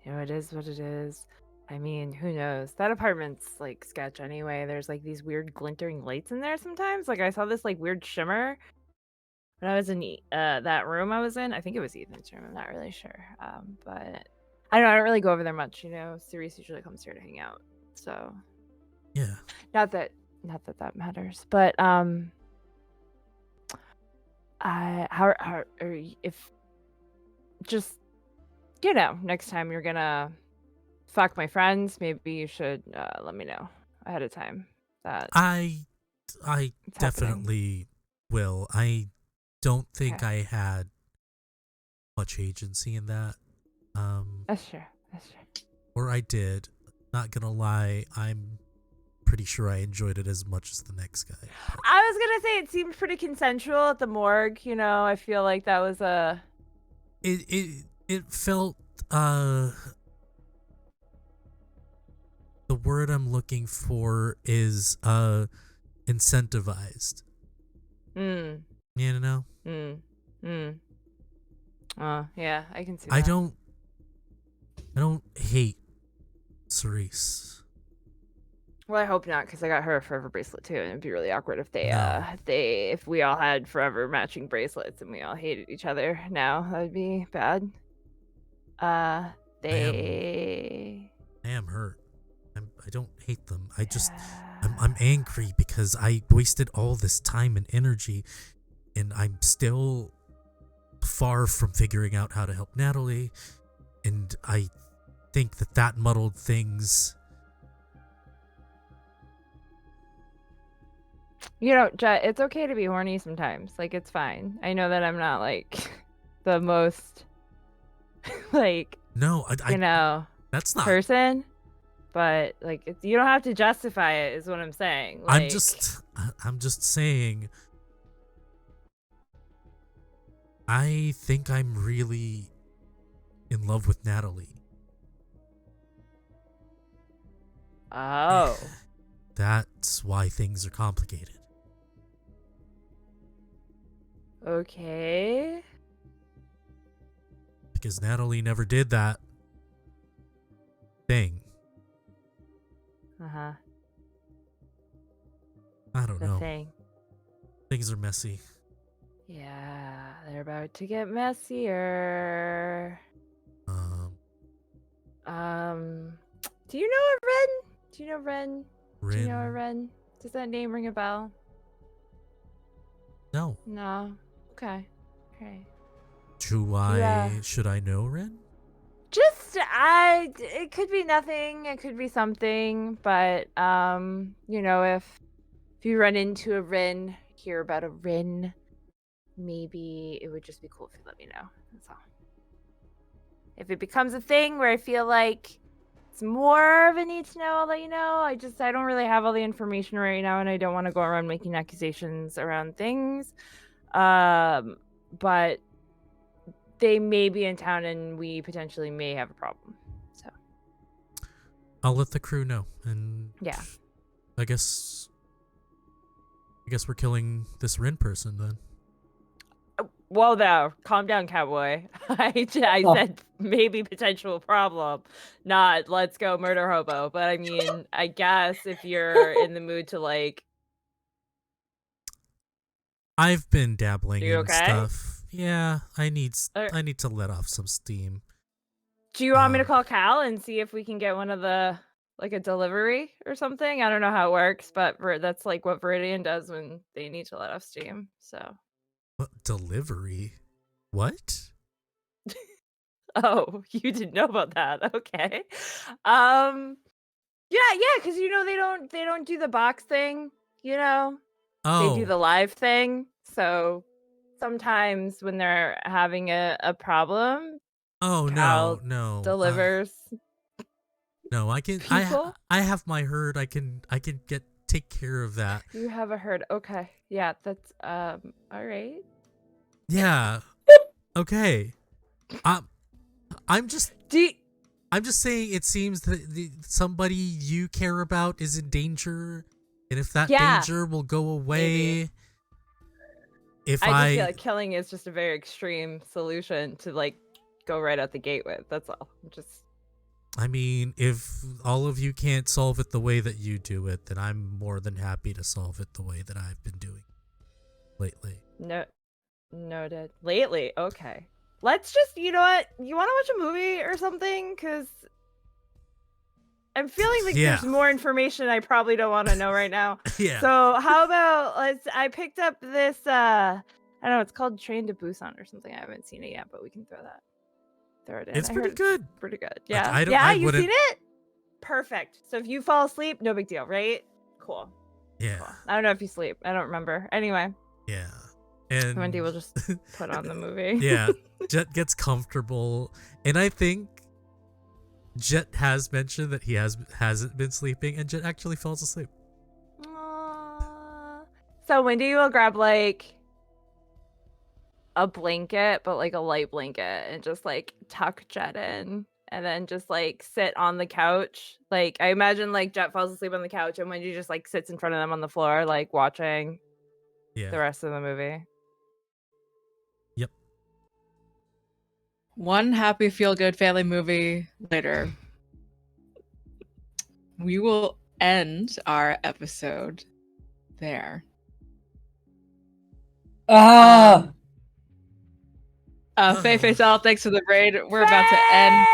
You know, it is what it is. I mean, who knows? That apartment's like sketch anyway. There's like these weird glinting lights in there sometimes. Like I saw this like weird shimmer when I was in that room I was in. I think it was Ethan's room. I'm not really sure. But I don't know. I don't really go over there much. You know, Cerise usually comes here to hang out. So Yeah. not that matters. But if just you know, next time you're gonna fuck my friends, maybe you should let me know ahead of time. That I it's definitely will. I don't think Okay. I had much agency in that. That's true. Or I did. Not gonna lie, I'm pretty sure I enjoyed it as much as the next guy. I was gonna say it seemed pretty consensual at the morgue. You know, I feel like that was a. It felt the word I'm looking for is incentivized. You know? Yeah, I can see that. I don't hate Cerise. Well, I hope not, because I got her a forever bracelet too, and it'd be really awkward if No. if we all had forever matching bracelets and we all hated each other. Now that'd be bad. I am hurt. I don't hate them. I'm angry because I wasted all this time and energy, and I'm still far from figuring out how to help Natalie, and I think that muddled things. You know, Jet, it's okay to be horny sometimes. Like, it's fine. I know that I'm not, like, the most, like, No, you know, that's not. person. But, like, you don't have to justify it, is what I'm saying. Like, I'm just saying, I think I'm really in love with Natalie. Oh. That's why things are complicated. Okay. Because Natalie never did that thing. Uh-huh. I don't The know. thing. Things are messy. Yeah, they're about to get messier. Do you know a Ren? Do you know Ren? Do you know a Ren? Does that name ring a bell? No. No. Okay. Okay. Should I know Ren? Just it could be nothing, it could be something, but you know, if you run into a Rin, hear about a Rin, maybe it would just be cool if you let me know. That's all. If it becomes a thing where I feel like it's more of a need to know, I'll let you know. I don't really have all the information right now, and I don't want to go around making accusations around things. But they may be in town, and we potentially may have a problem. So I'll let the crew know, and yeah. I guess we're killing this Rin person then. Well, now, calm down, cowboy. I said maybe potential problem, not let's go murder hobo. But I mean, I guess if you're in the mood to, like, I've been dabbling you in okay? stuff. Yeah, I need to let off some steam. Do you want me to call Cal and see if we can get one of the, like, a delivery or something? I don't know how it works, but that's like what Viridian does when they need to let off steam. So. What delivery? What? Oh, you didn't know about that. Okay. Yeah, because you know they don't do the box thing, you know? They do Oh. the live thing. So sometimes when they're having a problem, Oh, Cal no. delivers. No, I can people? I have my herd. I can take care of that. You have a herd. Okay. Yeah, that's all right. Yeah. Okay. I'm just saying it seems that somebody you care about is in danger, and if that danger will go away, maybe. if I just feel like killing is just a very extreme solution to, like, go right out the gate with. That's all. I mean, if all of you can't solve it the way that you do it, then I'm more than happy to solve it the way that I've been doing lately. No, noted. Lately, okay. Let's just, you know what? You want to watch a movie or something? Because I'm feeling like there's more information I probably don't want to know right now. Yeah. So how about I picked up this, I don't know, it's called Train to Busan or something. I haven't seen it yet, but we can throw it in. It's pretty good. It's pretty good. Yeah. Like, you've seen it? Perfect. So if you fall asleep, no big deal, right? Cool. Yeah. Cool. I don't know if you sleep. I don't remember. Anyway. Yeah. And Wendy will just put on the movie. Yeah. Jet gets comfortable, and I think Jet has mentioned that he hasn't been sleeping, and Jet actually falls asleep. Aww. So Wendy will grab, like, a blanket, but, like, a light blanket, and just, like, tuck Jet in, and then just, like, sit on the couch. Like, I imagine, like, Jet falls asleep on the couch, and Wendy just, like, sits in front of them on the floor, like, watching the rest of the movie. Yep. One happy feel-good family movie later. We will end our episode there. Faye Faisal, thanks for the raid. We're about to end.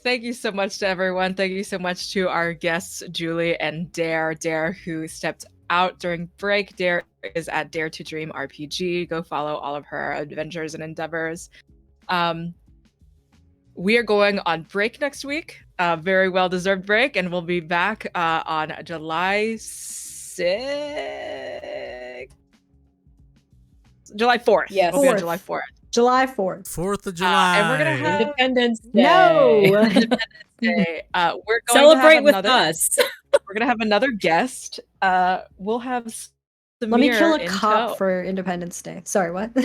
Thank you so much to everyone. Thank you so much to our guests, Julie and Dare. Dare, who stepped out during break. Dare is at Dare to Dream RPG. Go follow all of her adventures and endeavors. We are going on break next week, a very well-deserved break, and we'll be back on July 6th. July 4th. Yes. We'll be on 4th. July 4th. July 4th. 4th of July. And we're going to have Independence Day. No. Day. We're going Celebrate to have with another, us. We're going to have another guest. We'll have Samir Let me kill a in cop tow. for Independence Day. Sorry, what? No,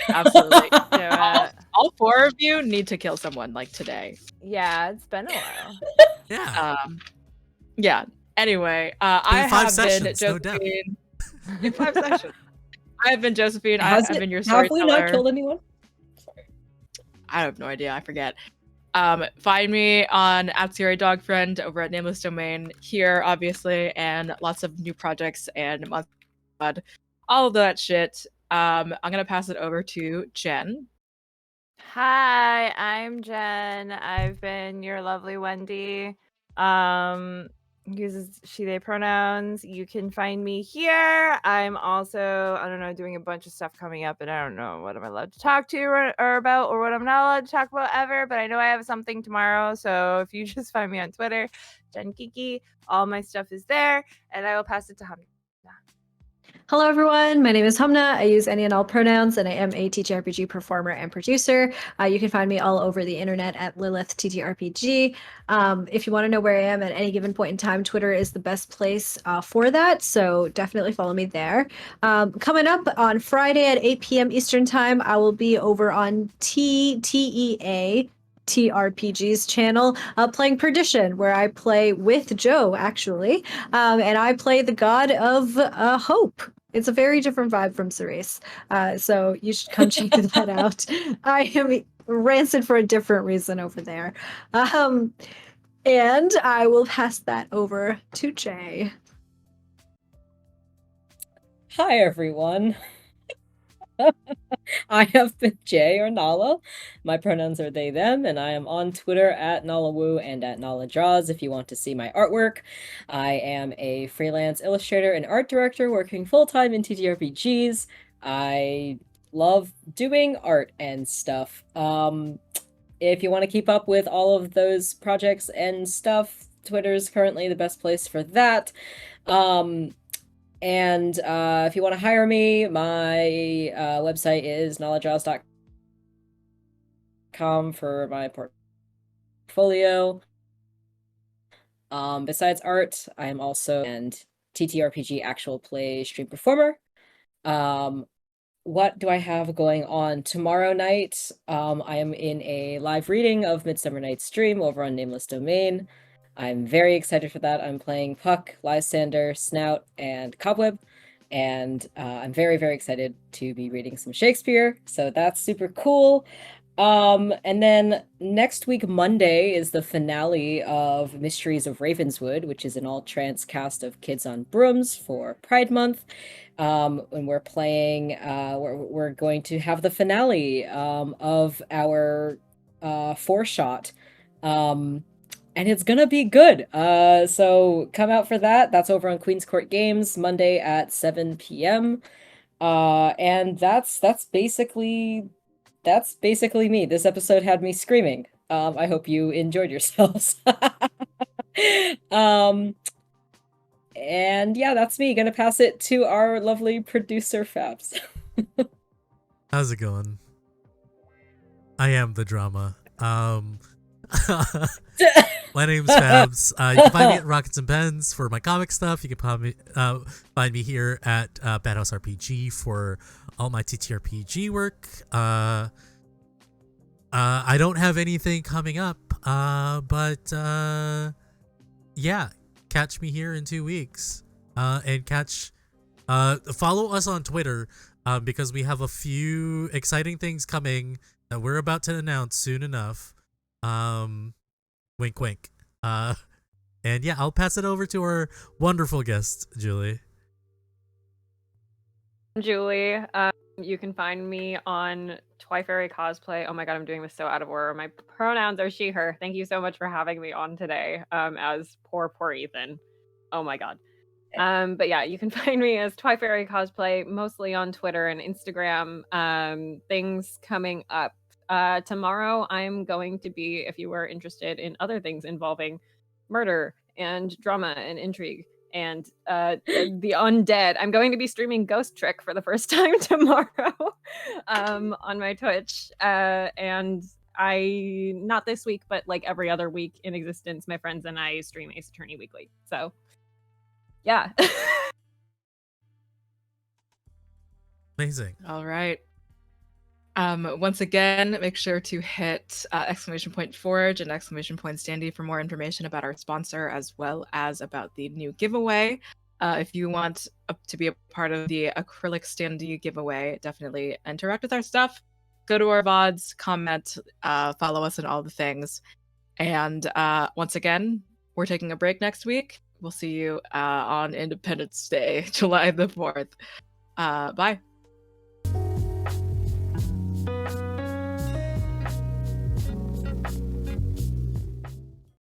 absolutely. Yeah. All four of you need to kill someone like today. Yeah, it's been a while. Yeah. Yeah. Anyway, I 5 have sessions, been no doubt. Josephine. In 5 sessions. I have been Josephine. I've been your Have we not storyteller. killed anyone? Sorry. I have no idea. I forget. Find me on @ScaryDogFriend over at Nameless Domain here, obviously, and lots of new projects and all of that shit. I'm gonna pass it over to Jen. Hi, I'm Jen. I've been your lovely Wendy. Uses she, they pronouns. You can find me here. I'm also, I don't know, doing a bunch of stuff coming up, and I don't know what I'm allowed to talk to or about, or what I'm not allowed to talk about ever, but I know I have something tomorrow. So if you just find me on Twitter, Jen Kiki, all my stuff is there, and I will pass it to Hamna. Hello, everyone. My name is Humna. I use any and all pronouns, and I am a TTRPG performer and producer. You can find me all over the internet at Lilith TTRPG. If you want to know where I am at any given point in time, Twitter is the best place for that. So definitely follow me there. Coming up on Friday at 8 p.m. Eastern Time, I will be over on TEA. TRPG's channel, playing Perdition, where I play with Joe, actually, and I play the god of hope. It's a very different vibe from Cerise, so you should come check that out. I am rancid for a different reason over there, and I will pass that over to Jay. Hi, everyone. I have been Jay or Nala. My pronouns are they, them, and I am on Twitter at NalaWoo and at NalaDraws if you want to see my artwork. I am a freelance illustrator and art director working full-time in TTRPGs. I love doing art and stuff. If you want to keep up with all of those projects and stuff, Twitter's currently the best place for that. And if you want to hire me, my website is knowledgehouse.com for my portfolio. Besides art, I am also an TTRPG actual play stream performer. What do I have going on tomorrow night? I am in a live reading of Midsummer Night's Dream over on Nameless Domain. I'm very excited for that. I'm playing Puck, Lysander, Snout, and Cobweb, and I'm very, very excited to be reading some Shakespeare, so that's super cool. And then next week, Monday, is the finale of Mysteries of Ravenswood, which is an all-trans cast of kids on brooms for Pride Month. When we're playing, we're going to have the finale of our 4-shot. And it's gonna be good. So come out for that. That's over on Queen's Court Games, Monday at 7 p.m. And that's basically me. This episode had me screaming. I hope you enjoyed yourselves. And yeah, that's me. Gonna pass it to our lovely producer, Fabs. How's it going? I am the drama. My name's Fabs. You can find me at Rockets and Pens for my comic stuff. You can find me here at Badhouse RPG for all my TTRPG work. I don't have anything coming up, but yeah, catch me here in 2 weeks. And follow us on Twitter because we have a few exciting things coming that we're about to announce soon enough. Wink, wink. And yeah, I'll pass it over to our wonderful guest, Julie. Julie. You can find me on Twyfairy Cosplay. Oh my god, I'm doing this so out of order. My pronouns are she, her. Thank you so much for having me on today. As poor Ethan. Oh my god. But yeah, you can find me as Twyfairy Cosplay, mostly on Twitter and Instagram. Things coming up. Tomorrow I'm going to be, if you were interested in other things involving murder and drama and intrigue and the undead, I'm going to be streaming Ghost Trick for the first time tomorrow on my Twitch. And I, not this week, but like every other week in existence, my friends and I stream Ace Attorney weekly. So yeah. Amazing. All right. Once again, make sure to hit !Forge and !Standy for more information about our sponsor as well as about the new giveaway. If you want to be a part of the acrylic standee giveaway, definitely interact with our stuff. Go to our VODs, comment, follow us on all the things. And once again, we're taking a break next week. We'll see you on Independence Day, July the 4th. Bye.